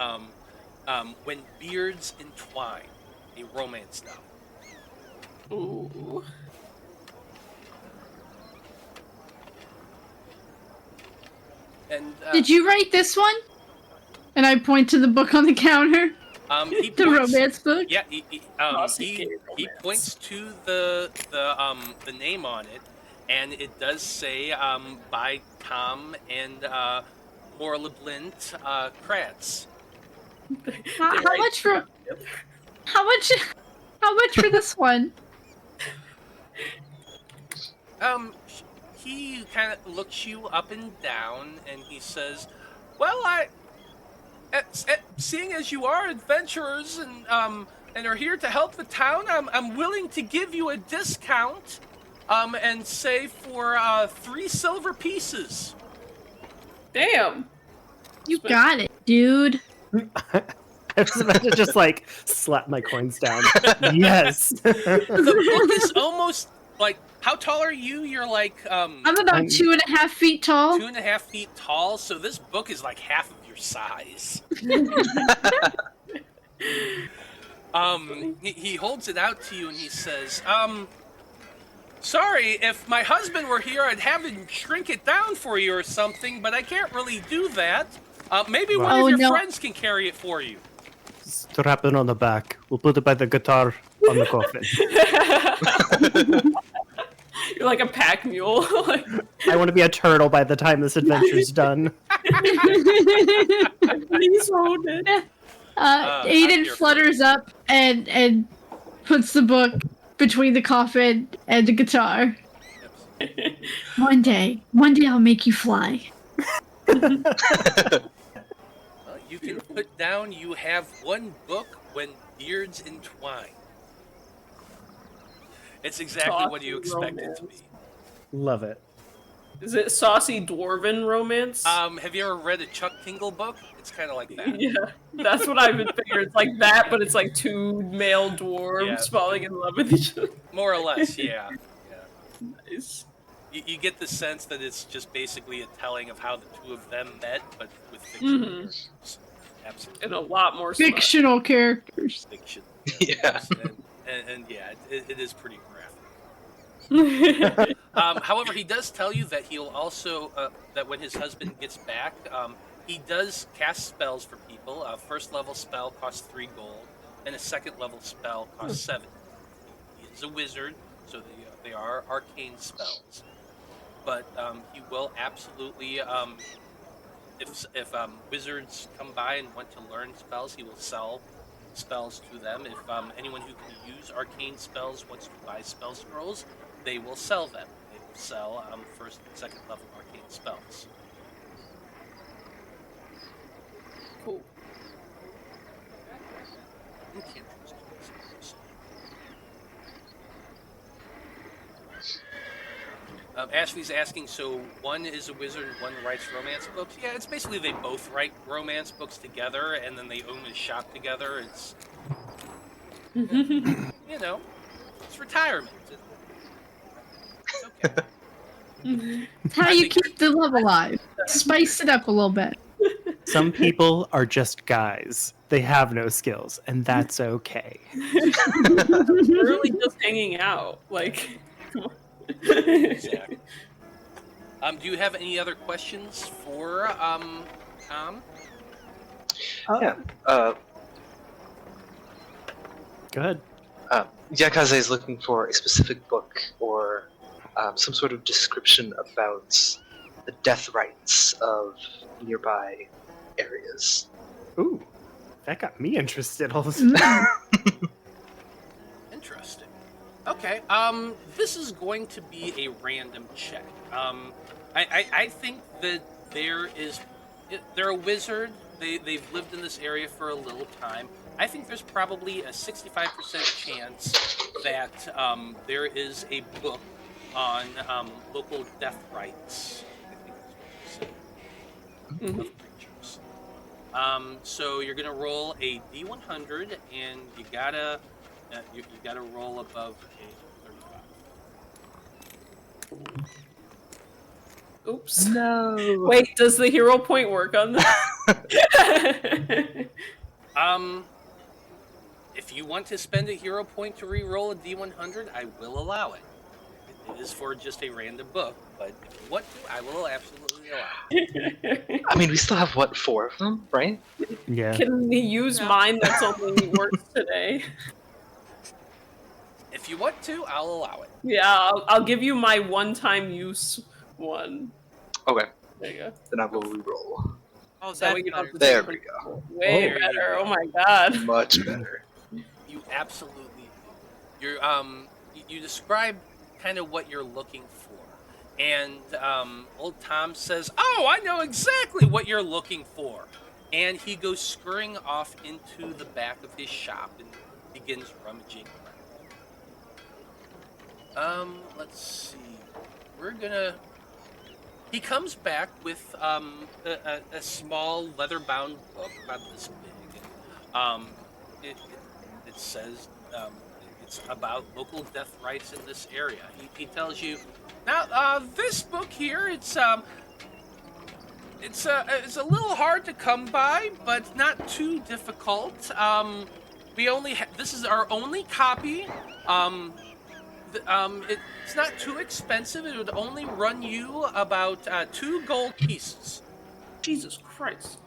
A: "When Beards Entwine," a romance novel.
B: Ooh.
A: And
D: Did you write this one? And I point to the book on the counter. The romance book.
A: Yeah, he points to the name on it, and it does say by Tom and Morlablint Kratz.
D: How much for this one?
A: He kind of looks you up and down, and he says, "Well, seeing as you are adventurers and are here to help the town, I'm willing to give you a discount, and say for 3 silver pieces."
B: Damn.
D: You got it, dude.
C: I was about to just like slap my coins down. Yes.
A: The book is almost like, how tall are you? You're like
D: I'm about 2.5 feet tall.
A: 2.5 feet tall, so this book is like half of your size. He holds it out to you and he says, "Sorry, if my husband were here, I'd have him shrink it down for you or something, but I can't really do that. Maybe one of your friends can carry it for you."
C: Strap it on the back. We'll put it by the guitar on the coffin.
B: You're like a pack mule.
C: I want to be a turtle by the time this adventure's done.
B: Please hold it.
D: Aeden flutters up and puts the book between the coffin and the guitar. One day I'll make you fly.
A: You can put down you have one book, When Beards Entwine. It's exactly what you expect it to be.
C: Love it.
B: Is it saucy dwarven romance?
A: Have you ever read a Chuck Tingle book? It's kind of like that.
B: Yeah, that's what I've been figuring. It's like that, but it's like 2 male dwarves falling in love with each other.
A: More or less, yeah.
B: Nice.
A: You get the sense that it's just basically a telling of how the two of them met, but with fictional characters. Absolutely.
B: And a lot more smut.
D: Fictional characters.
A: Fiction.
F: Yeah.
A: And yeah, it is pretty graphic. However, he does tell you that he'll also, that when his husband gets back, he does cast spells for people. A first level spell costs 3 gold, and a second level spell costs 7. He is a wizard, so they are arcane spells. But he will absolutely, if wizards come by and want to learn spells, he will sell spells to them. If anyone who can use arcane spells wants to buy spell scrolls, they will sell them. They will sell first and second level arcane spells.
B: Cool.
A: Ashley's asking, so one is a wizard and one writes romance books? Yeah, it's basically they both write romance books together and then they own a shop together. It's, you know, it's retirement. It's
D: It's how you keep the love alive. Spice it up a little bit.
C: Some people are just guys. They have no skills, and that's okay.
B: Really just hanging out. Like, come on.
A: Exactly. Do you have any other questions for Tom?
F: Yeah.
C: Go ahead.
F: Yaekaze is looking for a specific book or some sort of description about the death rites of nearby areas.
C: Ooh, that got me interested all of a sudden.
A: Interesting. Okay. This is going to be a random check. I think that they're a wizard. They've lived in this area for a little time. I think there's probably a 65% chance that there is a book on local death rites. I think that's what you said. Of creatures. So you're gonna roll a D100, and you gotta roll above a 35.
B: Oops.
F: No.
B: Wait, does the hero point work on that?
A: If you want to spend a hero point to re-roll a D100, I will allow it. It is for just a random book, but if you want to, I will absolutely allow it.
F: I mean, we still have, 4 of them, right?
C: Yeah.
B: Can we use mine that's only works today?
A: If you want to, I'll allow it.
B: Yeah, I'll give you my one-time use one.
F: Okay,
B: There you go.
F: then I will re-roll.
E: Oh,
B: So
E: that's
B: we can
E: better.
B: have to
F: There
B: do
F: we go.
B: Way
A: There you
B: better.
A: go.
B: Oh my god.
F: Much better.
A: You absolutely do. You describe kind of what you're looking for, and old Tom says, "Oh, I know exactly what you're looking for," and he goes scurrying off into the back of his shop and begins rummaging around. Let's see. He comes back with a small leather-bound book about this big. It says it's about local death rites in this area. He tells you, now this book here, it's a little hard to come by, but not too difficult. This is our only copy. It's not too expensive. It would only run you about 2 gold pieces.
B: Jesus Christ.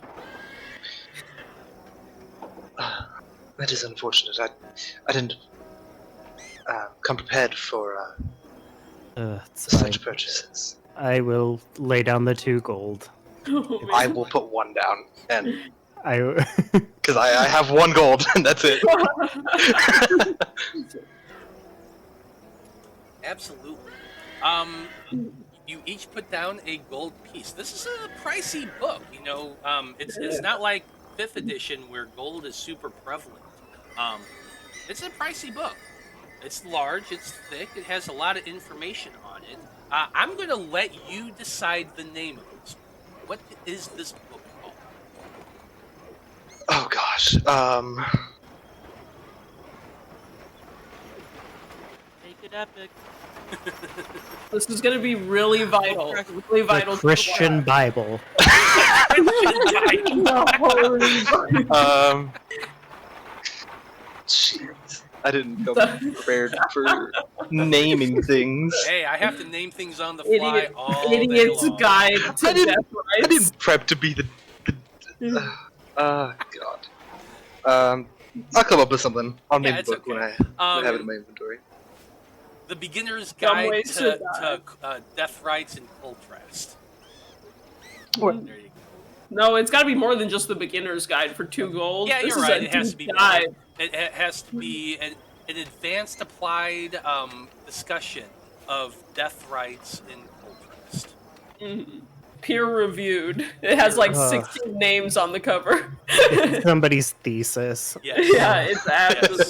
F: That is unfortunate. I didn't come prepared for
C: It's fine.
F: such purchases.
C: I will lay down the 2 gold.
B: Oh,
F: I
B: man.
F: will put 1 down, and
C: I
F: because I have 1 gold, and that's it.
A: Absolutely. You each put down a gold piece. This is a pricey book. It's not like 5th edition where gold is super prevalent. It's a pricey book. It's large, it's thick, it has a lot of information on it. I'm going to let you decide the name of this. What is this book called?
F: Oh gosh.
E: Make it epic.
B: This is gonna be really vital. Really
C: the
B: vital.
C: Christian Bible.
F: Jeez. I didn't come prepared for naming things.
A: Hey, I have to name things on the fly all day
B: Idiot's
A: long.
B: Guide to
F: I didn't-
B: Death
F: I
B: Rites.
F: didn't prep to be the God. I'll come up with something. I'll name the
A: it's
F: book when
A: okay.
F: I have it in my inventory.
A: The Beginner's
B: Some
A: Guide
B: ways
A: to
B: to
A: Death Rites in Contrast.
B: What?
A: There you go.
B: No, it's got to be more than just the beginner's guide for 2 gold.
A: Yeah,
B: This
A: you're
B: is
A: right.
B: a
A: It has to
B: deep
A: be.
B: dive.
A: It has to be an advanced applied discussion of death rites in Contrast.
B: Peer reviewed. It has like
C: Ugh.
B: 16 names on the cover.
C: Somebody's thesis.
A: Yes.
B: Yeah, it's absolutely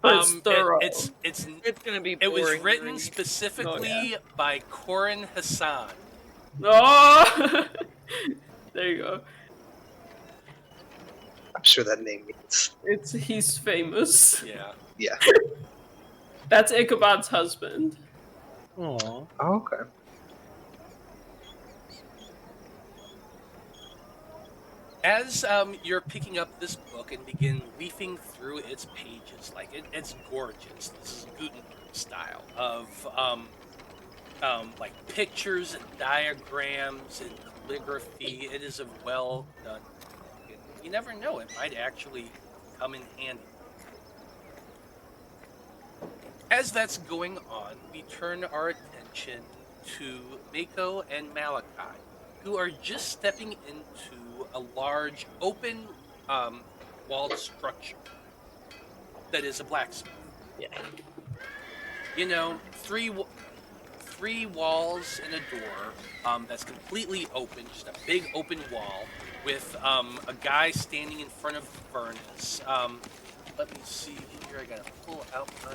A: Yes.
B: it's thorough.
A: It's
E: It's gonna be.
A: it was
E: boring to
A: written
E: read.
A: specifically by Corin Hassan.
B: Oh, there you go.
F: I'm sure that name means.
B: He's famous.
A: Yeah.
F: Yeah.
B: That's Ichabod's husband.
A: Aww.
F: Oh, okay.
A: As you're picking up this book and begin leafing through its pages, like it's gorgeous. This is Gutenberg style of like pictures and diagrams and calligraphy. It is a well done book. You never know; it might actually come in handy. As that's going on, we turn our attention to Maiko and Malachi, who are just stepping into a large open walled structure that is a blacksmith.
B: Yeah.
A: You know, three walls and a door that's completely open, just a big open wall with a guy standing in front of the furnace. Let me see here. I gotta pull out my.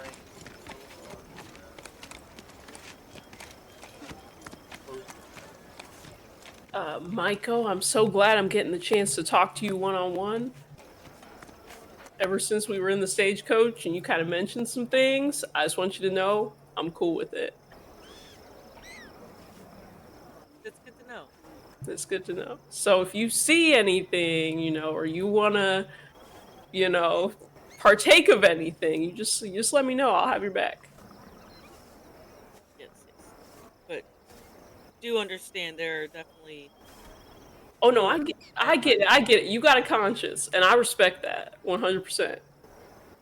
B: Maiko, I'm so glad I'm getting the chance to talk to you one-on-one. Ever since we were in the stagecoach and you kind of mentioned some things, I just want you to know I'm cool with it.
E: That's good to know.
B: It's good to know. So if you see anything, you know, or you want to, you know, partake of anything, you just let me know. I'll have your back.
E: Yes. But do understand there are definitely.
B: Oh no, I get it. You got a conscience, and I respect that 100%.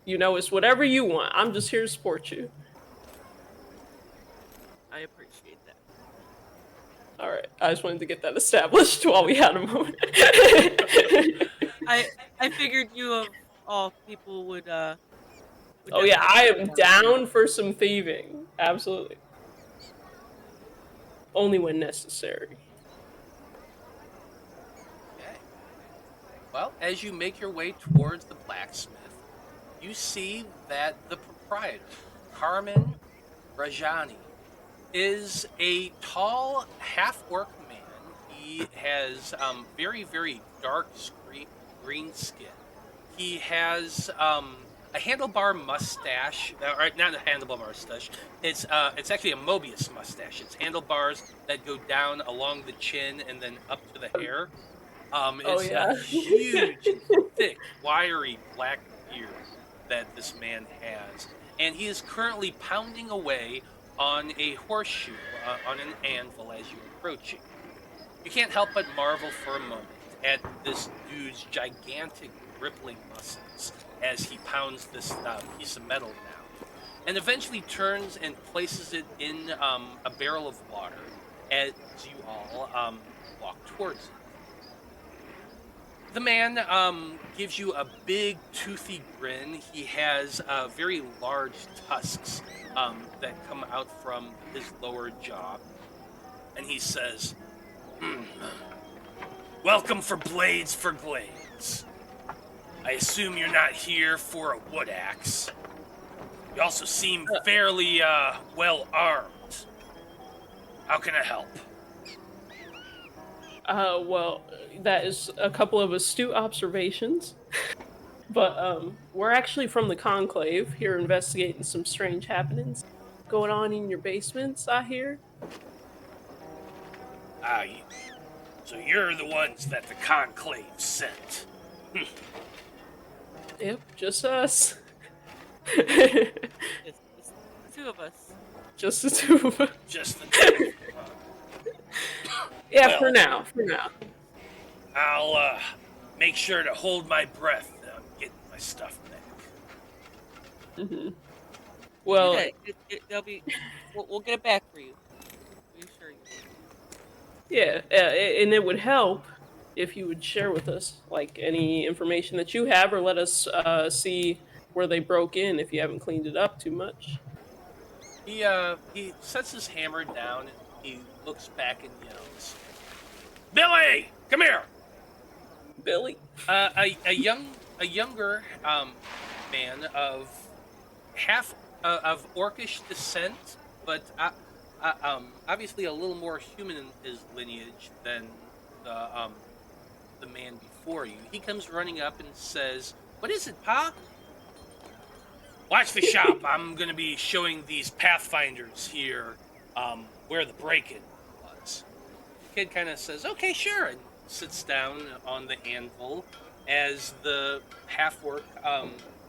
B: You know, it's whatever you want. I'm just here to support you.
E: I appreciate that.
B: All right, I just wanted to get that established while we had a moment.
E: I figured you of all people would.
B: Oh yeah, I am down for some thieving. Absolutely. Only when necessary.
A: Okay. Well, as you make your way towards the blacksmith, you see that the proprietor, Carmen Rajani, is a tall half-orc man. He has very, very dark green skin. He has a handlebar mustache, or not a handlebar mustache. It's actually a Mobius mustache. It's handlebars that go down along the chin and then up to the hair. It's a huge, thick, wiry black beard that this man has, and he is currently pounding away on a horseshoe on an anvil as you approach it. You can't help but marvel for a moment at this dude's gigantic, rippling muscles as he pounds this piece of metal down, and eventually turns and places it in a barrel of water as you all walk towards it. The man gives you a big, toothy grin. He has very large tusks that come out from his lower jaw. And he says, "Welcome for Blades for Glades. I assume you're not here for a wood axe. You also seem fairly well armed. How can I help?"
B: Well, that is a couple of astute observations. But we're actually from the Conclave, here investigating some strange happenings going on in your basements, I hear.
A: So you're the ones that the Conclave sent.
B: Yep, just us.
E: It's the two of us.
B: Just the two of us.
A: Just the two.
B: Yeah,
A: Well,
B: for now.
A: I'll make sure to hold my breath on getting my stuff back.
B: Mm-hmm. Well,
E: Okay, they'll be. We'll get it back for you. We assure you.
B: yeah, and it would help if you would share with us, like, any information that you have, or let us see where they broke in if you haven't cleaned it up too much.
A: He sets his hammer down and he looks back and yells, "Billy, come here!"
B: Billy?
A: A younger man of orcish descent, but obviously a little more human in his lineage than the man before you. He comes running up and says, "What is it, Pa?" "Watch the shop. I'm going to be showing these Pathfinders here where the break-in was. The kid kind of says, "Okay, sure," and sits down on the anvil as the half-orc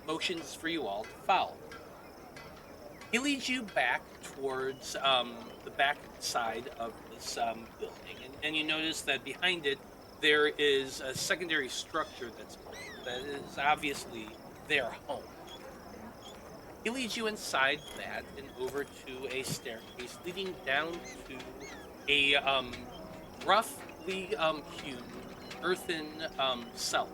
A: motions for you all to follow. He leads you back towards the back side of this building, and you notice that behind it there is a secondary structure that is obviously their home. He leads you inside that and over to a staircase leading down to a roughly hewn earthen cellar.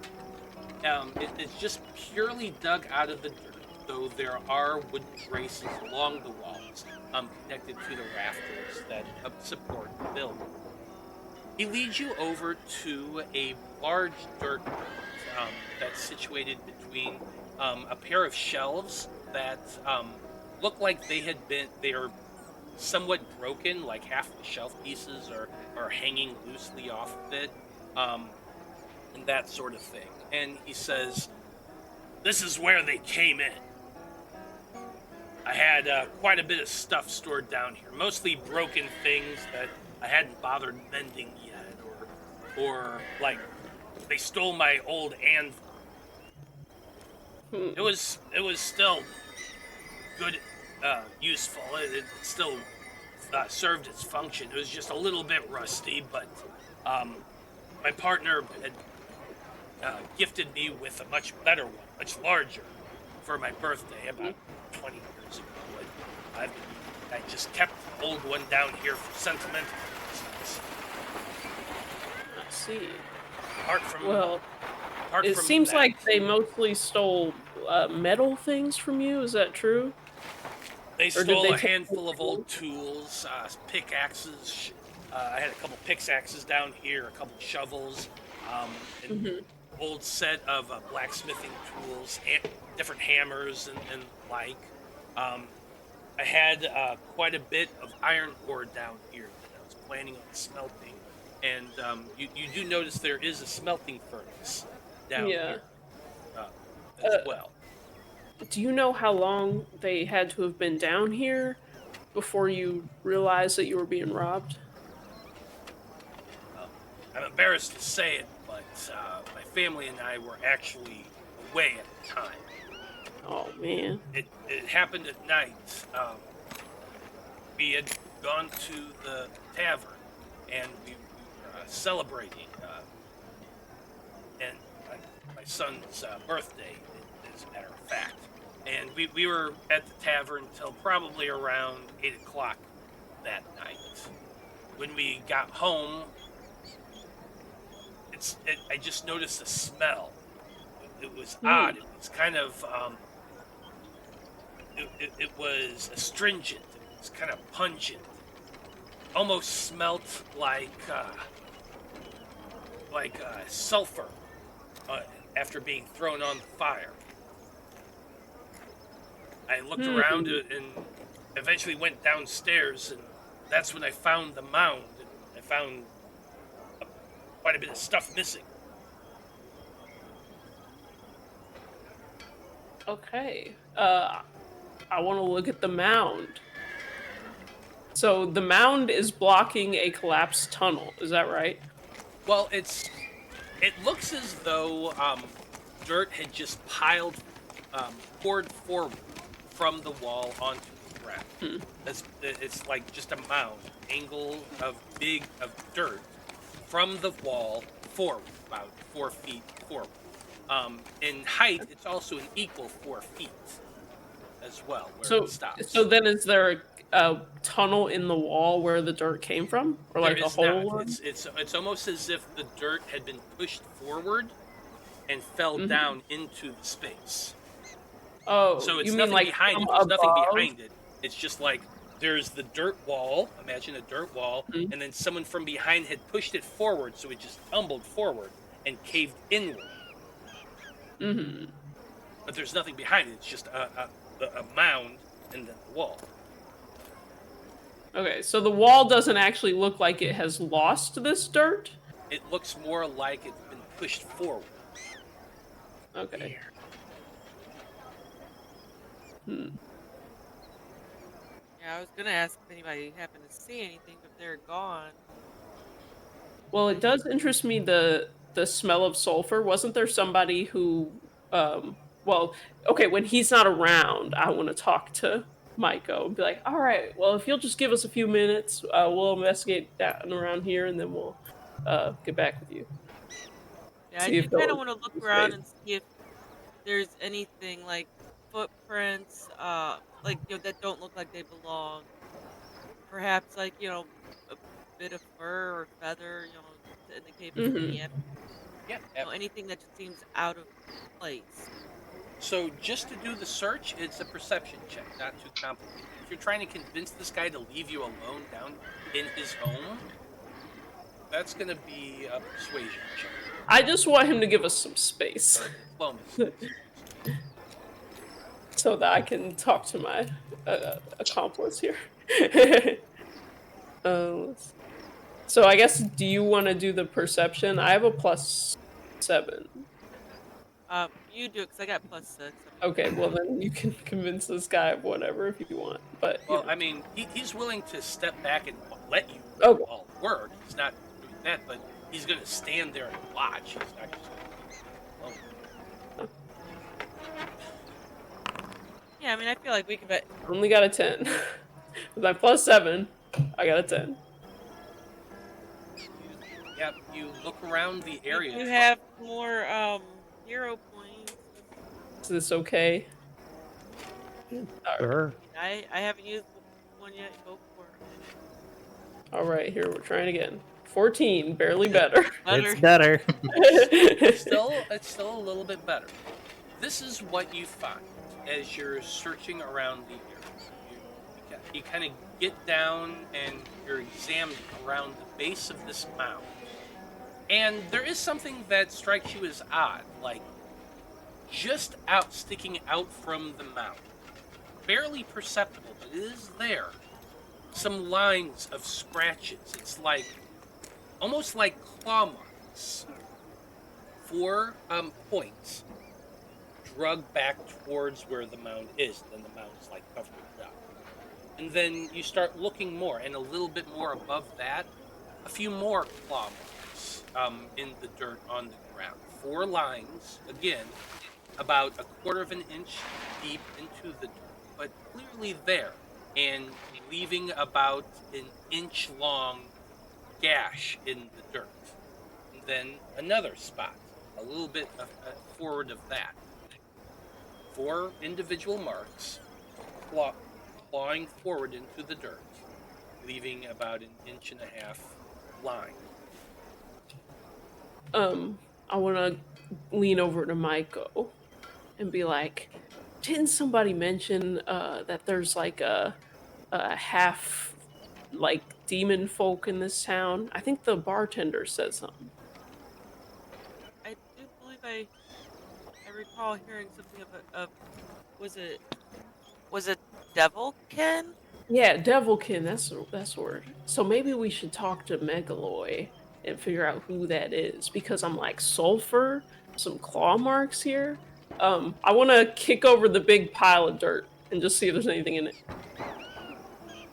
A: It's just purely dug out of the dirt, though there are wooden braces along the walls connected to the rafters that support the building. He leads you over to a large dirt pit that's situated between a pair of shelves that look like they are somewhat broken, like half the shelf pieces are hanging loosely off of it, and that sort of thing. And he says, "This is where they came in. I had quite a bit of stuff stored down here, mostly broken things that I hadn't bothered mending yet, or like they stole my old anvil. It was still good, useful. It still served its function. It was just a little bit rusty, but my partner had gifted me with a much better one, much larger, for my birthday about 20 years ago. And I just kept the old one down here for sentimental reasons."
B: I see.
A: Apart
B: It
A: from
B: seems
A: that,
B: like they mostly stole metal things from you. Is that true?
A: they
B: or did
A: stole
B: they
A: a
B: take
A: handful of old tools, pickaxes. I had a couple pickaxes down here, a couple shovels, an old set of blacksmithing tools, different hammers and like. I had quite a bit of iron ore down here that I was planning on smelting, and you do notice there is a smelting furnace down here as well.
B: Do you know how long they had to have been down here before you realized that you were being robbed?
A: I'm embarrassed to say it, but my family and I were actually away at the time.
B: Oh, man.
A: It happened at night. We had gone to the tavern, and we were celebrating, and my son's birthday, as a matter of fact. And we were at the tavern till probably around 8 o'clock that night. When we got home, I just noticed a smell. It was odd. It was kind of it was astringent. It was kind of pungent. Almost smelt like sulfur after being thrown on the fire. I looked around and eventually went downstairs, and that's when I found the mound. And I found quite a bit of stuff missing.
B: Okay. I want to look at the mound. So the mound is blocking a collapsed tunnel. Is that right?
A: Well, it looks as though dirt had just poured forward from the wall onto the ground. It's like just a mound, angle of dirt from the wall forward, about 4 feet forward. In height, it's also an equal 4 feet as well, where it stops.
B: So then is there a tunnel in the wall where the dirt came from? Or like
A: There
B: a
A: is
B: hole?
A: not. It's almost as if the dirt had been pushed forward and fell down into the space.
B: Oh,
A: So it's
B: you mean
A: nothing
B: like
A: behind it.
B: from
A: There's nothing
B: above?
A: behind it. It's just like there's the dirt wall. Imagine a dirt wall, and then someone from behind had pushed it forward, so it just tumbled forward and caved inward. But there's nothing behind it. It's just a mound and then the wall.
B: Okay, so the wall doesn't actually look like it has lost this dirt?
A: It looks more like it's been pushed forward.
B: Okay.
E: Yeah, I was gonna ask if anybody happened to see anything, but they're gone.
B: Well, it does interest me the smell of sulfur. Wasn't there somebody who, well, okay, when he's not around, I want to talk to Maiko and be like, all right, well, if you'll just give us a few minutes, we'll investigate down around here, and then we'll get back with you.
E: Yeah,
B: See
E: I
B: if
E: do kind of
B: those-
E: want to look
B: those
E: around
B: ways.
E: and see if there's anything like footprints, like that don't look like they belong. Perhaps like a bit of fur or feather, to indicate between the
B: Mhm.
A: Yeah.
E: anything that just seems out of place.
A: So just to do the search, it's a perception check, not too complicated. If you're trying to convince this guy to leave you alone down in his home, that's going to be a persuasion check.
B: I just want him to give us some space
A: Or diplomacy.
B: so that I can talk to my accomplice here. So I guess, do you want to do the perception? I have a +7.
E: You do it because I got +6.
B: Okay, well then you can convince this guy of whatever if you want. But
A: Well, I mean, he's willing to step back and let you
B: Okay.
A: all work. He's not doing that, but he's going to stand there and watch. He's not just going to be
E: Yeah, I mean, I feel like we could bet.
B: only got a 10. With my +7, I got a 10.
A: Yeah, you look around the area.
E: You have more hero points.
B: Is this okay?
C: Sure.
E: I haven't used one yet. Go for it.
B: All right, here we're trying again. 14, barely better.
C: It's better.
A: It's still a little bit better. This is what you find as you're searching around the area. You kind of get down and you're examining around the base of this mound. And there is something that strikes you as odd, like just sticking out from the mound. Barely perceptible, but it is there. Some lines of scratches. It's like almost like claw marks. 4 points drug back towards where the mound is. Then the mound is like covered up. And then you start looking more, and a little bit more above that, a few more claw marks in the dirt on the ground. 4 lines, again, about 1/4 of an inch deep into the dirt, but clearly there, and leaving about an inch long gash in the dirt. And then another spot, a little bit forward of that. 4 individual marks clawing forward into the dirt, leaving about an 1.5 inch line.
B: I want to lean over to Maiko and be like, didn't somebody mention that there's like a half like demon folk in this town? I think the bartender said something.
E: I do believe I recall hearing something of was it Devilkin?
B: Yeah, Devilkin, that's the word. So maybe we should talk to Megaloy and figure out who that is, because I'm like, sulfur, some claw marks here. I want to kick over the big pile of dirt and just see if there's anything in it.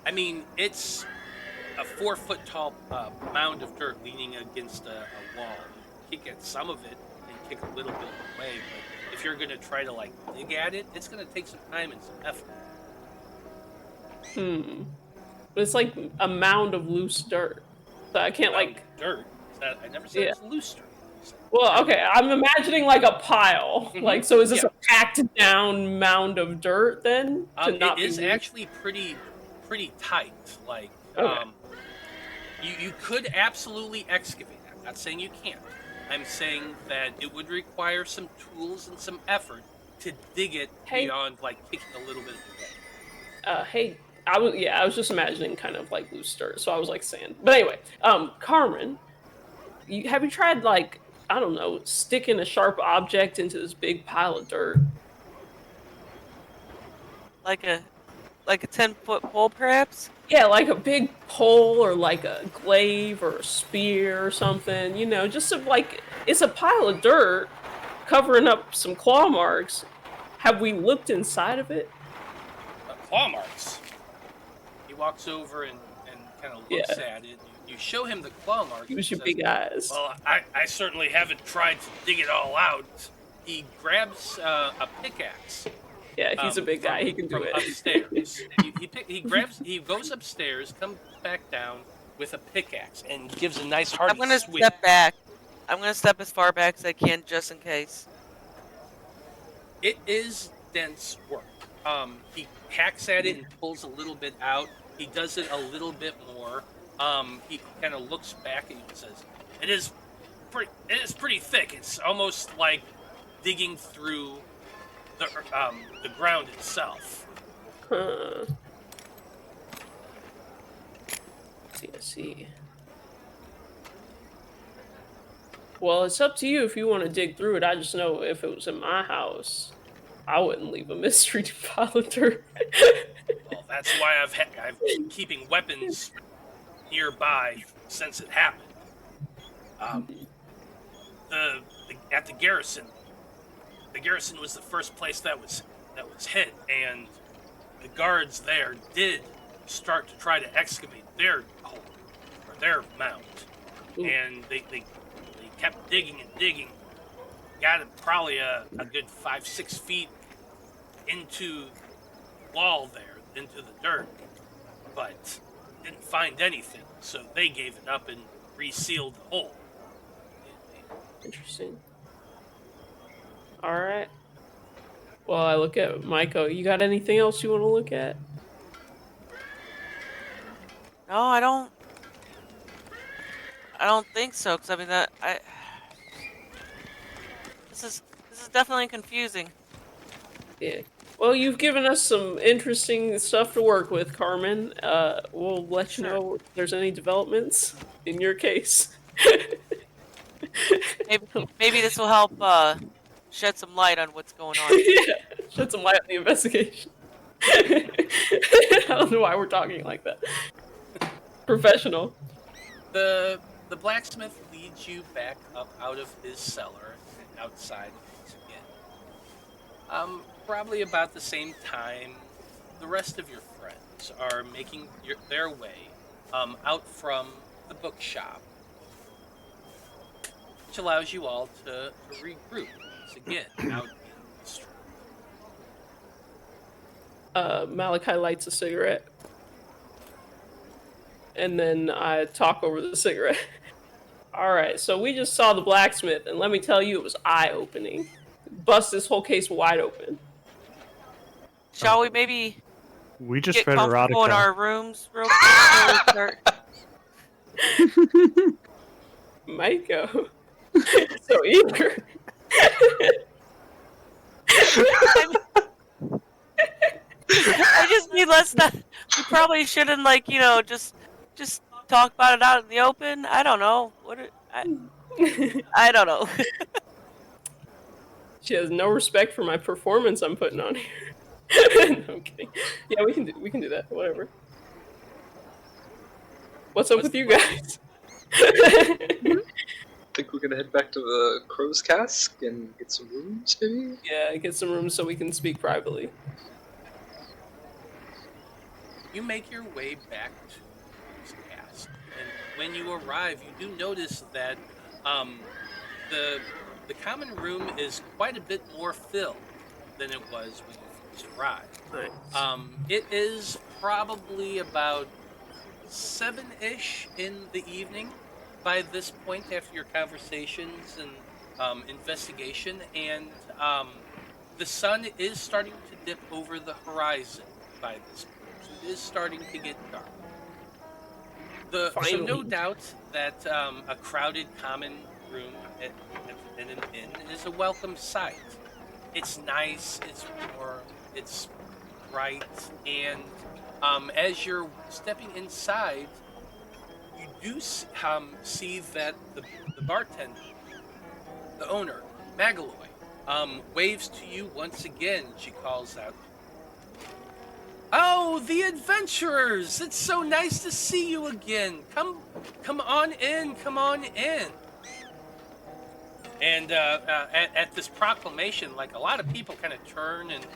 A: I mean, it's a 4-foot tall mound of dirt leaning against a wall. You kick at some of it and kick a little bit away, but if you're going to try to like dig at it, it's going to take some time and some effort.
B: But it's like a mound of loose dirt. So I can't like...
A: Dirt? I never said it's loose dirt.
B: Well, okay, I'm imagining like a pile. Like, so is this a packed down mound of dirt then?
A: It is actually pretty tight. Like, you could absolutely excavate. I'm not saying you can't. I'm saying that it would require some tools and some effort to dig it beyond like kicking a little bit of away.
B: Hey, I was just imagining kind of like loose dirt, so I was like sand. But anyway, Carmen, have you tried like, I don't know, sticking a sharp object into this big pile of dirt?
E: Like a 10-foot pole, perhaps?
B: Yeah, like a big pole or like a glaive or a spear or something. You know, just like it's a pile of dirt covering up some claw marks. Have we looked inside of it?
A: Claw marks? walks over and kind of looks at it. You show him the claw mark.
B: Use your big eyes.
A: Well, I certainly haven't tried to dig it all out. He grabs a pickaxe.
B: Yeah, he's a big guy. He can do it.
A: Upstairs. He goes upstairs, comes back down with a pickaxe, and gives a nice hearty
E: I'm gonna
A: swing.
E: step back. I'm gonna step as far back as I can, just in case.
A: It is dense work. He hacks at it and pulls a little bit out. He does it a little bit more. He kind of looks back and he says, "It is pretty thick. It's almost like digging through the ground itself."
B: Huh. I see. Well, it's up to you if you want to dig through it. I just know if it was in my house, I wouldn't leave a mystery depositor.
A: Well, that's why I've been keeping weapons nearby since it happened. At the garrison. The garrison was the first place that was hit, and the guards there did start to try to excavate their hole or their mound, and they kept digging and digging. Got it probably a good 5-6 feet into the wall there, into the dirt, but didn't find anything. So they gave it up and resealed the hole.
B: Interesting. All right. Well, I look at Maiko. You got anything else you want to look at?
E: No, I don't think so. Because I mean this is definitely confusing.
B: Yeah. Well, you've given us some interesting stuff to work with, Carmen. We'll let you know if there's any developments in your case.
E: Maybe this will help shed some light on what's going on.
B: Yeah, shed some light on the investigation. I don't know why we're talking like that. Professional.
A: The blacksmith leads you back up out of his cellar and outside once again. Probably about the same time, the rest of your friends are making their way out from the bookshop, which allows you all to regroup once again out in the street.
B: Malachi lights a cigarette. And then I talk over the cigarette. Alright, so we just saw the blacksmith, and let me tell you, it was eye-opening. Bust this whole case wide open.
E: Shall we maybe
C: We just
E: get
C: read
E: comfortable in
C: erotica.
E: our rooms real quick?
B: Maiko. So eager.
E: I just need less time. We probably shouldn't, just talk about it out in the open. I don't know. I don't know.
B: She has no respect for my performance I'm putting on here. No, I'm kidding. Yeah, we can do that. Whatever. What's up with you guys?
F: Think we're gonna head back to the Crow's Cask and get some rooms, maybe?
B: Yeah, get some rooms so we can speak privately.
A: You make your way back to this cast, and when you arrive, you do notice that the common room is quite a bit more filled than it was when you first arrived.
B: Nice.
A: It is probably about 7-ish in the evening by this point after your conversations and investigation, and the sun is starting to dip over the horizon by this point. So it is starting to get dark. So no doubt that a crowded common room in an inn is a welcome sight. It's nice, it's warm, it's bright, and as you're stepping inside, you do see that the bartender, the owner, Magaloy, waves to you once again. She calls out, "Oh, the adventurers! It's so nice to see you again. Come on in, come on in." And at this proclamation, like, a lot of people kind of turn and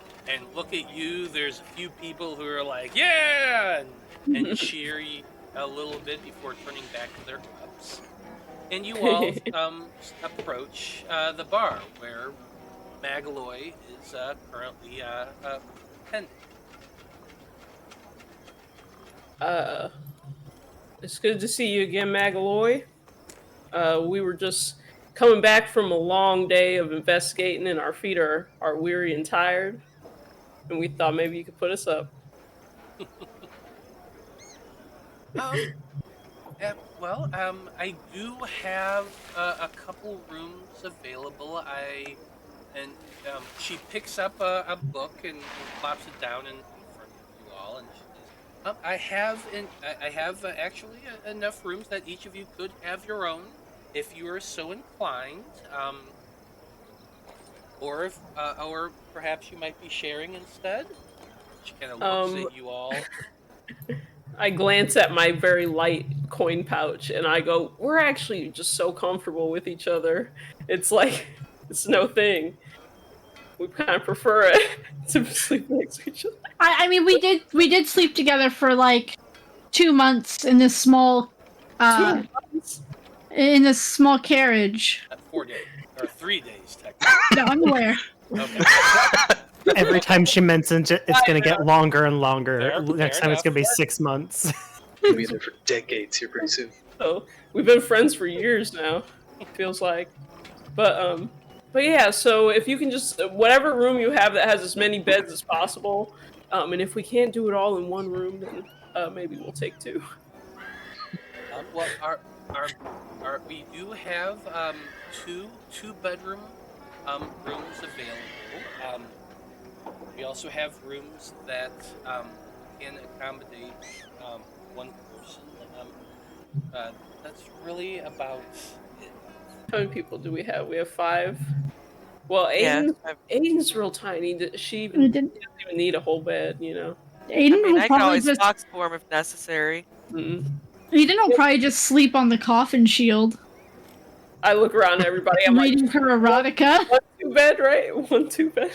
A: look at you. There's a few people who are like, "Yeah!" and cheer a little bit before turning back to their cups. And you all approach the bar where Magaloy is currently attending.
B: It's good to see you again, Magaloy. We were just coming back from a long day of investigating, and our feet are weary and tired. And we thought maybe you could put us up.
A: I do have a couple rooms available. She picks up a book and plops it down in front of you all, and she says, I have actually enough rooms that each of you could have your own, if you are so inclined. Or perhaps you might be sharing instead. She kind of looks at you all.
B: I glance at my very light coin pouch and I go, we're actually just so comfortable with each other. It's like, it's no thing. We kind of prefer it to sleep next to each other.
D: I mean, we did sleep together for like 2 months in this small,
B: 2 months?
D: In this small carriage.
A: 4 days, or 3 days, technically.
D: No, I'm aware.
A: Okay.
C: Every time she mentions it, it's going to get longer and longer.
A: Fair
C: Next time it's
A: enough.
C: going to be 6 months.
F: We'll be there for decades here pretty soon.
B: So we've been friends for years now, it feels like. But yeah, so if you can just, whatever room you have that has as many beds as possible, and if we can't do it all in one room, then maybe we'll take 2.
A: We do have two bedroom rooms available. We also have rooms that can accommodate one person. That's really about it.
B: How many people do we have? We have 5. Well, Aeden's real tiny. She doesn't even need a whole bed, you know.
D: Aeden
E: I can always box form if necessary.
B: Mm-hmm.
D: Aeden will probably just sleep on the coffin shield.
B: I look around at everybody. I'm
D: reading her erotica.
B: 1-2 bed, right? 1-2 bed.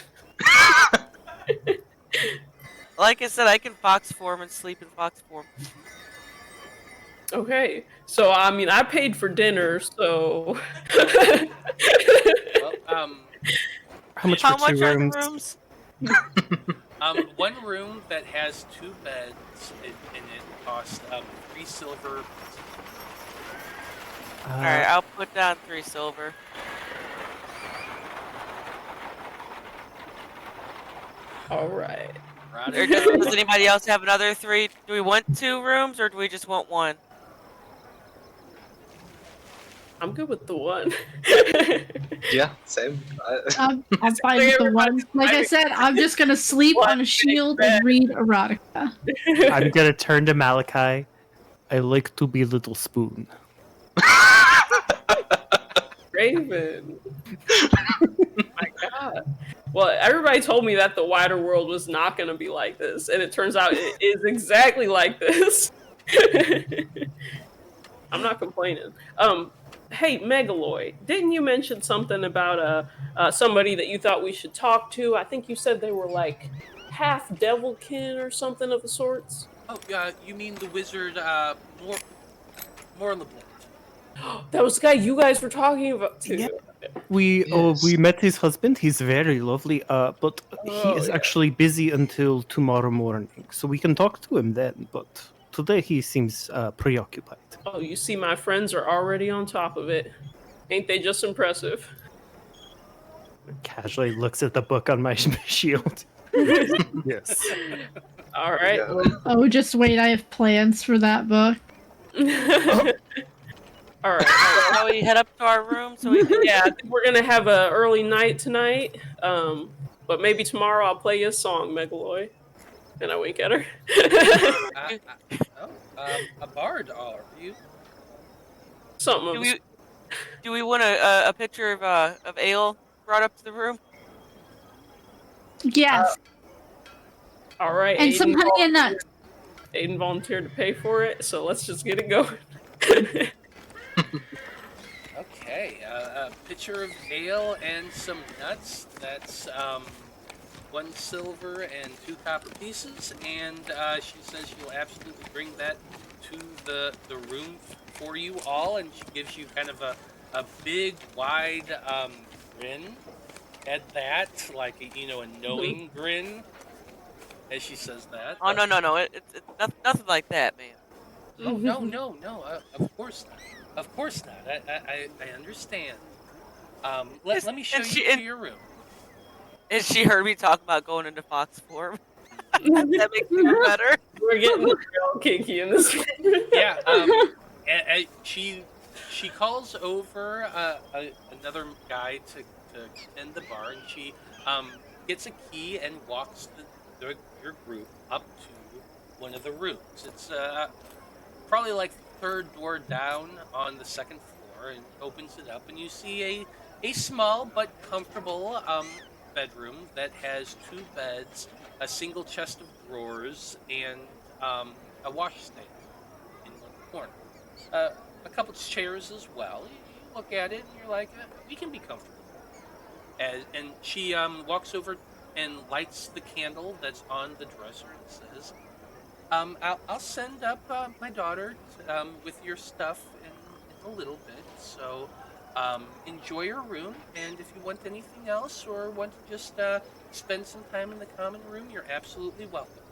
E: Like I said, I can box form and sleep in box form.
B: Okay, so I mean, I paid for dinner, so.
C: How much
E: How
C: for
E: much
C: 2
E: are the
C: rooms?
E: rooms?
A: One room that has 2 beds and it costs 3 silver.
E: Alright, I'll put down 3 silver.
B: Alright.
E: Does anybody else have another 3? Do we want 2 rooms or do we just want 1?
B: I'm good with the 1.
F: Yeah, same.
D: I'm fine with the 1. Like I said, I'm just gonna sleep on a shield and read erotica.
C: I'm going to turn to Malachi. I like to be little spoon.
B: Draven. My God. Well, everybody told me that the wider world was not going to be like this, and it turns out it is exactly like this. I'm not complaining. Hey, Megaloid, didn't you mention something about somebody that you thought we should talk to? I think you said they were like half devilkin or something of the sorts.
A: Oh, you mean the wizard, more on the Blight.
B: That was the guy you guys were talking about too.
C: Yeah. We met his husband. He's very lovely, but he is actually busy until tomorrow morning, so we can talk to him then. But today he seems preoccupied.
B: Oh, you see, my friends are already on top of it. Ain't they just impressive?
C: Casually looks at the book on my shield. Yes.
B: All right.
F: Yeah.
B: Well,
D: Oh, just wait. I have plans for that book.
B: all right.
E: Shall we head up to our room so we can...
B: Yeah, I think we're gonna have an early night tonight. But maybe tomorrow I'll play you a song, Megaloy. And I wink at her.
A: A bard, are you?
B: Something.
E: Do we want a picture of Ale brought up to the room?
D: Yes.
B: All right.
D: And some honey and nuts.
B: Aeden volunteered to pay for it, so let's just get it going.
A: Okay, a pitcher of ale and some nuts. That's 1 silver and 2 copper pieces, and she says she'll absolutely bring that to the room for you all, and she gives you kind of a big, wide grin at that, like a knowing grin, as she says that.
E: Oh no! It's nothing like that, man.
A: Oh no! Of course not. Of course not. I understand. Let me show you to your room.
E: And she heard me talk about going into fox form. That makes me feel better.
B: We're getting real kinky in this.
A: Yeah. And she calls over another guy to tend the bar, and she gets a key and walks your group up to one of the rooms. It's probably like the 3rd door down on the 2nd floor, and opens it up, and you see a small but comfortable bedroom that has 2 beds, a single chest of drawers, and a wash stand in one corner. A couple of chairs as well. You look at it and you're like, we can be comfortable. And she walks over and lights the candle that's on the dresser and says, I'll send up my daughter with your stuff in a little bit. So enjoy your room, and if you want anything else or want to just spend some time in the common room, you're absolutely welcome.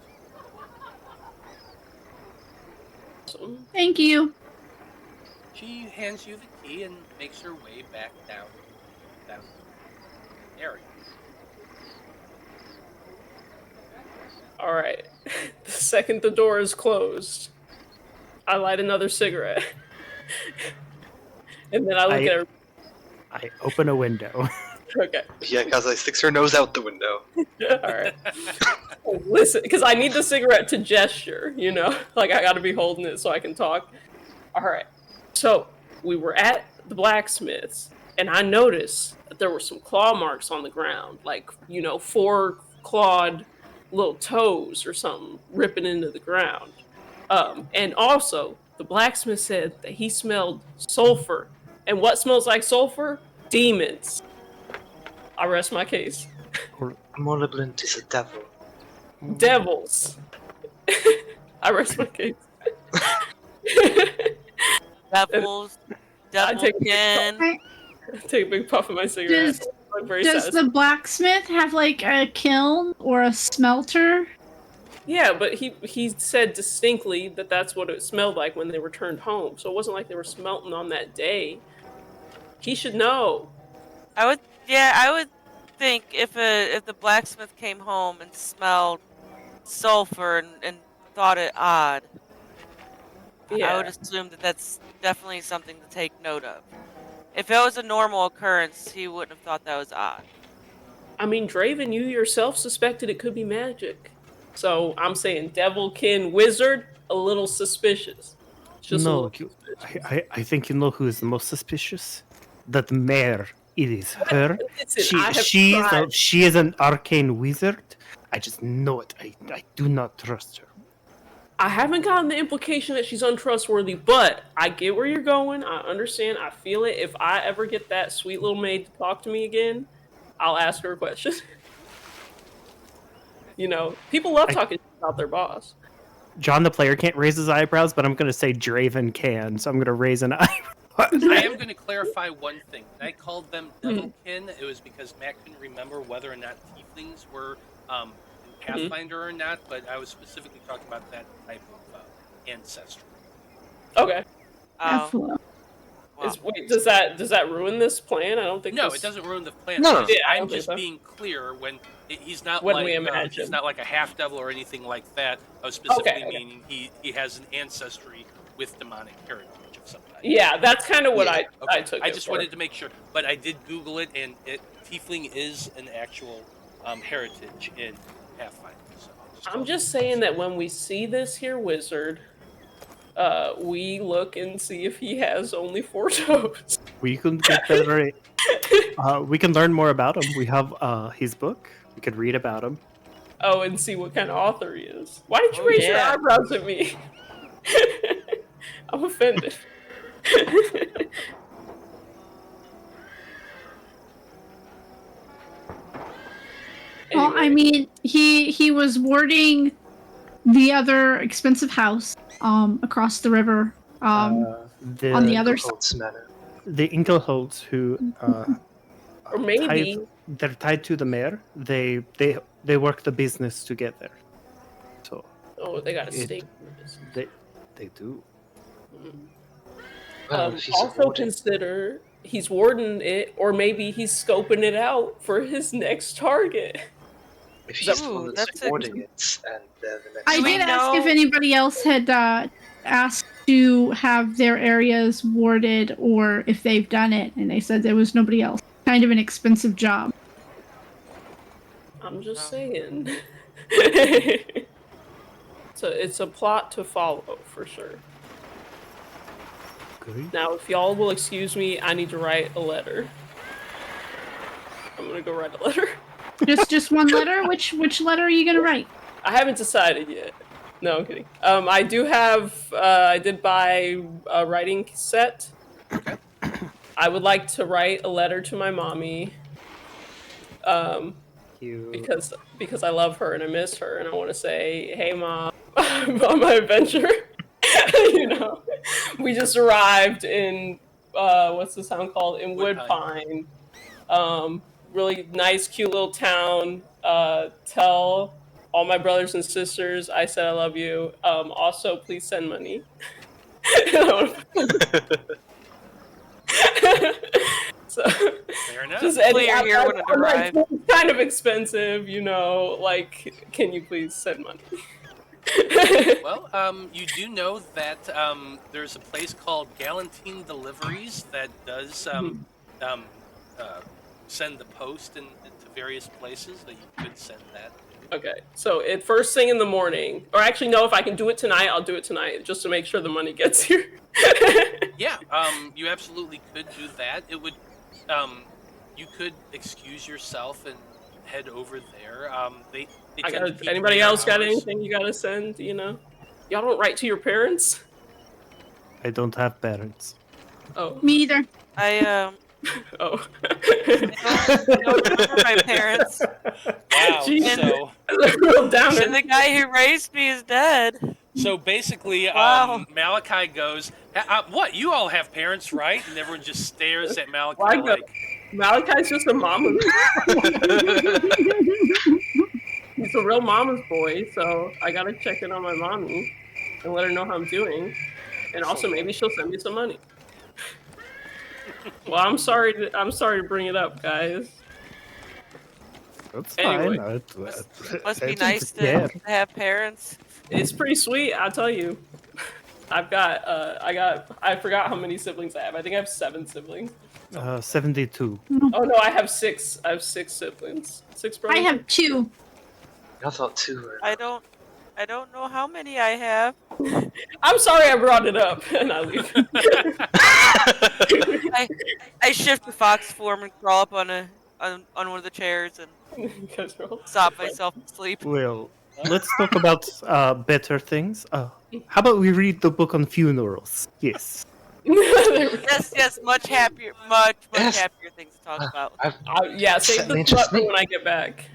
D: Thank you.
A: She hands you the key and makes her way back down the area.
B: All right. The second the door is closed, I light another cigarette. And then I look at her.
C: I open a window.
B: Okay.
F: Yaekaze sticks her nose out the window.
B: All right. Listen, because I need the cigarette to gesture, Like, I gotta be holding it so I can talk. All right. So, we were at the blacksmith's, and I noticed that there were some claw marks on the ground. Like, 4 clawed little toes or something ripping into the ground. And also, the blacksmith said that he smelled sulfur. And what smells like sulfur? Demons. I rest my case.
F: Malevolent is a devil.
B: Devils. I rest my case.
E: Devils. Devilkin.
B: Take a big puff of my cigarette.
D: Does the blacksmith have like a kiln or a smelter?
B: Yeah, but he said distinctly that that's what it smelled like when they returned home. So it wasn't like they were smelting on that day. He should know.
E: I would think if the blacksmith came home and smelled sulfur and thought it odd,
B: Yeah.
E: I would assume that that's definitely something to take note of. If it was a normal occurrence, he wouldn't have thought that was odd.
B: I mean, Draven, you yourself suspected it could be magic. So I'm saying devilkin wizard, a little suspicious. Just a
C: No,
B: little
C: I think you know who is the most suspicious? That mare. It is her.
B: Listen,
C: she is an arcane wizard. I just know it. I do not trust her.
B: I haven't gotten the implication that she's untrustworthy, but I get where you're going. I understand. I feel it. If I ever get that sweet little maid to talk to me again, I'll ask her a question. People love talking about their boss.
C: John, the player, can't raise his eyebrows, but I'm going to say Draven can, so I'm going to raise an eyebrow.
A: I am going to clarify one thing. When I called them Devilkin, it was because Matt couldn't remember whether or not tieflings were in Pathfinder or not, but I was specifically talking about that type of ancestry.
B: Okay.
E: Wow.
B: Wait, does that ruin this plan? I don't think.
A: No, it doesn't ruin the plan.
F: No.
B: Yeah, I
A: I'm
B: don't think
A: just
B: so.
A: being clear when he's not
B: When
A: like
B: we imagine.
A: he's not like a half devil or anything like that. I was specifically
B: Okay.
A: meaning he has an ancestry with demonic heritage of some type.
B: Yeah, that's kind of what I
A: Okay.
B: took.
A: I
B: it
A: just
B: for.
A: wanted to make sure, but I did Google it, and tiefling is an actual heritage in Pathfinder. So
B: I'm just saying that when we see this here wizard, we look and see if he has only 4 toes.
C: We can get better. We can learn more about him. We have his book. We could read about him.
B: Oh, and see what kind of author he is. Why did you raise your
E: yeah.
B: eyebrows at me? I'm offended.
D: Well, I mean, he was warding the other expensive house across the river on the other side.
F: Manor.
C: The Inkelholtz who
B: or maybe
C: they're tied to the mayor. They work the business together. So
B: they got a stake.
C: They do.
F: Well, if he's
B: Also
F: awarded-
B: consider he's warding it, or maybe he's scoping it out for his next target.
F: if he's the
E: Ooh,
F: one that's
E: that's
F: awarding it, and they're the next.
D: I
E: Do we
D: did ask if
E: know-
D: anybody else had asked to have their areas warded or if they've done it, and they said there was nobody else. Kind of an expensive job.
B: I'm just saying. So it's a plot to follow for sure.
C: Great.
B: Now, if y'all will excuse me, I need to write a letter. I'm gonna go write a letter.
D: Just one letter. Which letter are you gonna write?
B: I haven't decided yet. No, I'm kidding. I do have. I did buy a writing set.
A: Okay.
B: I would like to write a letter to my mommy. Because I love her and I miss her, and I want to say, "Hey, Mom, I'm on my adventure." You know, we just arrived in what's the town called? In Woodpine. Really nice, cute little town. Tell all my brothers and sisters I said I love you. Also, please send money. So,
A: Fair enough.
B: just
E: Clear here when it arrives.
B: It's kind of expensive, you know. Like, can you please send money?
A: Well, you do know that there's a place called Galantine Deliveries that does send the post to various places that you could send that.
B: Okay, so first thing in the morning, or actually no, if I can do it tonight, I'll do it tonight, just to make sure the money gets here.
A: Yeah, you absolutely could do that. It would, you could excuse yourself and head over there. They tend to keep
B: Anybody
A: later
B: else got
A: hours.
B: anything you gotta send? You know, y'all don't write to your parents.
C: I don't have parents.
B: Oh,
D: Me either.
E: I
B: oh.
E: don't remember my parents.
A: Wow.
B: Jeez.
A: So,
B: Real downer.
E: And the guy who raised me is dead.
A: so basically,
E: Wow.
A: Malachi goes, "What? You all have parents, right?" And everyone just stares at Malachi
B: Why go-
A: like,
B: Malachi's just a mama's. He's a real mama's boy, so I gotta check in on my mommy and let her know how I'm doing, and also maybe she'll send me some money. Well, I'm sorry to bring it up, guys.
C: That's
B: Anyway.
C: fine.
E: Must be
C: It's
E: nice to
C: yeah.
E: have parents.
B: It's pretty sweet, I'll tell you. I forgot how many siblings I have. I think I have 7 siblings.
C: 72.
B: Oh no, I have 6. I have 6 siblings. 6 brothers.
D: I have 2.
F: I thought 2 were.
E: I don't know how many I have.
B: I'm sorry I brought it up, and I leave.
E: I shift the fox form and crawl up on one of the chairs and
B: Because we're all-
E: stop myself to sleep.
C: Well, let's talk about better things. How about we read the book on funerals? Yes.
E: Yes, much happier
F: Yes.
E: happier things to talk about.
B: Yeah, save the
F: Interesting.
B: stuff for when I get back.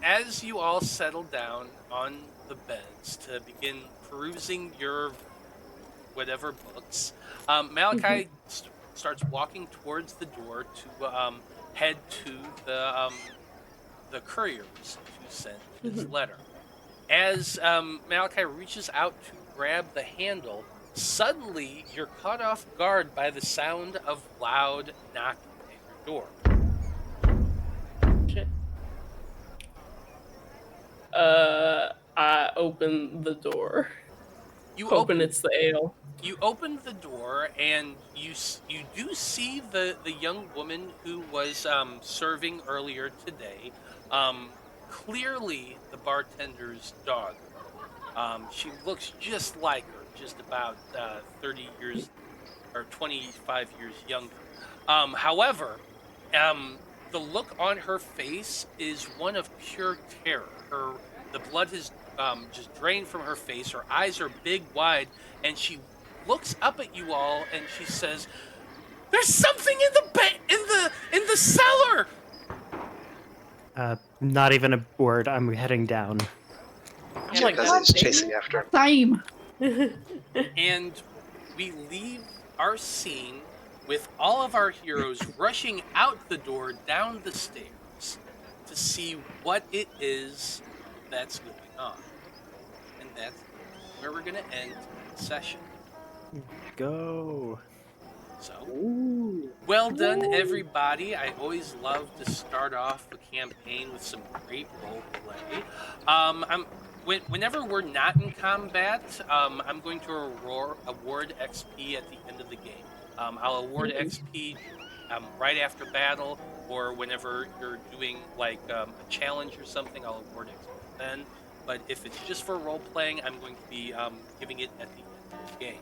A: as you all settle down on the beds to begin perusing your whatever books, Malachi starts walking towards the door to head to the couriers who sent his letter. As Malachi reaches out to grab the handle, suddenly you're caught off guard by the sound of loud knocking at your door.
B: Shit. I open the door.
A: You
B: Hoping it's the ale.
A: You open the door and you do see the young woman who was serving earlier today. Clearly the bartender's daughter. She looks just like her, just about 30 years or 25 years younger. However, the look on her face is one of pure terror. The blood has just drained from her face. Her eyes are big, wide, and she looks up at you all and she says, "There's something in the cellar."
C: Not even a word. I'm heading down.
B: I'm like,
F: Yaekaze is chasing after him.
D: Same.
A: And we leave our scene with all of our heroes rushing out the door down the stairs to see what it is that's going on. And that's where we're going to end the session.
C: Go.
A: So,
B: Ooh.
A: well done, everybody. I always love to start off a campaign with some great role play. Whenever we're not in combat, I'm going to award XP at the end of the game. I'll award XP right after battle, or whenever you're doing like a challenge or something, I'll award XP then. But if it's just for role playing, I'm going to be giving it at the end of the game.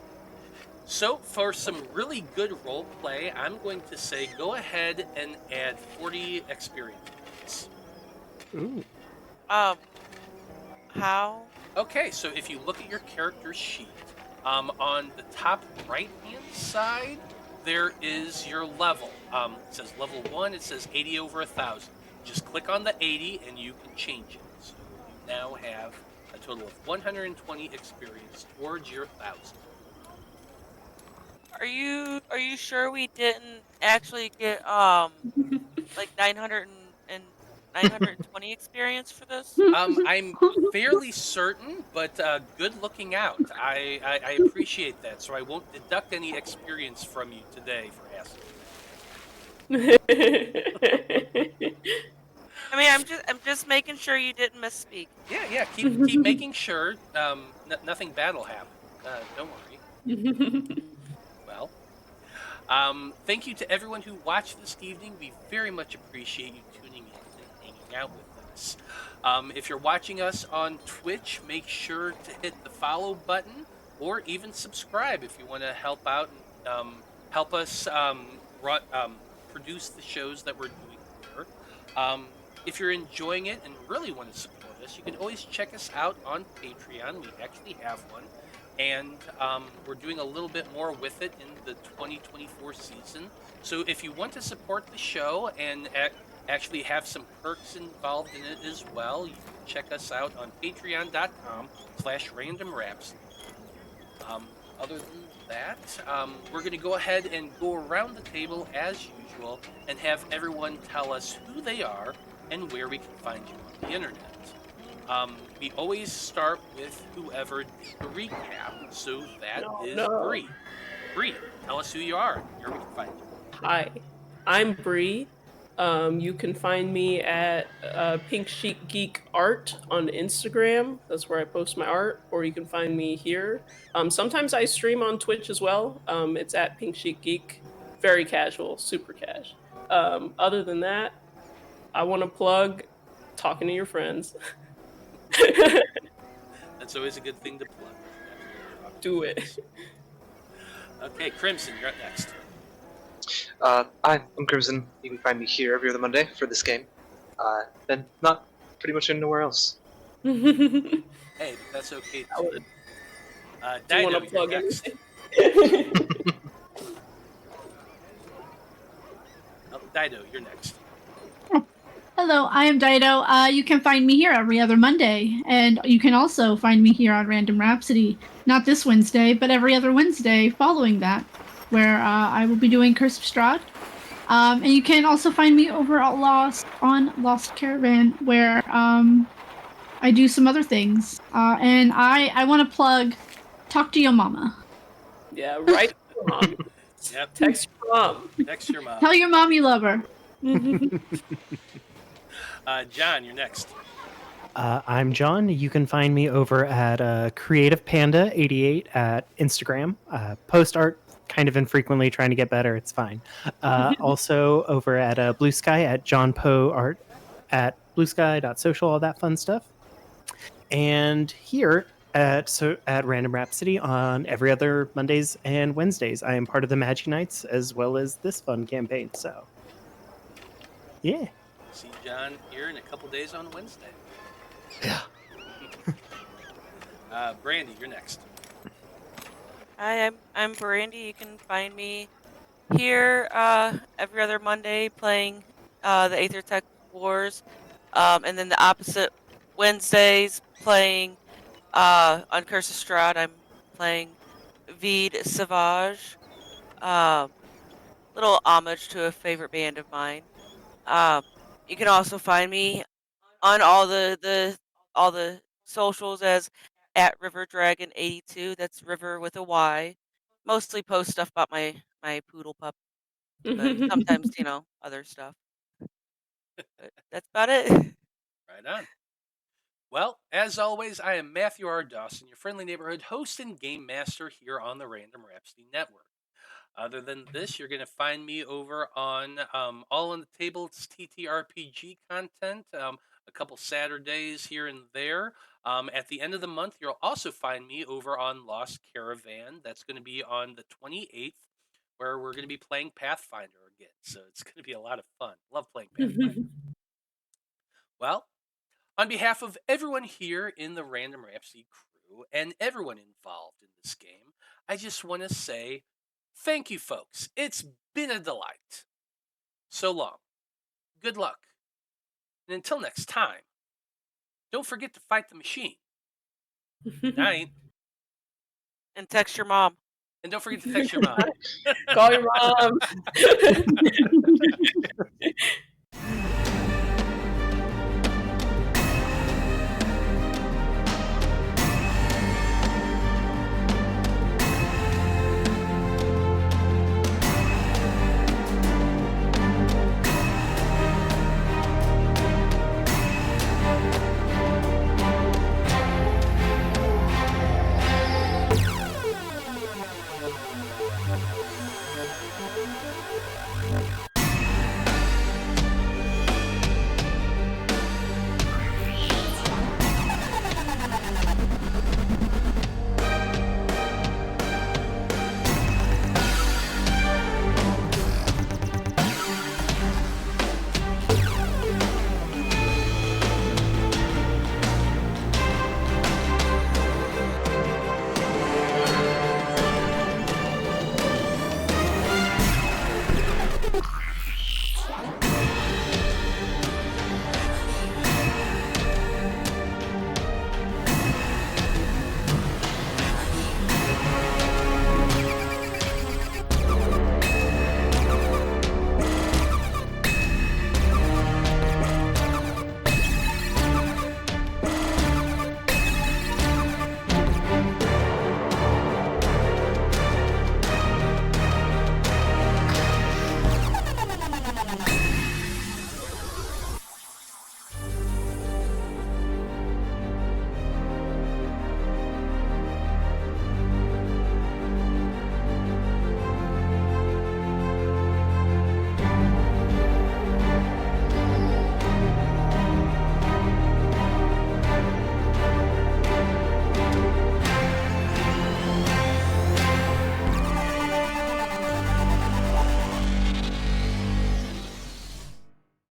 A: So for some really good role play, I'm going to say go ahead and add 40 experience points.
C: Ooh.
E: How?
A: Okay, so if you look at your character sheet, on the top right-hand side, there is your level. It says level 1, it says 80 over 1,000. Just click on the 80 and you can change it. So you now have a total of 120 experience towards your 1,000.
E: Are you sure we didn't actually get like 920 experience for this?
A: I'm fairly certain, but good looking out. I appreciate that, so I won't deduct any experience from you today for asking.
E: I mean, I'm just making sure you didn't misspeak.
A: Yeah. Keep making sure. Nothing bad will happen. Don't worry. Well, thank you to everyone who watched this evening. We very much appreciate you tuning in and hanging out with us. If you're watching us on Twitch, make sure to hit the follow button or even subscribe if you want to help out and help us produce the shows that we're doing here. If you're enjoying it and really want to support us, you can always check us out on Patreon. We actually have one. And we're doing a little bit more with it in the 2024 season. So if you want to support the show and actually have some perks involved in it as well, you can check us out on patreon.com/randomrhapsody. Other than that, we're going to go ahead and go around the table as usual and have everyone tell us who they are and where we can find you on the internet. We always start with whoever did the recap, so that is Brie. Brie, tell us who you are and where we can find you.
B: Hi, I'm Brie. You can find me at Pink Chic Geek Art on Instagram. That's where I post my art, or you can find me here. Sometimes I stream on Twitch as well. It's at Pink Chic Geek. Very casual, super cash. Other than that, I want to plug talking to your friends.
A: That's always a good thing to plug.
B: Do it.
A: Okay, Crimson, you're up next.
F: I'm Crimson. You can find me here every other Monday for this game. Then not pretty much anywhere else.
A: Hey, but that's okay too.
B: Do you want to
A: Dyto,
B: plug
A: you're next. Dyto, you're next.
D: Hello, I am Dyto. You can find me here every other Monday, and you can also find me here on Random Rhapsody. Not this Wednesday, but every other Wednesday following that, where I will be doing Curse of Strahd. And you can also find me over at Lost Caravan, where I do some other things. And I want to plug Talk to Your Mama.
B: Yeah, right to your mom.
A: Yep.
B: Text your mom.
A: Text your mom.
D: Tell your mom you love her.
A: John, you're next.
C: I'm John. You can find me over at Creative Panda 88 at Instagram. Post art kind of infrequently, trying to get better. It's fine. Also over at Blue Sky at John Poe Art at bluesky.social, all that fun stuff. And here at Random Rhapsody on every other Mondays and Wednesdays. I am part of the Magic Nights as well as this fun campaign. So, yeah.
A: See John here in a couple days on Wednesday.
C: Yeah.
A: Brandie, you're next.
E: Hi, I'm Brandie. You can find me here every other Monday playing the Æther-Tech Wars. And then the opposite Wednesdays playing on Curse of Strahd, I'm playing Vide Sauvage. Little homage to a favorite band of mine. You can also find me on all the socials as at RiverDragon82. That's River with a Y. Mostly post stuff about my poodle pup, but sometimes other stuff. But that's about it.
A: Right on. Well, as always, I am Matthew R. Dawson, your friendly neighborhood host and game master here on the Random Rhapsody Network. Other than this, you're going to find me over on All on the Table. It's TTRPG content, a couple Saturdays here and there. At the end of the month, you'll also find me over on Lost Caravan. That's going to be on the 28th, where we're going to be playing Pathfinder again. So it's going to be a lot of fun. Love playing Pathfinder. Well, on behalf of everyone here in the Random Rhapsody crew and everyone involved in this game, I just want to say thank you, folks. It's been a delight. So long. Good luck. And until next time, don't forget to fight the machine. Good night.
E: And text your mom.
A: And don't forget to text your mom.
B: Call your mom.